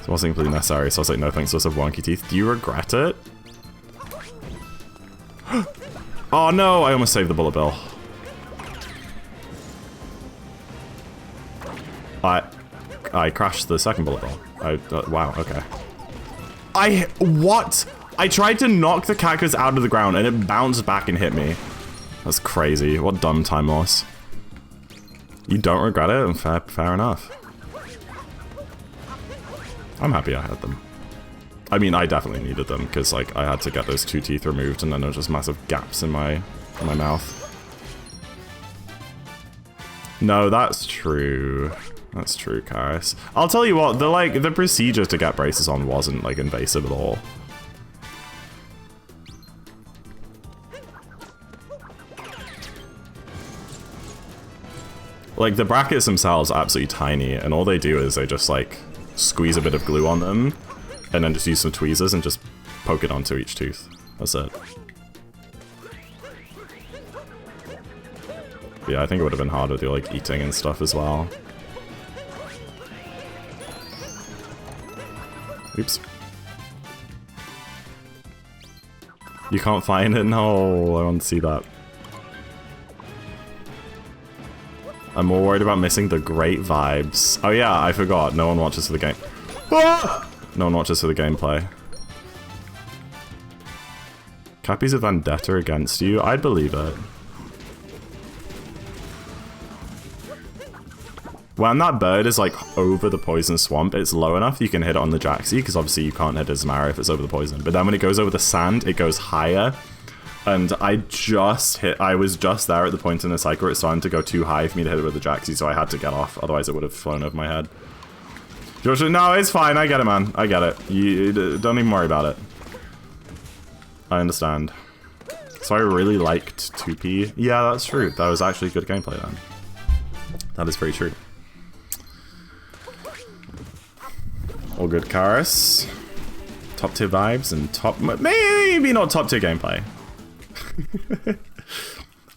it wasn't completely necessary, so I was like, no thanks, those have wonky teeth. Do you regret it? Oh no, I almost saved the bullet bill. I crashed the second bullet bill. Wow, okay. What? I tried to knock the cactus out of the ground and it bounced back and hit me. That's crazy. What dumb time loss. You don't regret it? Fair enough. I'm happy I had them. I mean, I definitely needed them because, like, I had to get those 2 teeth removed, and then there was just massive gaps in my mouth. No, that's true. That's true, Karis. I'll tell you what, the procedure to get braces on wasn't like invasive at all. Like, the brackets themselves are absolutely tiny, and all they do is they just like squeeze a bit of glue on them. And then just use some tweezers and just poke it onto each tooth. That's it. But yeah, I think it would have been harder to do like eating and stuff as well. Oops. You can't find it? No, I want to see that. I'm more worried about missing the great vibes. Oh yeah, I forgot. No one watches for the game. Ah! No one watches for the gameplay. Cappy's a vendetta against you? I'd believe it. When that bird is like over the poison swamp, it's low enough you can hit it on the Jaxie, because obviously you can't hit a Zamara if it's over the poison. But then when it goes over the sand, it goes higher. And I was just there at the point in the cycle where it's starting to go too high for me to hit it with the Jaxie, so I had to get off, otherwise it would have flown over my head. Joshua, no, it's fine, I get it, man. I get it. You don't even worry about it. I understand. So I really liked 2P. Yeah, that's true. That was actually good gameplay then. That is very true. All good, Karis. Top tier vibes and maybe not top tier gameplay.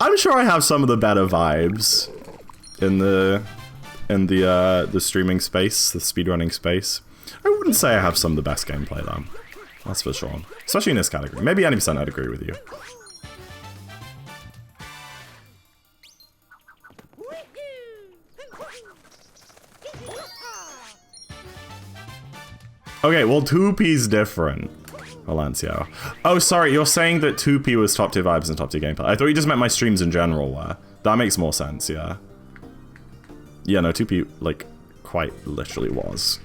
I'm sure I have some of the better vibes in the streaming space, the speedrunning space. I wouldn't say I have some of the best gameplay though. That's for sure. Especially in this category. Maybe 90% I'd agree with you. Okay, well 2P's different. Valencio. Oh, sorry, you're saying that 2P was top tier vibes and top tier gameplay. I thought you just meant my streams in general were. That makes more sense, yeah. Yeah, no, 2P, like, quite literally was.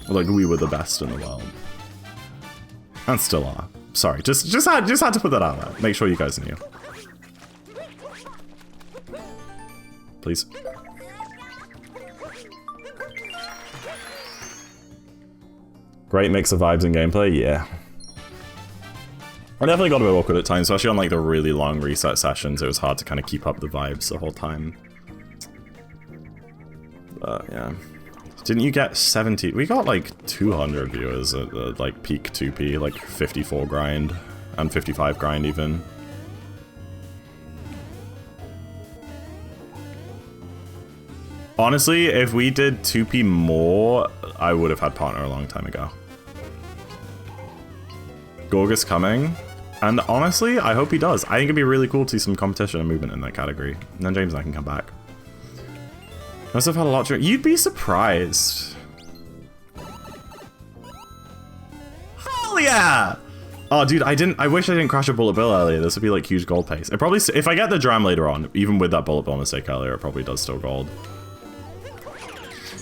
Like, we were the best in the world. And still are. Sorry, just had to put that out there. Make sure you guys knew. Please. Great mix of vibes and gameplay, yeah. I definitely got a bit awkward at times, especially on like the really long reset sessions. It was hard to kind of keep up the vibes the whole time. But yeah. Didn't you get 70? We got like 200 viewers at like peak 2P, like 54 grind and 55 grind even. Honestly, if we did 2P more, I would have had partner a long time ago. Gorgus coming. And honestly, I hope he does. I think it'd be really cool to see some competition and movement in that category. And then James and I can come back. Must have had a lot to... You'd be surprised. Hell yeah! Oh, dude, I wish I didn't crash a bullet bill earlier. This would be like huge gold pace. It probably... If I get the dram later on, even with that bullet bill mistake earlier, it probably does still gold.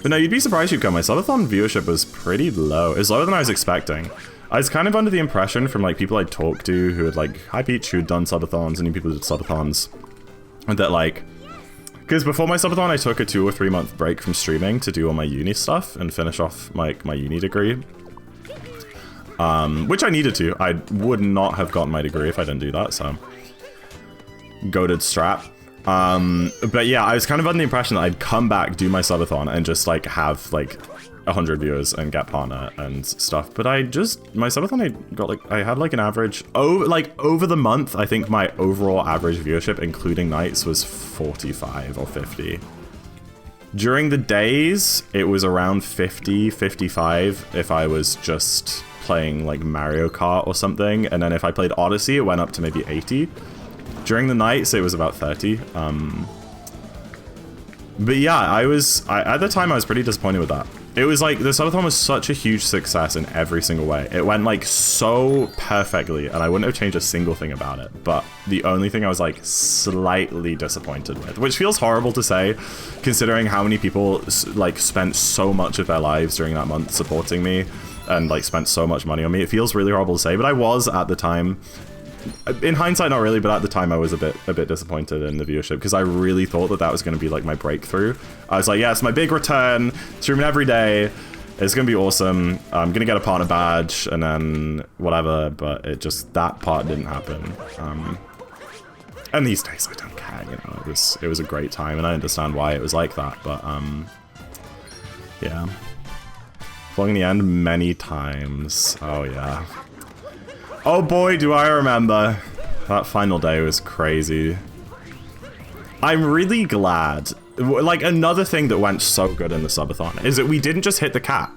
But no, you'd be surprised you'd come. My subathon viewership was pretty low. It's lower than I was expecting. I was kind of under the impression from like people I'd talked to who had like, hi Peach, who had done subathons, and new people who did subathons, that like, because before my subathon I took a 2 or 3 month break from streaming to do all my uni stuff and finish off my uni degree. Which I needed to. I would not have gotten my degree if I didn't do that, so. Goated strap. But yeah, I was kind of under the impression that I'd come back, do my subathon, and just like have like 100 viewers and get partner and stuff. But my subathon, I had like an average, over the month, I think my overall average viewership, including nights, was 45 or 50. During the days, it was around 50, 55 if I was just playing like Mario Kart or something. And then if I played Odyssey, it went up to maybe 80. During the nights, it was about 30. But yeah, at the time I was pretty disappointed with that. It was like, the subathon was such a huge success in every single way. It went like so perfectly, and I wouldn't have changed a single thing about it. But the only thing I was like slightly disappointed with, which feels horrible to say, considering how many people like spent so much of their lives during that month supporting me and like spent so much money on me. It feels really horrible to say, but I was at the time. In hindsight, not really, but at the time I was a bit disappointed in the viewership because I really thought that was going to be like my breakthrough. I was like, yeah, it's my big return, streaming every day, it's going to be awesome, I'm going to get a partner badge and then whatever, but that part didn't happen. And these days I don't care, you know, it was a great time and I understand why it was like that, but yeah. Falling in the end many times, oh yeah. Oh boy, do I remember. That final day was crazy. I'm really glad. Like, another thing that went so good in the subathon is that we didn't just hit the cap.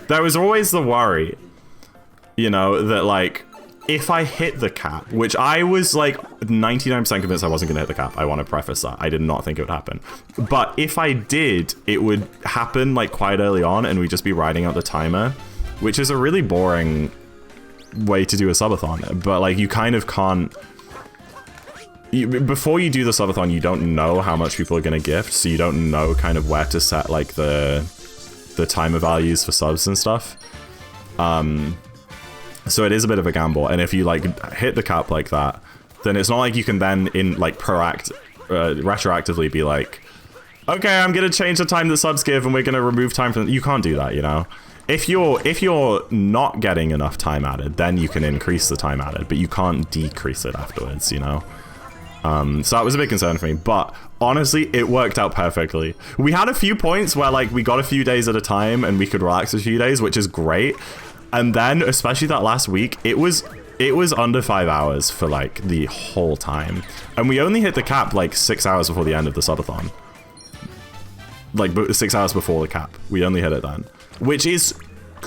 There was always the worry, you know, that like, if I hit the cap, which I was like 99% convinced I wasn't going to hit the cap. I want to preface that. I did not think it would happen. But if I did, it would happen like quite early on and we'd just be riding out the timer, which is a really boring way to do a subathon. But like you kind of can't... before you do the subathon, you don't know how much people are going to gift, so you don't know kind of where to set like the timer values for subs and stuff. So it is a bit of a gamble, and if you like hit the cap like that, then it's not like you can then retroactively be like, okay, I'm gonna change the time the subs give and we're gonna remove time from... You can't do that, you know? If you're not getting enough time added, then you can increase the time added, but you can't decrease it afterwards, you know? So that was a big concern for me, but honestly, it worked out perfectly. We had a few points where like we got a few days at a time and we could relax a few days, which is great. And then, especially that last week, it was under 5 hours for like the whole time. And we only hit the cap like 6 hours before the end of the subathon. Like 6 hours before the cap. We only hit it then, which is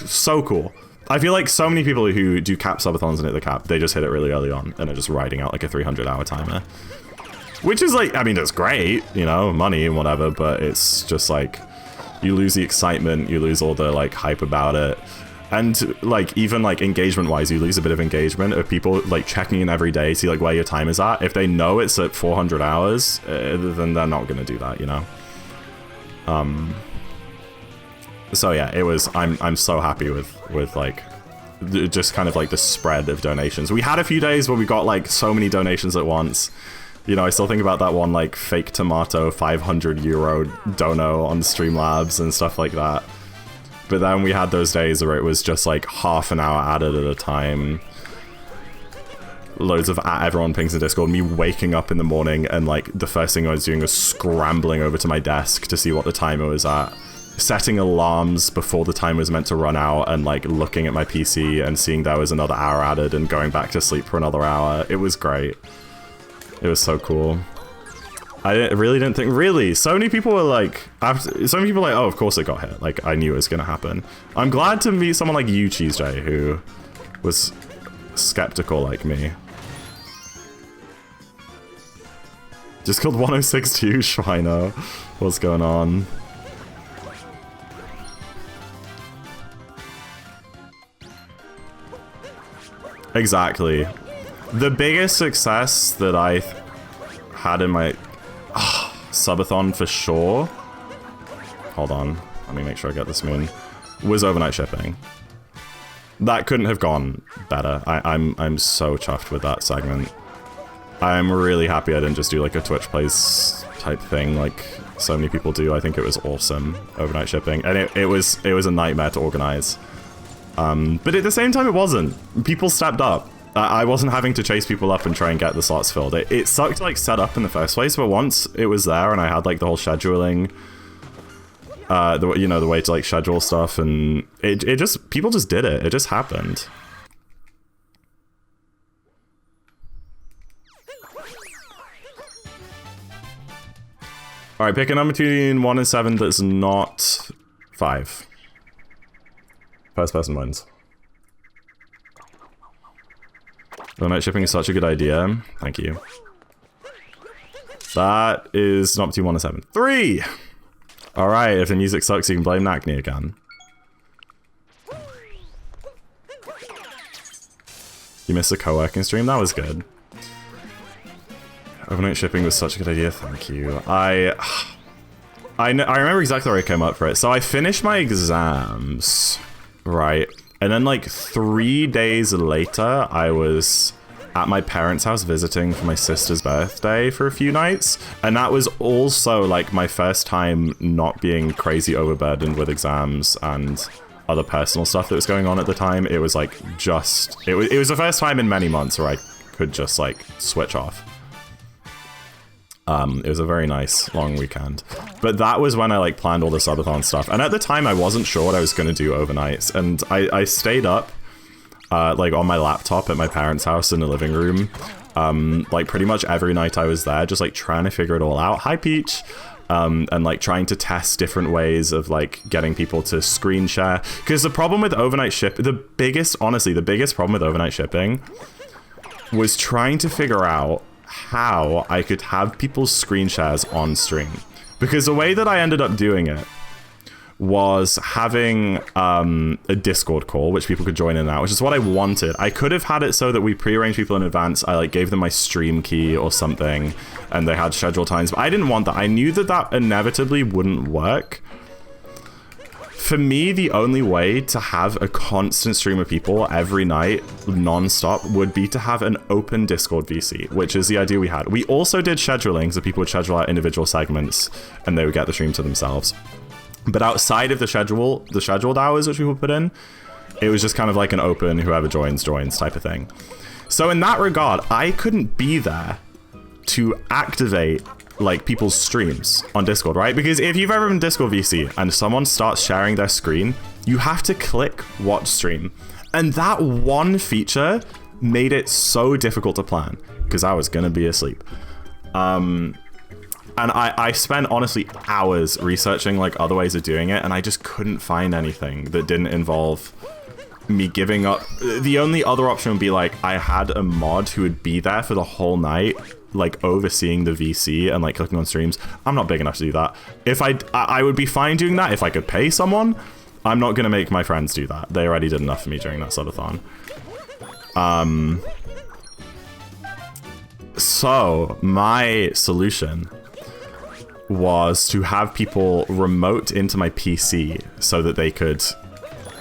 so cool. I feel like so many people who do cap subathons and hit the cap, they just hit it really early on and are just riding out like a 300-hour timer. Which is like, I mean, it's great, you know, money and whatever, but it's just like, you lose the excitement, you lose all the like hype about it. And like, even like engagement wise, you lose a bit of engagement of people like checking in every day, see like where your time is at. If they know it's at 400 hours, then they're not going to do that, you know? So yeah, it was, I'm so happy with like, just kind of like the spread of donations. We had a few days where we got like so many donations at once. You know, I still think about that one like fake tomato 500 euro dono on Streamlabs and stuff like that. But then we had those days where it was just like half an hour added at a time. Loads of everyone pings in Discord. Me waking up in the morning and like the first thing I was doing was scrambling over to my desk to see what the timer was at. Setting alarms before the time was meant to run out and like looking at my PC and seeing there was another hour added and going back to sleep for another hour. It was great. It was so cool. I really didn't think... Really? So many people were like... so many people were like, oh, of course it got hit. Like, I knew it was going to happen. I'm glad to meet someone like you, Cheese J, who was skeptical like me. Just killed 1062, Schweino. What's going on? Exactly. The biggest success that I had in my... subathon for sure. Hold on, let me make sure I get this moon. Was overnight shipping. That couldn't have gone better. I'm so chuffed with that segment. I'm really happy I didn't just do like a Twitch plays type thing like so many people do. I think it was awesome, overnight shipping, and it was a nightmare to organize. But at the same time, it wasn't. People stepped up. I wasn't having to chase people up and try and get the slots filled. It sucked to like set up in the first place, but once it was there and I had like the whole scheduling, the way to like schedule stuff, and it just, people just did it. It just happened. All right, pick a number between 1 and 7 that's not 5. First person wins. Overnight shipping is such a good idea. Thank you. That is not between 1 and 7. 3! Alright, if the music sucks, you can blame Nacne again. You missed the co-working stream? That was good. Overnight shipping was such a good idea. Thank you. I remember exactly where I came up for it. So I finished my exams, right? And then like 3 days later, I was at my parents' house visiting for my sister's birthday for a few nights. And that was also like my first time not being crazy overburdened with exams and other personal stuff that was going on at the time. It was like just, it was the first time in many months where I could just like switch off. It was a very nice long weekend, but that was when I like planned all the subathon stuff. And at the time I wasn't sure what I was going to do overnights. And I stayed up, like on my laptop at my parents' house in the living room. Like pretty much every night I was there, just like trying to figure it all out. Hi, Peach. and like trying to test different ways of like getting people to screen share. Because the problem with overnight honestly, the biggest problem with overnight shipping was trying to figure out how I could have people's screen shares on stream. Because the way that I ended up doing it was having a Discord call, which people could join in and out, which is what I wanted. I could have had it so that we prearranged people in advance. I like gave them my stream key or something, and they had scheduled times, but I didn't want that. I knew that that inevitably wouldn't work. For me, the only way to have a constant stream of people every night, non-stop, would be to have an open Discord VC, which is the idea we had. We also did scheduling, so people would schedule out individual segments, and they would get the stream to themselves. But outside of the scheduled hours which people put in, it was just kind of like an open, whoever joins type of thing. So in that regard, I couldn't be there to activate like people's streams on Discord, right? Because if you've ever been Discord VC and someone starts sharing their screen, you have to click watch stream. And that one feature made it so difficult to plan because I was gonna be asleep. And I spent, honestly, hours researching, like, other ways of doing it, and I just couldn't find anything that didn't involve me giving up. The only other option would be, like, I had a mod who would be there for the whole night, like, overseeing the VC and, like, clicking on streams. I'm not big enough to do that. If I would be fine doing that if I could pay someone. I'm not going to make my friends do that. They already did enough for me during that subathon. So, my solution was to have people remote into my PC so that they could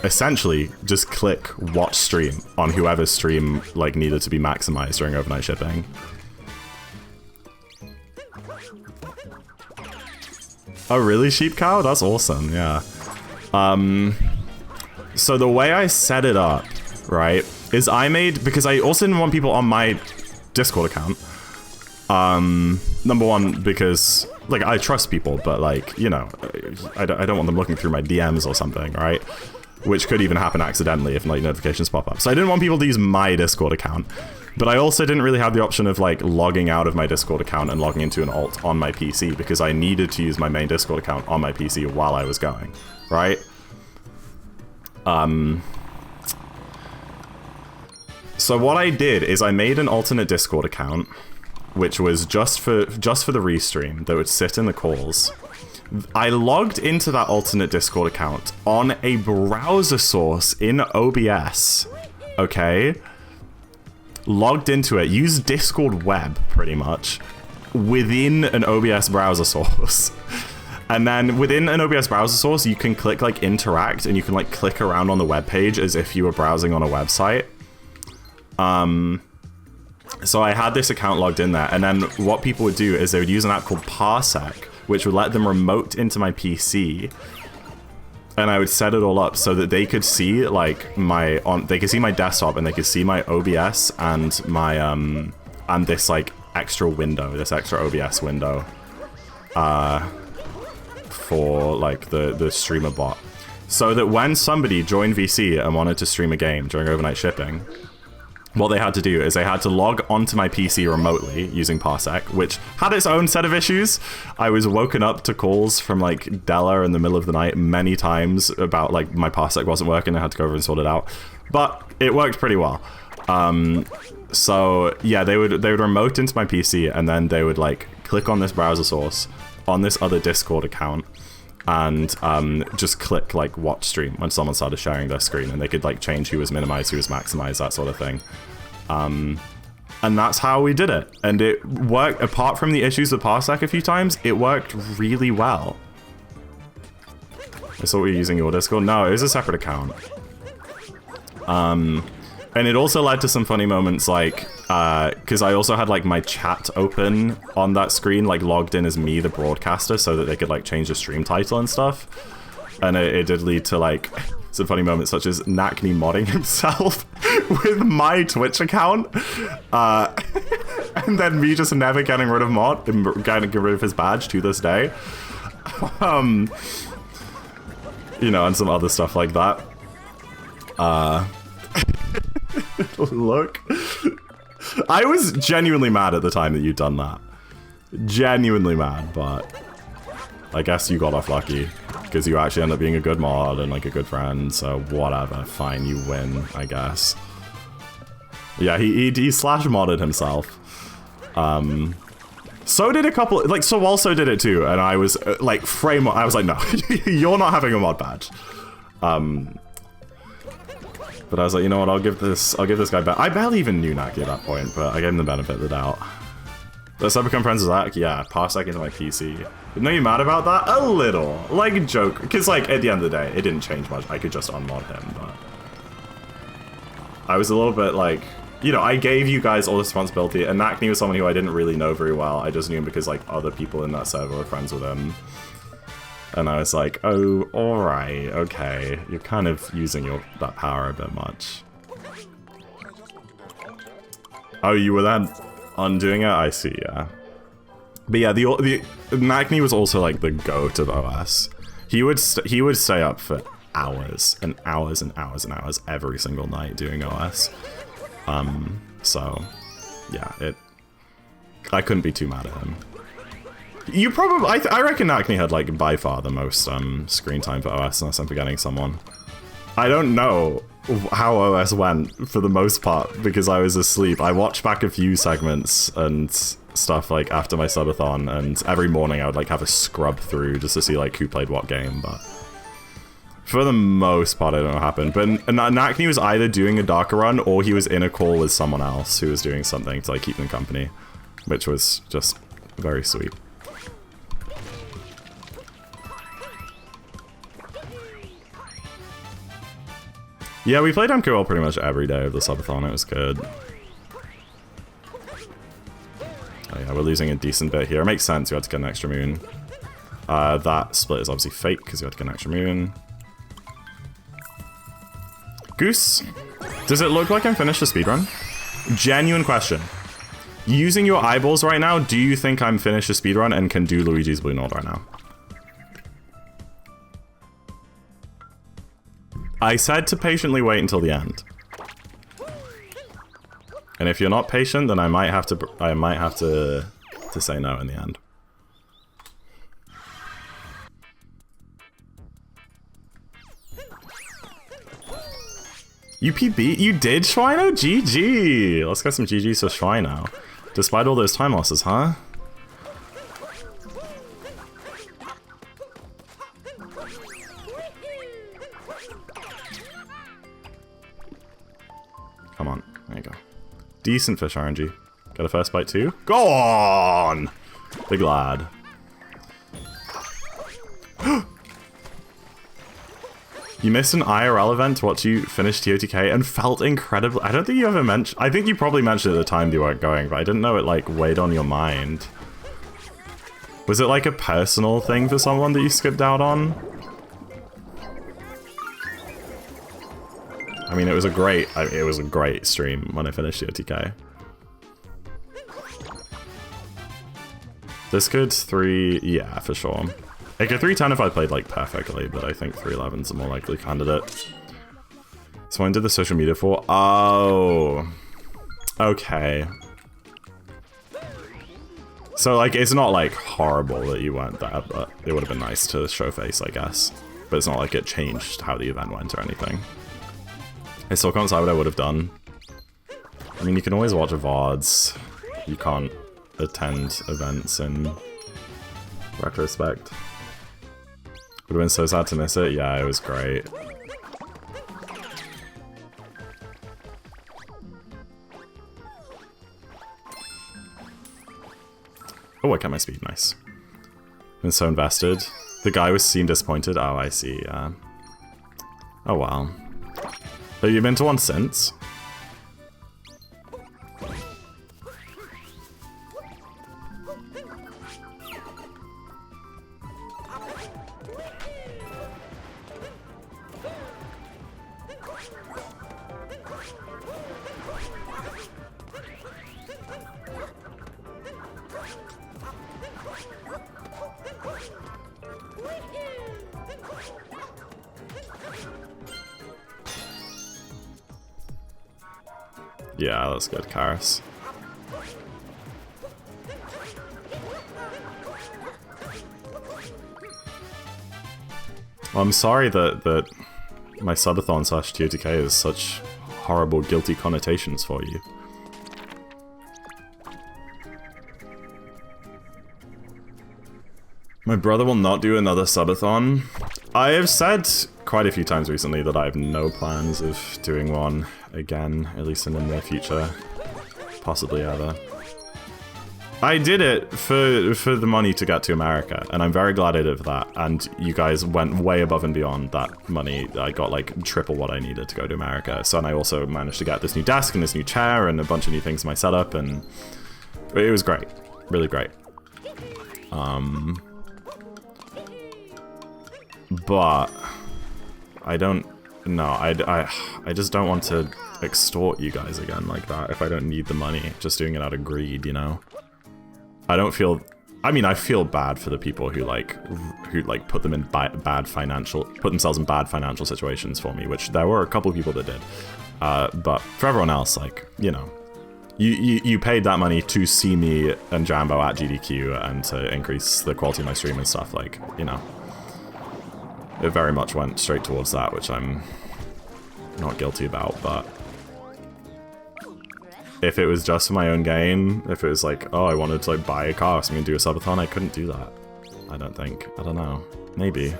essentially just click watch stream on whoever's stream like needed to be maximized during overnight shipping. Oh really, Sheep Cow? That's awesome, yeah. So the way I set it up, right, is because I also didn't want people on my Discord account. Number one, because like I trust people, but like, you know, I don't want them looking through my DMs or something, right? Which could even happen accidentally if like notifications pop up. So I didn't want people to use my Discord account, but I also didn't really have the option of like logging out of my Discord account and logging into an alt on my PC because I needed to use my main Discord account on my PC while I was going, right? So what I did is I made an alternate Discord account, which was just for the restream that would sit in the calls. I logged into that alternate Discord account on a browser source in OBS, okay? Logged into it, used Discord web, pretty much, within an OBS browser source. And then within an OBS browser source, you can click like interact and you can like click around on the web page as if you were browsing on a website. So I had this account logged in there, and then what people would do is they would use an app called Parsec, which would let them remote into my PC, and I would set it all up so that they could see like they could see my desktop and they could see my OBS and my and this like extra OBS window, for like the streamer bot, so that when somebody joined VC and wanted to stream a game during overnight shipping, what they had to do is they had to log onto my PC remotely using Parsec, which had its own set of issues. I was woken up to calls from like Della in the middle of the night many times about like my Parsec wasn't working. I had to go over and sort it out, but it worked pretty well. So yeah, they would remote into my PC and then they would like click on this browser source on this other Discord account and just click like watch stream when someone started sharing their screen, and they could like change who was minimized, who was maximized, that sort of thing. And that's how we did it, and it worked. Apart from the issues with Parsec a few times, it worked really well. I thought we were using your Discord. No, it was a separate account. And it also led to some funny moments, like, because I also had, like, my chat open on that screen, like, logged in as me, the broadcaster, so that they could, like, change the stream title and stuff. And it did lead to, like, some funny moments, such as Nakni modding himself with my Twitch account. And then me just never getting rid of getting rid of his badge to this day. You know, and some other stuff like that. Look, I was genuinely mad at the time that you'd done that. Genuinely mad, but I guess you got off lucky, because you actually end up being a good mod and like a good friend, so whatever, fine, you win, I guess. Yeah, he slash modded himself. So did a couple, like, so also did it too, and I was like, I was like, no, you're not having a mod badge. But I was like, you know what, I'll give this guy back. I barely even knew Naki at that point, but I gave him the benefit of the doubt. Does I become friends with Zach? Yeah, parsec into my PC. Are you mad about that? A little. Like a joke. Because, like, at the end of the day, it didn't change much. I could just unmod him, but... I was a little bit like... You know, I gave you guys all the responsibility, and Nakni was someone who I didn't really know very well. I just knew him because, like, other people in that server were friends with him. And I was like, oh, alright, okay. You're kind of using that power a bit much. Oh, you were then undoing it? I see, yeah. But yeah, the Nakni was also like the goat of OS. He would stay up for hours and hours and hours and hours every single night doing OS. So yeah, I couldn't be too mad at him. You probably, I reckon Nakni had like by far the most screen time for OS, unless I'm forgetting someone. I don't know how OS went for the most part because I was asleep. I watched back a few segments and stuff like after my subathon, and every morning I would like have a scrub through just to see like who played what game, but for the most part I don't know what happened. But Nakni was either doing a darker run or he was in a call with someone else who was doing something to like keep them company, which was just very sweet. Yeah, we played MQL pretty much every day of the subathon. It was good. Oh yeah, we're losing a decent bit here. It makes sense, you had to get an extra moon. That split is obviously fake because you had to get an extra moon. Goose, does it look like I'm finished the speedrun? Genuine question. Using your eyeballs right now, do you think I'm finished the speedrun and can do Luigi's Blue Node right now? I said to patiently wait until the end. And if you're not patient, then I might have to say no in the end. UPB? You did, Schweino? GG! Let's get some GGs for Schweino. Despite all those time losses, huh? Come on, there you go. Decent fish RNG. Got a first bite too? Go on! Big lad. You missed an IRL event to watch you finish TOTK and felt incredible. I don't think you ever mentioned. I think you probably mentioned at the time you weren't going, but I didn't know it like weighed on your mind. Was it like a personal thing for someone that you skipped out on? I mean, it was a great stream when I finished TOTK. This could 3, yeah, for sure. It could 310 if I played like perfectly, but I think 311's a more likely candidate. So when did the social media for? Oh, okay. So like, it's not like horrible that you weren't there, but it would have been nice to show face, I guess. But it's not like it changed how the event went or anything. I still can't decide what I would have done. I mean, you can always watch VODs. You can't attend events in retrospect. Would have been so sad to miss it. Yeah, it was great. Oh, I kept my speed. Nice. Been so invested. The guy was seen disappointed. Oh, I see. Yeah. Oh, wow. Have you been to one since? Yeah, that's good, Karis. Well, I'm sorry that my subathon slash TOTK is such horrible, guilty connotations for you. My brother will not do another subathon. I have said quite a few times recently that I have no plans of doing one again, at least in the near future. Possibly ever. I did it for the money to get to America, and I'm very glad I did that, and you guys went way above and beyond that money. I got like triple what I needed to go to America, so and I also managed to get this new desk and this new chair and a bunch of new things in my setup, and it was great. Really great. But I don't know. I just don't want to extort you guys again like that if I don't need the money. Just doing it out of greed, you know? I don't feel... I mean, I feel bad for the people who put them in put themselves in bad financial situations for me, which there were a couple of people that did. But for everyone else, like, you know, you paid that money to see me and Jambo at GDQ and to increase the quality of my stream and stuff, like, you know. It very much went straight towards that, which I'm not guilty about, but... If it was just for my own gain, if it was like, oh, I wanted to like buy a car so I'm gonna do a subathon, I couldn't do that. I don't think. I don't know. Maybe.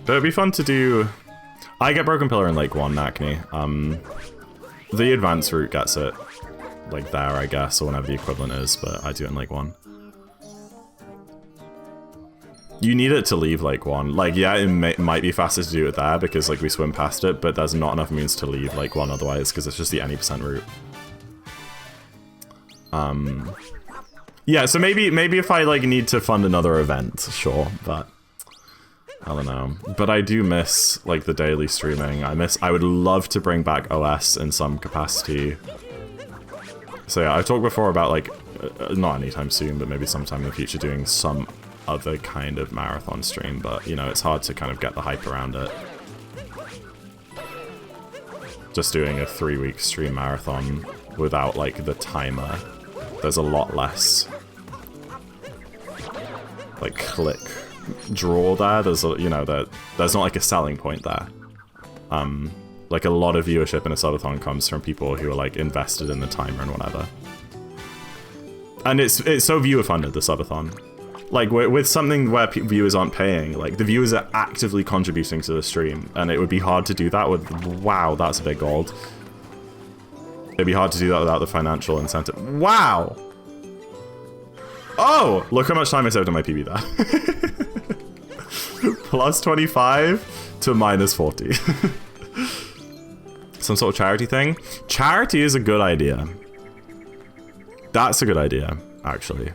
But it'd be fun to do... I get Broken Pillar in Lake 1, Nackney. The advanced route gets it, like there, I guess, or whenever the equivalent is, but I do it in Lake 1. You need it to leave Lake 1. Like, yeah, it might be faster to do it there because, like, we swim past it, but there's not enough means to leave Lake 1 otherwise because it's just the any % route. Yeah, so maybe if I, like, need to fund another event, sure, but... I don't know. But I do miss, like, the daily streaming. I would love to bring back OS in some capacity. So yeah, I've talked before about, like, not anytime soon, but maybe sometime in the future doing some other kind of marathon stream, but, you know, it's hard to kind of get the hype around it. Just doing a 3-week stream marathon without, like, the timer, there's a lot less, like, click draw there. There's, you know, there's not, like, a selling point there. Like, a lot of viewership in a subathon comes from people who are, like, invested in the timer and whatever. And it's so viewer-funded, the subathon. Like, with something where viewers aren't paying, like, the viewers are actively contributing to the stream, and it would be hard to do that with... Wow, that's a big gold. It'd be hard to do that without the financial incentive. Wow! Oh! Look how much time I saved on my PB there. Plus 25 to minus 40. Some sort of charity thing? Charity is a good idea. That's a good idea, actually.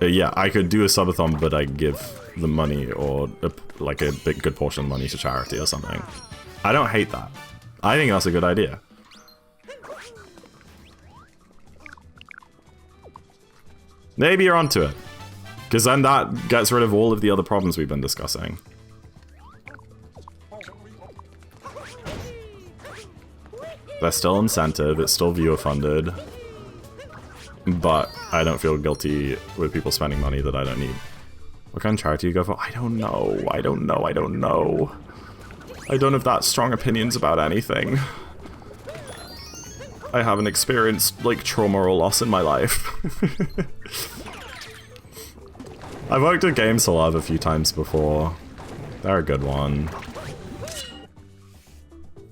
Yeah, I could do a subathon, but I give the money or like a big good portion of money to charity or something. I don't hate that. I think that's a good idea. Maybe you're onto it, because then that gets rid of all of the other problems we've been discussing. There's still incentive, it's still viewer funded. But I don't feel guilty with people spending money that I don't need. What kind of charity do you go for? I don't know. I don't know. I don't know. I don't have that strong opinions about anything. I haven't experienced, like, trauma or loss in my life. I've worked at Games to Love a few times before. They're a good one.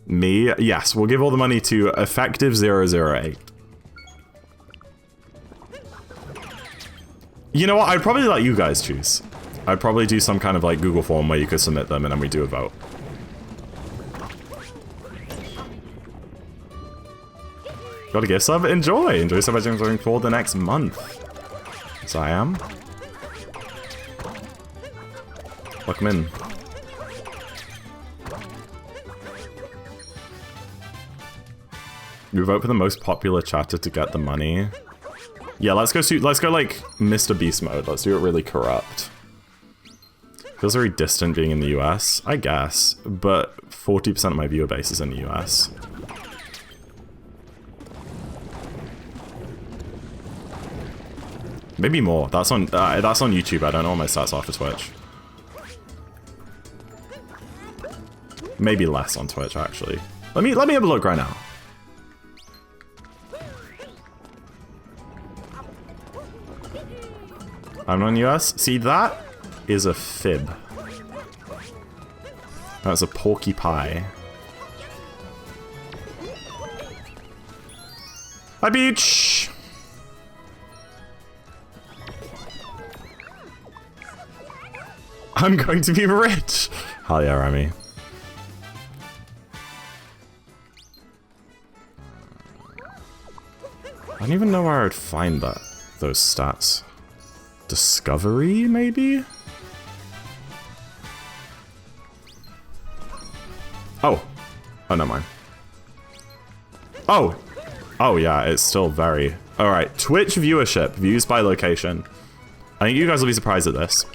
Me? Yes, we'll give all the money to Effective 008. You know what? I'd probably let you guys choose. I'd probably do some kind of like Google form where you could submit them and then we do a vote. Got a gift sub? Enjoy! Enjoy subbing for the next month. So I am. Welcome in. We vote for the most popular chatter to get the money. Yeah, let's go like Mr. Beast mode. Let's do it really corrupt. Feels very distant being in the US, I guess, but 40% of my viewer base is in the US. Maybe more. That's on YouTube. I don't know what my stats are for Twitch. Maybe less on Twitch, actually. Let me have a look right now. I'm on US. See, that is a fib. That's a porky pie. Hi, Beach! I'm going to be rich! Hell yeah, Remy. I don't even know where I would find those stats. Discovery, maybe? Oh. Oh, never mind. Oh! Oh, yeah, it's still very... Alright, Twitch viewership, views by location. I think you guys will be surprised at this.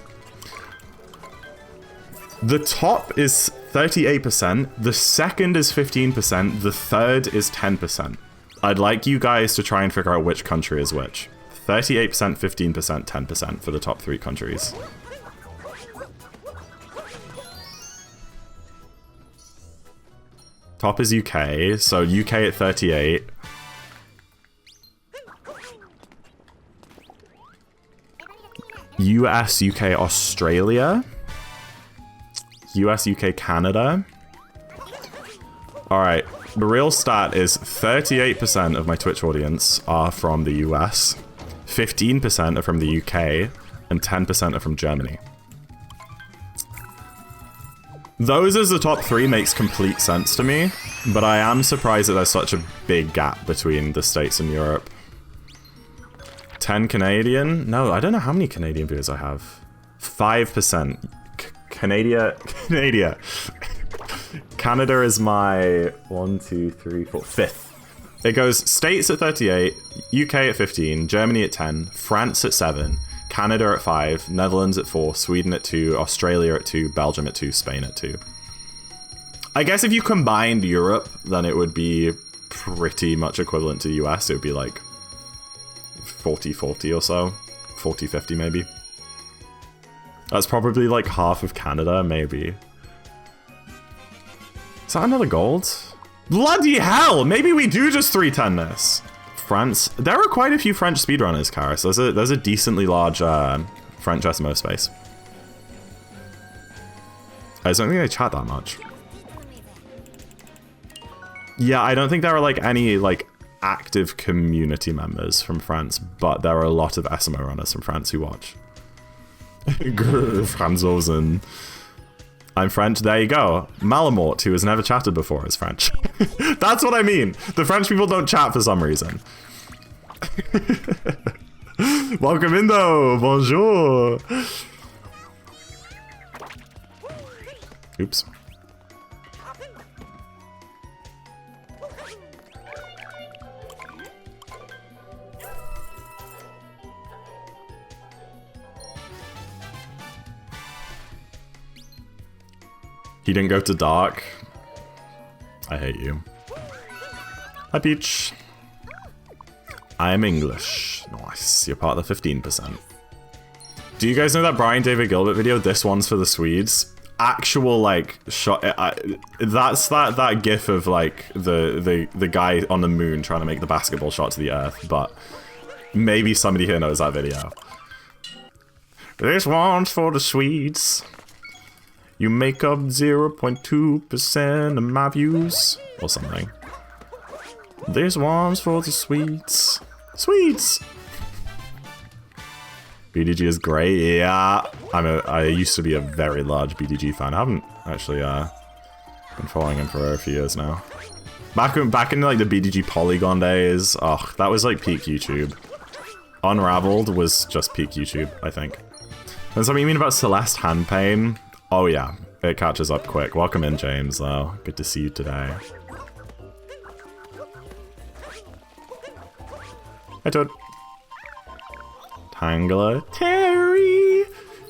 The top is 38%, the second is 15%, the third is 10%. I'd like you guys to try and figure out which country is which. 38%, 15%, 10% for the top 3 countries. Top is UK, so UK at 38. US, UK, Australia. US, UK, Canada. Alright, the real stat is 38% of my Twitch audience are from the US, 15% are from the UK, and 10% are from Germany. Those as the top 3 makes complete sense to me, but I am surprised that there's such a big gap between the States and Europe. 10 Canadian? No, I don't know how many Canadian viewers I have. 5%. Canada. Canada is my 1, 2, 3, 4, 5th. It goes States at 38, UK at 15, Germany at 10, France at 7, Canada at 5, Netherlands at 4, Sweden at 2, Australia at 2, Belgium at 2, Spain at 2. I guess if you combined Europe, then it would be pretty much equivalent to the US. It would be like 40-40 or so. 40-50 maybe. That's probably like half of Canada, maybe. Is that another gold? Bloody hell! Maybe we do just 310 this. France. There are quite a few French speedrunners, Karis. There's a decently large French SMO space. I don't think they chat that much. Yeah, I don't think there are like any like active community members from France, but there are a lot of SMO runners from France who watch. Franzosen. I'm French, there you go. Malamort, who has never chatted before, is French. That's what I mean. The French people don't chat for some reason. Welcome in though, bonjour. Oops. He didn't go to dark. I hate you. Hi, Peach. I'm English. Nice. You're part of the 15%. Do you guys know that Brian David Gilbert video? This one's for the Swedes. Actual, like, shot. That's that gif of, like, the guy on the moon trying to make the basketball shot to the earth, but maybe somebody here knows that video. This one's for the Swedes. You make up 0.2% of my views, or something. This one's for the Swedes. Swedes! BDG is great, yeah. I used to be a very large BDG fan. I haven't actually been following him for a few years now. Back in like the BDG Polygon days, oh, that was like peak YouTube. Unraveled was just peak YouTube, I think. And something you mean about Celeste hand pain? Oh yeah, it catches up quick. Welcome in, James, though. Good to see you today. Hi, Toad. Tangler.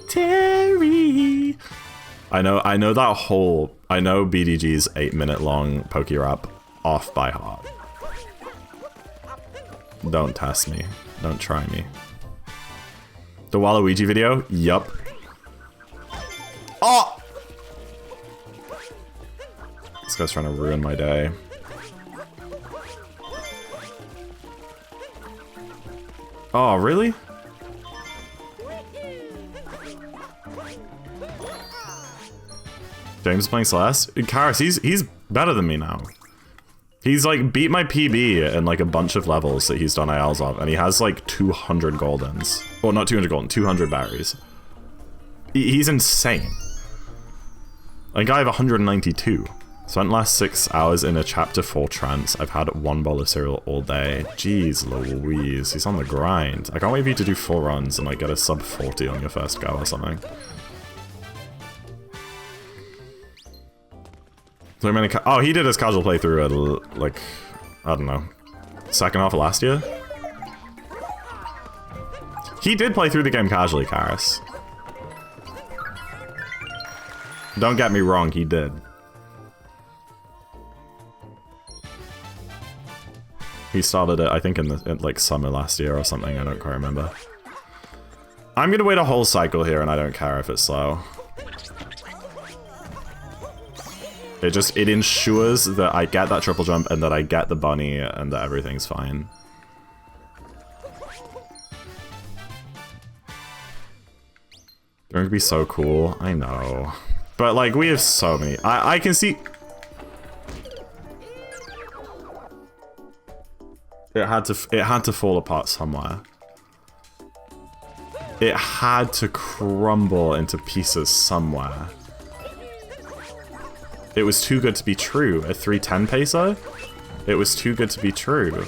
Terry. I know that whole... I know BDG's 8-minute long Poke Rap off by heart. Don't test me. Don't try me. The Waluigi video? Yup. Oh! This guy's trying to ruin my day. Oh, really? James is playing Celeste? Karis, he's better than me now. He's like beat my PB in like a bunch of levels that he's done ILs of, and he has like 200 goldens. Well, not 200 golden, 200 berries. He's insane. Like I have 192. Spent last 6 hours in a chapter 4 trance. I've had 1 bowl of cereal all day. Jeez Louise, he's on the grind. I can't wait for you to do 4 runs and like get a sub 40 on your first go or something. So oh, he did his casual playthrough at like, I don't know, second half of last year? He did play through the game casually, Karis. Don't get me wrong, he did. He started it, I think, in like summer last year or something. I don't quite remember. I'm gonna wait a whole cycle here, and I don't care if it's slow. It ensures that I get that triple jump and that I get the bunny and that everything's fine. They're gonna be so cool. I know, but like we have so many. I can see. It had to fall apart somewhere. It had to crumble into pieces somewhere. It was too good to be true. A 310 peso? It was too good to be true.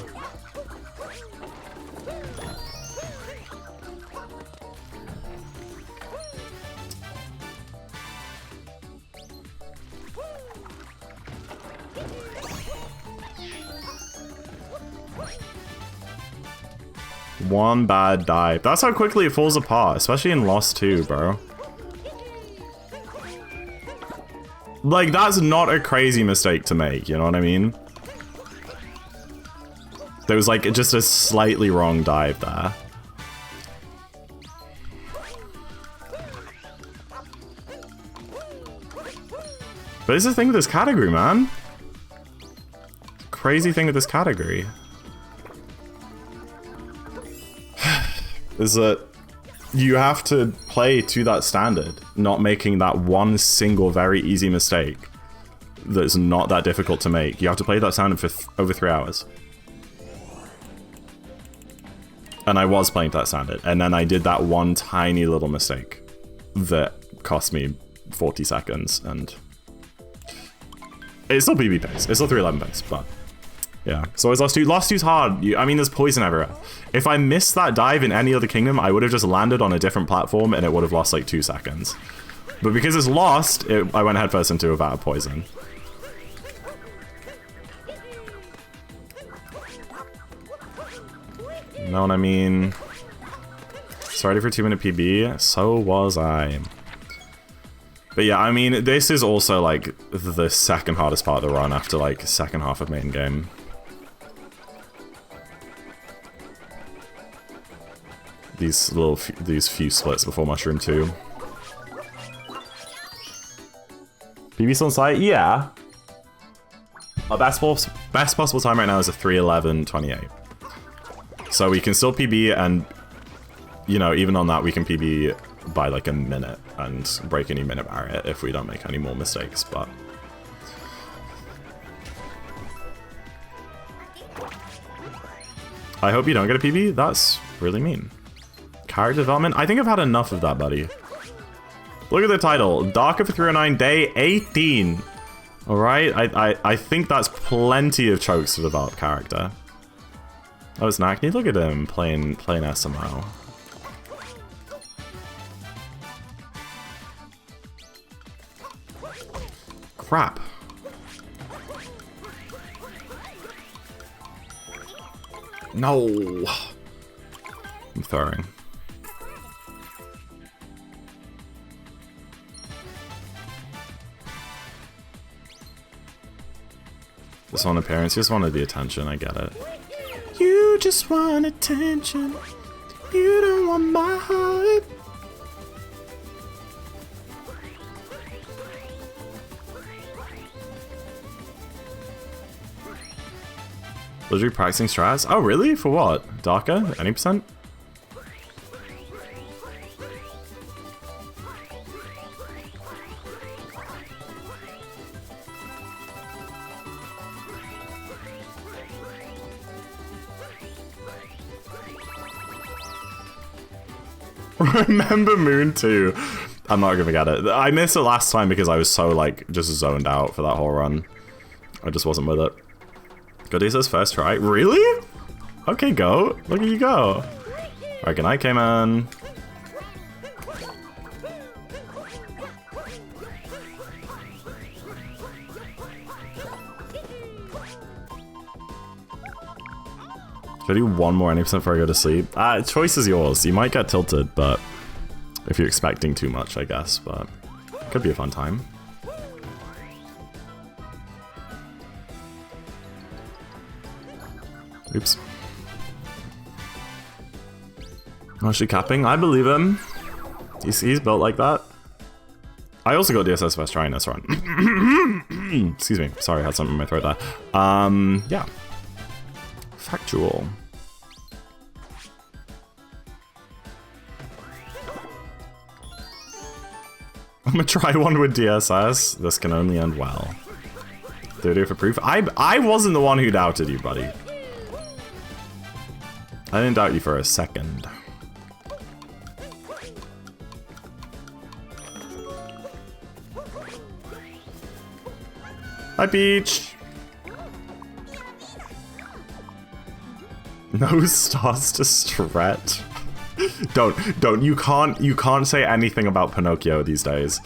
One bad dive. That's how quickly it falls apart, especially in Lost 2, bro. Like, that's not a crazy mistake to make, you know what I mean? There was, like, just a slightly wrong dive there. But it's the thing with this category, man. Crazy thing with this category. Is that you have to play to that standard, not making that one single very easy mistake that's not that difficult to make. You have to play that standard for over 3 hours. And I was playing to that standard, and then I did that one tiny little mistake that cost me 40 seconds, and it's still PB pace. It's still 311 pace, but yeah. So it's Lost 2. Lost 2's hard. I mean, there's poison everywhere. If I missed that dive in any other kingdom, I would have just landed on a different platform and it would have lost like 2 seconds. But because it's Lost, I went headfirst into a vat of poison. You know what I mean? Sorry for 2-minute PB. So was I. But yeah, I mean, this is also like the second hardest part of the run after like second half of main game. These few splits before Mushroom 2. PB still on site? Yeah. Our best possible time right now is a 3:11:28. So we can still PB, and you know, even on that we can PB by like a minute and break any minute barrier if we don't make any more mistakes, but I hope you don't get a PB. That's really mean. Character development? I think I've had enough of that, buddy. Look at the title. Dark of 309, day 18. Alright, I think that's plenty of chokes to develop character. Oh, it's Nakni. Look at him playing SMO. Crap. No. I'm throwing. Just want appearance. You just wanted the attention. I get it. You just want attention. You don't want my heart. Literally practicing strats? Oh, really? For what? Darker? Any percent? Remember Moon 2? I'm not gonna get it. I missed it last time because I was so, like, just zoned out for that whole run. I just wasn't with it. Godiesa's first try? Really? Okay, go. Look at you go. Alright, good night, K-Man. Should I do one more 90% before I go to sleep? Choice is yours. You might get tilted, but if you're expecting too much, I guess, but could be a fun time. Oops. Oh, is she capping? I believe him. He's built like that. I also got DSS first try in this run. Excuse me. Sorry, I had something in my throat there. Yeah. Factual. I'm gonna try one with DSS. This can only end well. 30 for proof. I wasn't the one who doubted you, buddy. I didn't doubt you for a second. Hi, Peach. No stars to stretch. Don't. You can't say anything about Pinocchio these days.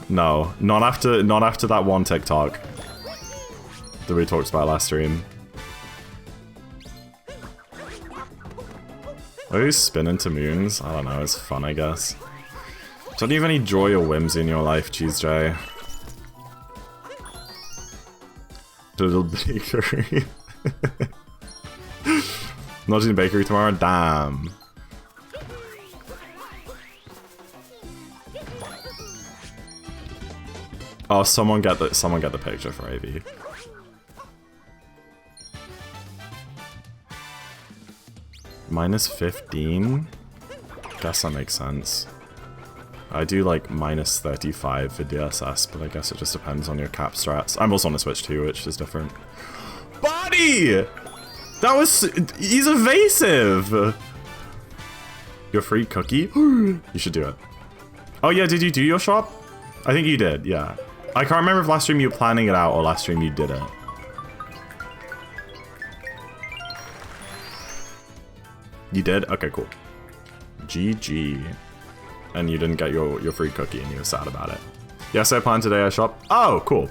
No, not after that one TikTok that we talked about last stream. Why do you spin into moons? I don't know, it's fun, I guess. Don't you have any joy or whimsy in your life, Cheese J? Little bakery. Not doing bakery tomorrow? Damn. Oh, someone get the picture for AV. Minus 15? Guess that makes sense. I do like minus 35 for DSS, but I guess it just depends on your cap strats. I'm also on the Switch too, which is different. Buddy! That was... He's evasive! Your free cookie? You should do it. Oh yeah, did you do your shop? I think you did, yeah. I can't remember if last stream you were planning it out or last stream you did it. You did? Okay, cool. GG. And you didn't get your free cookie and you were sad about it. Yes, I plan today I shop. Oh, cool.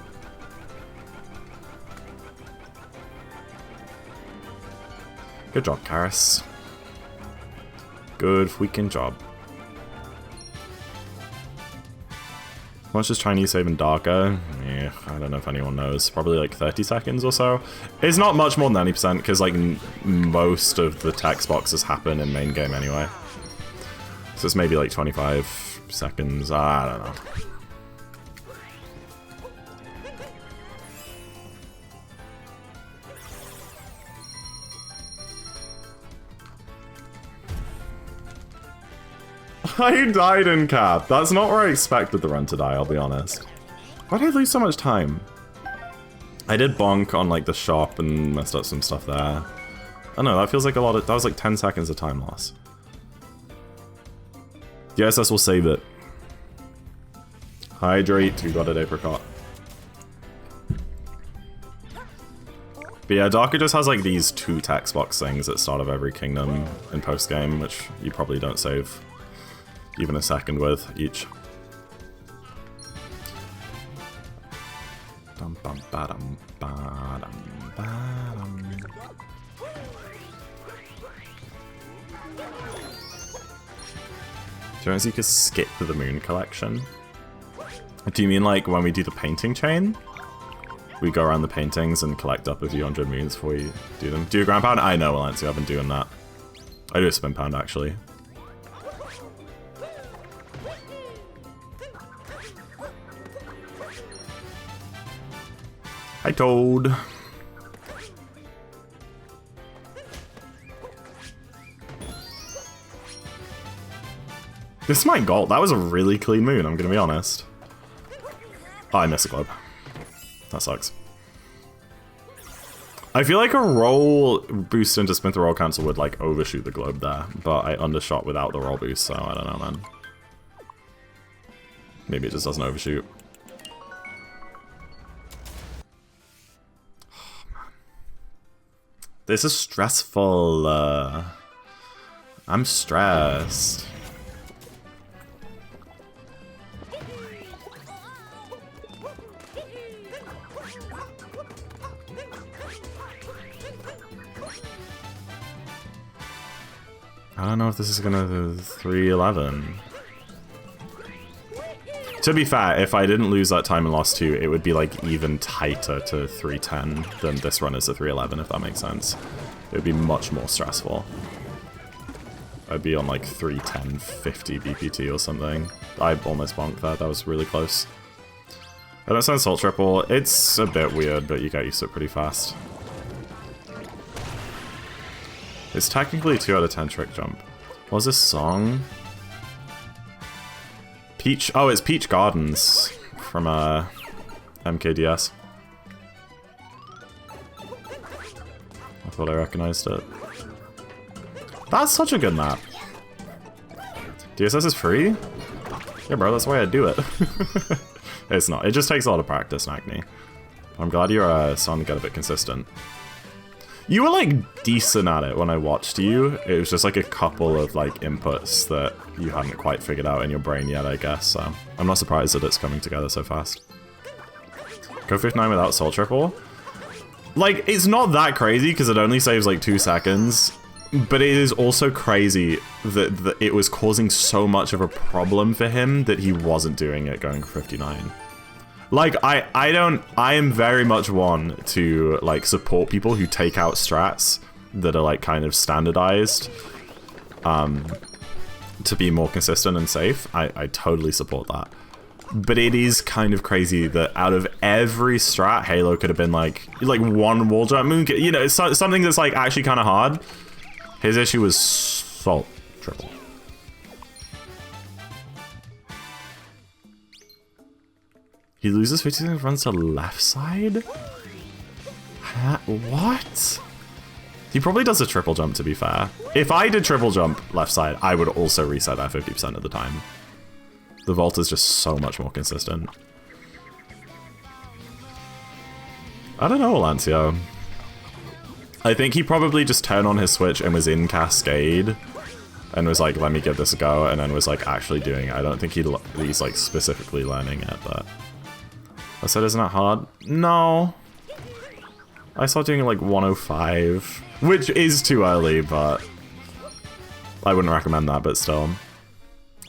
Good job, Karis. Good freaking job. How much is Chinese save in Darker? Yeah, I don't know if anyone knows. Probably like 30 seconds or so. It's not much more than 90% because like most of the text boxes happen in main game anyway. So it's maybe like 25 seconds. I don't know. I died in cap. That's not where I expected the run to die, I'll be honest. Why did I lose so much time? I did bonk on like the shop and messed up some stuff there. I don't know, that feels like a lot of... That was like 10 seconds of time loss. The SS will save it. Hydrate, we got it, apricot. But yeah, Darker just has like these 2 text box things at the start of every kingdom in post-game, which you probably don't save even a second with each. Dum bum ba-dum ba-dum ba-dum. Do you know you could skip the moon collection? Do you mean like when we do the painting chain? We go around the paintings and collect up a few hundred moons before we do them. Do you ground pound? I know, Valentia, I've been doing that. I do a spin pound, actually. Hi, Toad. This is my goal. That was a really clean moon, I'm gonna be honest. Oh, I missed a globe. That sucks. I feel like a roll boost into spin through roll cancel would like overshoot the globe there, but I undershot without the roll boost, so I don't know, man. Maybe it just doesn't overshoot. Oh, man. This is stressful. I'm stressed. I don't know if this is gonna do 311. To be fair, if I didn't lose that time and lost 2, it would be like even tighter to 310 than this run is to 311, if that makes sense. It would be much more stressful. I'd be on like 310.50 BPT or something. I almost bonked that, that was really close. I don't send Salt Triple. It's a bit weird, but you get used to it pretty fast. It's technically 2 out of 10 trick jump. What was this song? Peach. Oh, it's Peach Gardens from MKDS. I thought I recognized it. That's such a good map. DSS is free? Yeah, bro, that's why I do it. It's not. It just takes a lot of practice, Acne. I'm glad you're starting to get a bit consistent. You were like decent at it when I watched you. It was just like a couple of like inputs that you hadn't quite figured out in your brain yet, I guess. So I'm not surprised that it's coming together so fast. Go 59 without Soul Triple. Like, it's not that crazy because it only saves like 2 seconds. But it is also crazy that it was causing so much of a problem for him that he wasn't doing it going 59. Like, I am very much one to, like, support people who take out strats that are, like, kind of standardized to be more consistent and safe. I totally support that. But it is kind of crazy that out of every strat, Halo could have been, like one wall jump. Moon, you know, it's something that's, like, actually kind of hard. His issue was Salt Triple. He loses 50 seconds, runs to left side? What? He probably does a triple jump, to be fair. If I did triple jump left side, I would also reset that 50% of the time. The vault is just so much more consistent. I don't know, Lancia. I think he probably just turned on his switch and was in Cascade and was like, let me give this a go, and then was like actually doing it. I don't think he's like specifically learning it, but... I said, isn't that hard? No. I started doing like 105, which is too early, but I wouldn't recommend that, but still.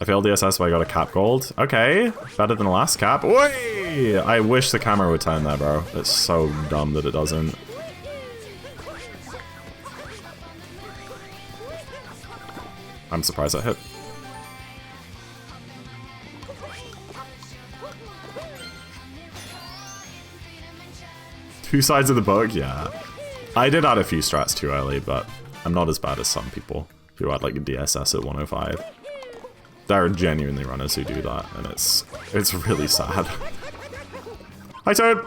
I failed DSS, but I got a cap gold. Okay, better than the last cap. Whey! I wish the camera would turn there, bro. It's so dumb that it doesn't. I'm surprised that hit. Two sides of the book, yeah. I did add a few strats too early, but I'm not as bad as some people who add like a DSS at 105. There are genuinely runners who do that, and it's really sad. Hi, Toad!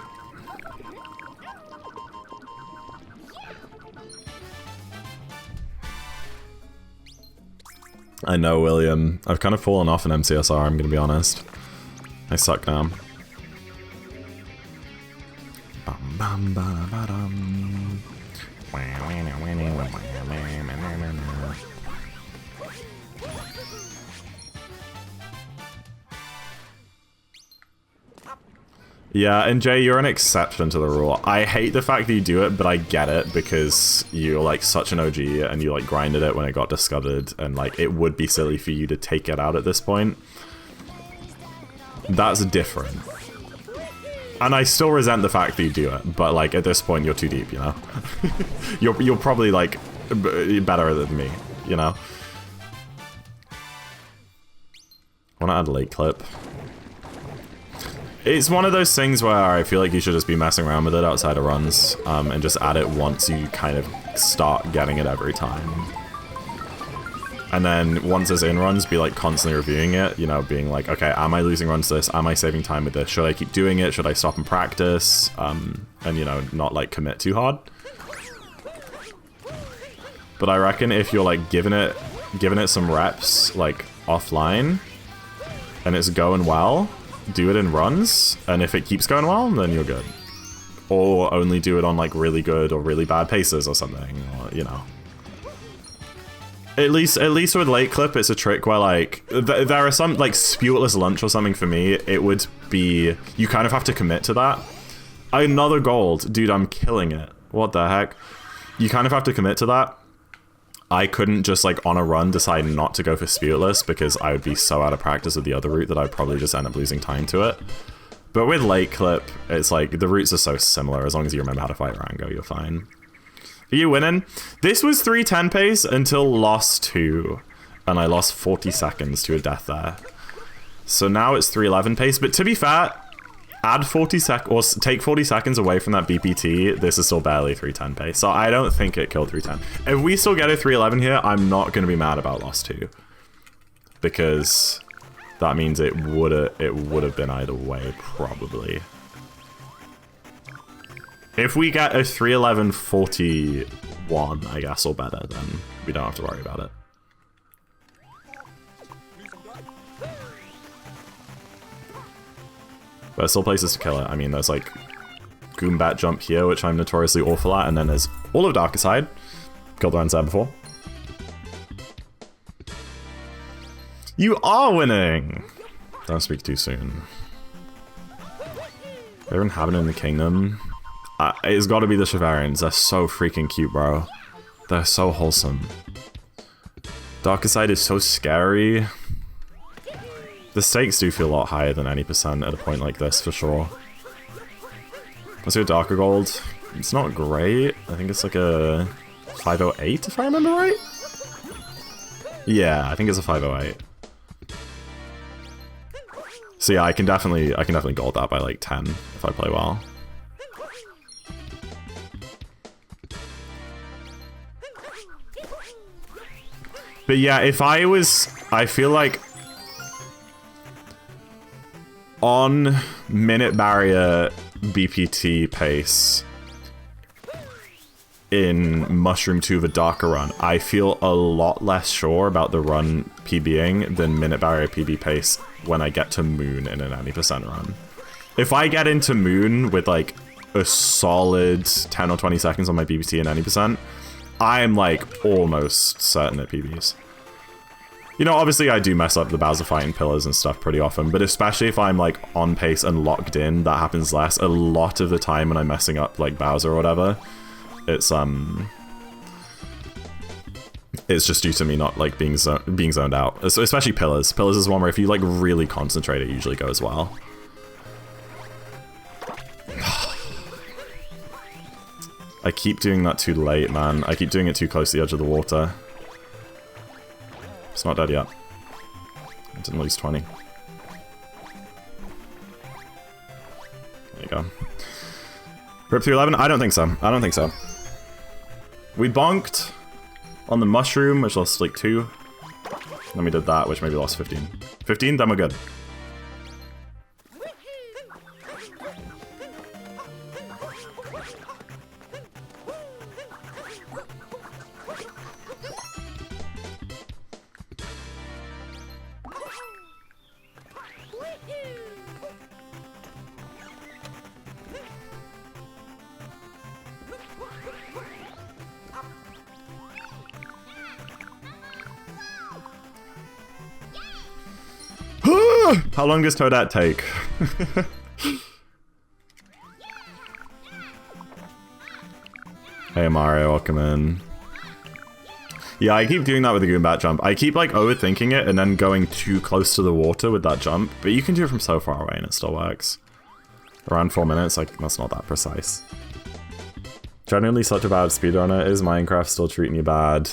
I know, William. I've kind of fallen off in MCSR, I'm gonna be honest. I suck now. Yeah, and Jay, you're an exception to the rule. I hate the fact that you do it, but I get it because you're like such an OG and you like grinded it when it got discovered, and like it would be silly for you to take it out at this point. That's different. And I still resent the fact that you do it, but like at this point you're too deep, you know? you're probably like better than me. you know. Want to add late clip. It's one of those things where I feel like you should just be messing around with it outside of runs, and just add it once you kind of start getting it every time. And then once it's in runs, be like constantly reviewing it, you know, being like, okay, am I losing runs to this? Am I saving time with this? Should I keep doing it? Should I stop and practice? And, you know, not like commit too hard. But I reckon if you're like giving it some reps, like offline, and it's going well, do it in runs, and if it keeps going well, then you're good. Or only do it on like really good or really bad paces or something, or, you know. At least with late clip, it's a trick where like, there are some, like Spiritless Lunch or something for me, it would be, you kind of have to commit to that. Another gold, dude, I'm killing it. What the heck? You kind of have to commit to that. I couldn't just like on a run decide not to go for Spiritless because I would be so out of practice with the other route that I'd probably just end up losing time to it. But with late clip, it's like the routes are so similar. As long as you remember how to fight Rango, you're fine. Are you winning? This was 3:10 pace until loss 2, and I lost 40 seconds to a death there. So now it's 3:11 pace, but to be fair, add 40 sec or take 40 seconds away from that BPT, this is still barely 3:10 pace. So I don't think it killed 3:10. If we still get a 3:11 here, I'm not going to be mad about loss 2. Because that means it would have been either way, probably. If we get a 3:11.41, I guess, or better, then we don't have to worry about it. But there's still places to kill it. I mean, there's like Goombat Jump here, which I'm notoriously awful at, and then there's all of Darker Side. Killed the there before. You are winning! Don't speak too soon. They're inhabiting the kingdom. It's got to be the Chivarians. They're so freaking cute, bro. They're so wholesome. Darker Side is so scary. The stakes do feel a lot higher than any percent at a point like this, for sure. Let's do a Darker Gold. It's not great. I think it's like a 508, if I remember right? Yeah, I think it's a 508. So yeah, I can definitely gold that by like 10 if I play well. But yeah, I feel like on minute barrier BPT pace in Mushroom 2 of a Darker run, I feel a lot less sure about the run PBing than minute barrier PB pace when I get to Moon in a 90% run. If I get into Moon with like a solid 10 or 20 seconds on my BPT and 90%, I'm like almost certain at PBs. You know, obviously I do mess up the Bowser fight and pillars and stuff pretty often, but especially if I'm like on pace and locked in, that happens less. A lot of the time when I'm messing up like Bowser or whatever, it's just due to me not like being zoned out. Especially pillars. Pillars is one where if you like really concentrate, it usually goes well. I keep doing that too late, man. I keep doing it too close to the edge of the water. It's not dead yet. I didn't lose 20. There you go. Rip through 11? I don't think so. I don't think so. We bonked on the mushroom, which lost like 2. Then we did that, which maybe lost 15. 15, then we're good. How long does Toadette take? Hey Mario, welcome in. Yeah, I keep doing that with the Goombat jump. I keep like overthinking it and then going too close to the water with that jump, but you can do it from so far away and it still works. Around 4 minutes, like that's not that precise. Genuinely such a bad speedrunner. Is Minecraft still treating you bad?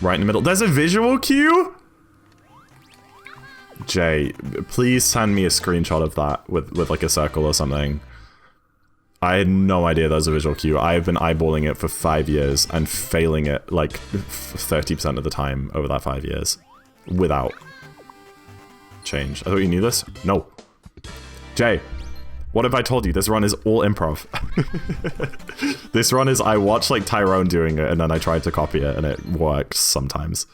Right in the middle. There's a visual cue? Jay, please send me a screenshot of that with like a circle or something. I had no idea there was a visual cue. I have been eyeballing it for 5 years and failing it like 30% of the time over that 5 years. Without change. I thought you knew this? No. Jay, what have I told you? This run is all improv. This run is I watched like Tyrone doing it and then I tried to copy it and it worked sometimes.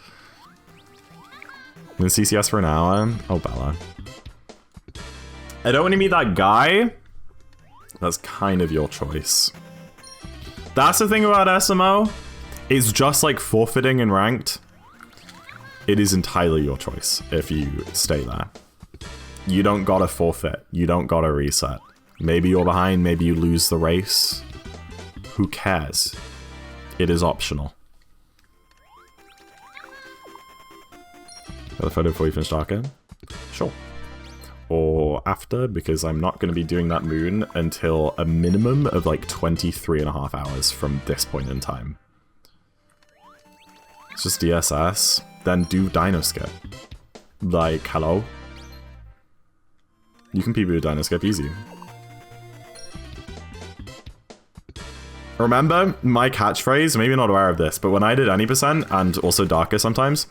In CCS for an hour? Oh, Bella. I don't want to meet that guy. That's kind of your choice. That's the thing about SMO. It's just like forfeiting in ranked. It is entirely your choice if you stay there. You don't gotta forfeit. You don't gotta reset. Maybe you're behind, maybe you lose the race. Who cares? It is optional. Got a photo before you finish Darker? Sure. Or after, because I'm not going to be doing that moon until a minimum of like 23.5 hours from this point in time. It's just DSS. Then do Dino Skip. Like, hello? You can PB with Dino Skip easy. Remember my catchphrase? Maybe you're not aware of this, but when I did any percent, and also Darker sometimes,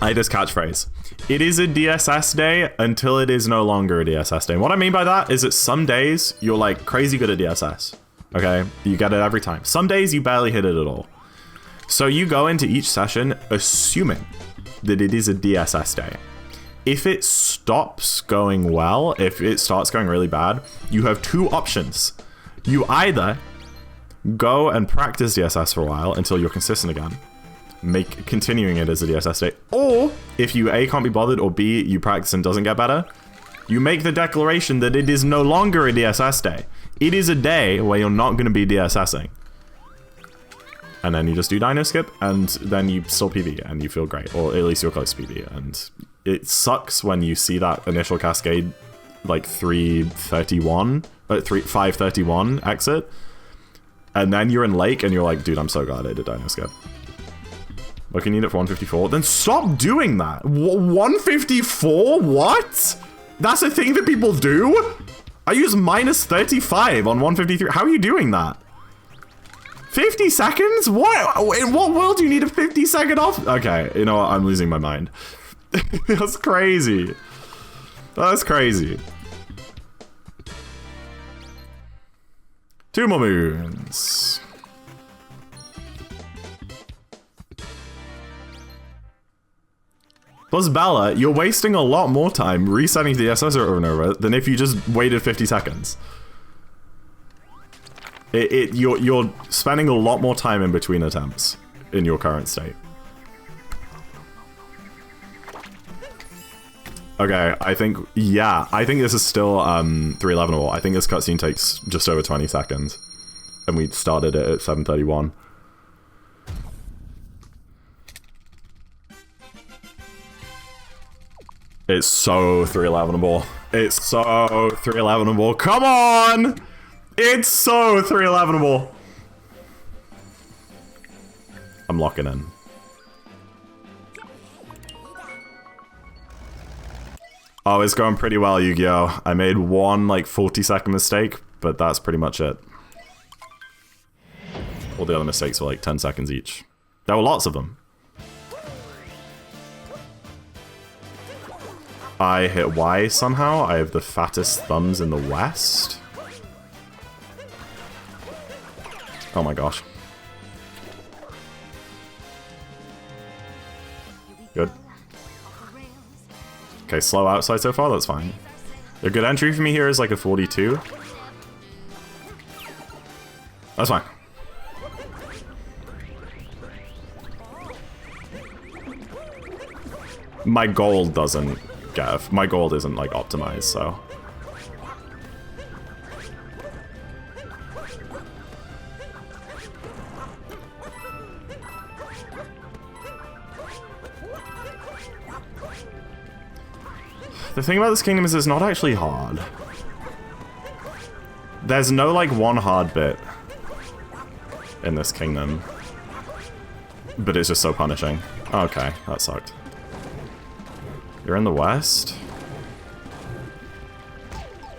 I had this catchphrase. It is a DSS day until it is no longer a DSS day. And what I mean by that is that some days you're like crazy good at DSS. Okay? You get it every time. Some days you barely hit it at all. So you go into each session assuming that it is a DSS day. If it stops going well, if it starts going really bad, you have two options. You either go and practice DSS for a while until you're consistent again, continuing it as a DSS day, or if you A, can't be bothered, or B, you practice and doesn't get better, you make the declaration that it is no longer a DSS day. It is a day where you're not going to be DSSing. And then you just do Dino Skip, and then you still PB, and you feel great, or at least you're close to PB, and it sucks when you see that initial cascade, like 531 exit, and then you're in Lake, and you're like, dude, I'm so glad I did Dino Skip. Look, you need it for 154. Then stop doing that. 154? What? That's a thing that people do? I use minus 35 on 153. How are you doing that? 50 seconds? What? In what world do you need a 50-second off? Okay, you know what? I'm losing my mind. That's crazy. That's crazy. 2 more moons. Plus, Bella, you're wasting a lot more time resetting the DSS over and over than if you just waited 50 seconds. You're spending a lot more time in between attempts in your current state. Okay, I think this is still 311able. I think this cutscene takes just over 20 seconds. And we started it at 7:31. It's so 311able. It's so 311able. Come on! It's so 311able. I'm locking in. Oh, it's going pretty well, Yu-Gi-Oh! I made one, like, 40-second mistake, but that's pretty much it. All the other mistakes were, like, 10 seconds each. There were lots of them. I hit Y somehow. I have the fattest thumbs in the West. Oh my gosh. Good. Okay, slow outside so far, that's fine. A good entry for me here is like a 42. That's fine. My gold doesn't get... My gold isn't, like, optimized, so... The thing about this kingdom is it's not actually hard. There's no, like, one hard bit in this kingdom. But it's just so punishing. Okay, that sucked. You're in the West?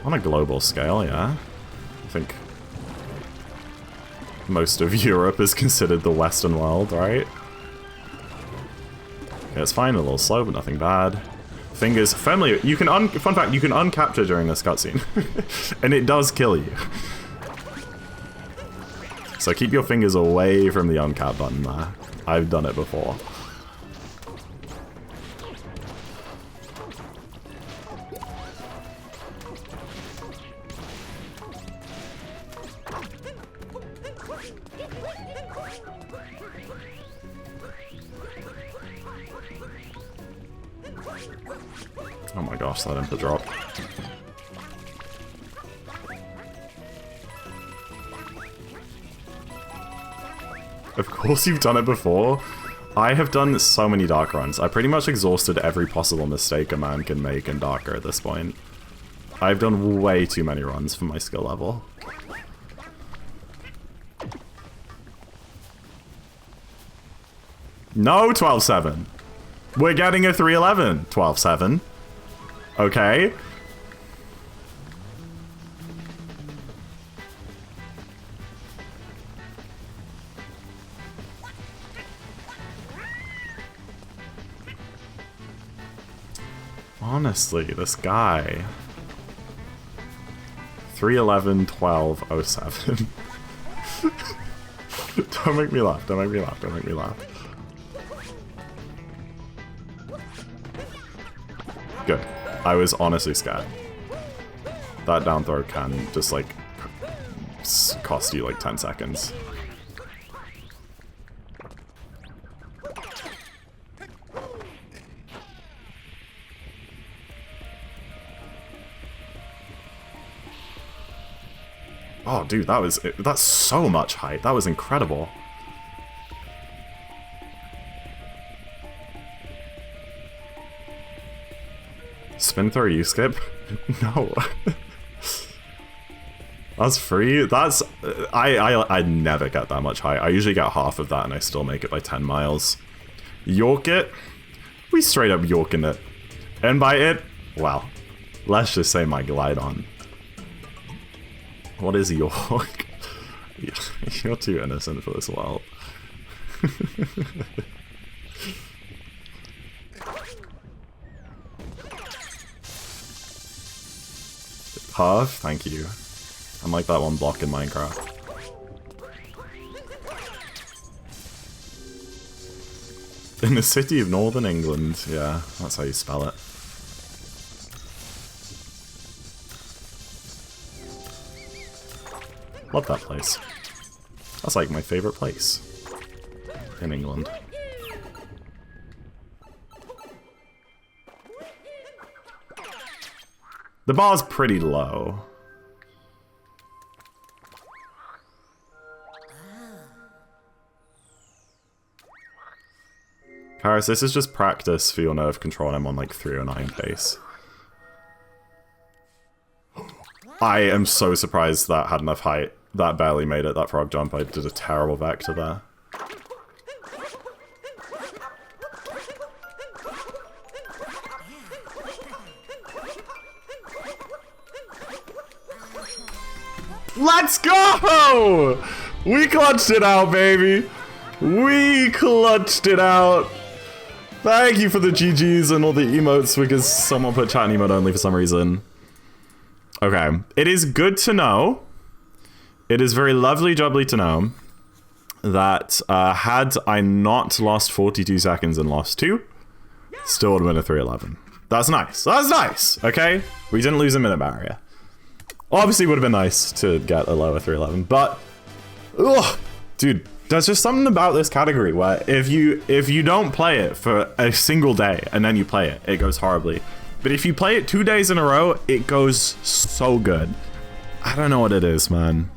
On a global scale, yeah. I think most of Europe is considered the Western world, right? Yeah, it's fine, a little slow, but nothing bad. Fingers firmly. You can fun fact, you can uncapture during this cutscene, and it does kill you. So keep your fingers away from the uncap button there. I've done it before. Oh my gosh, that input drop. Of course you've done it before. I have done so many Dark runs. I pretty much exhausted every possible mistake a man can make in Darker at this point. I've done way too many runs for my skill level. No, 12-7. We're getting a 3-11. 12-7. Okay. Honestly, this guy. 3-11-12-07. Don't make me laugh, don't make me laugh, don't make me laugh. Good. I was honestly scared. That down throw can just, like, cost you, like, 10 seconds. Oh, dude, that's so much height. That was incredible. Spin throw you skip? No. That's free? That's... I never get that much height. I usually get half of that and I still make it by 10 miles. York it? We straight up Yorking it. And by it, well, let's just say my glide on. What is York? You're too innocent for this world. Puff, thank you. I'm like that one block in Minecraft. In the city of Northern England, yeah, that's how you spell it. Love that place. That's like my favorite place in England. The bar's pretty low. Karis, this is just practice for your nerve control, and I'm on like 309 pace. I am so surprised that had enough height. That barely made it, that frog jump. I did a terrible vector there. Let's go! We clutched it out, baby! We clutched it out! Thank you for the GGs and all the emotes, because someone put chat and emote only for some reason. Okay, it is good to know. It is very lovely jubbly to know that had I not lost 42 seconds and lost 2, still would have been a 3-11. That's nice. That's nice, okay? We didn't lose a minute barrier. Obviously, it would have been nice to get a lower 3-11, but... Ugh, dude, there's just something about this category where if you don't play it for a single day and then you play it, it goes horribly. But if you play it 2 days in a row, it goes so good. I don't know what it is, man.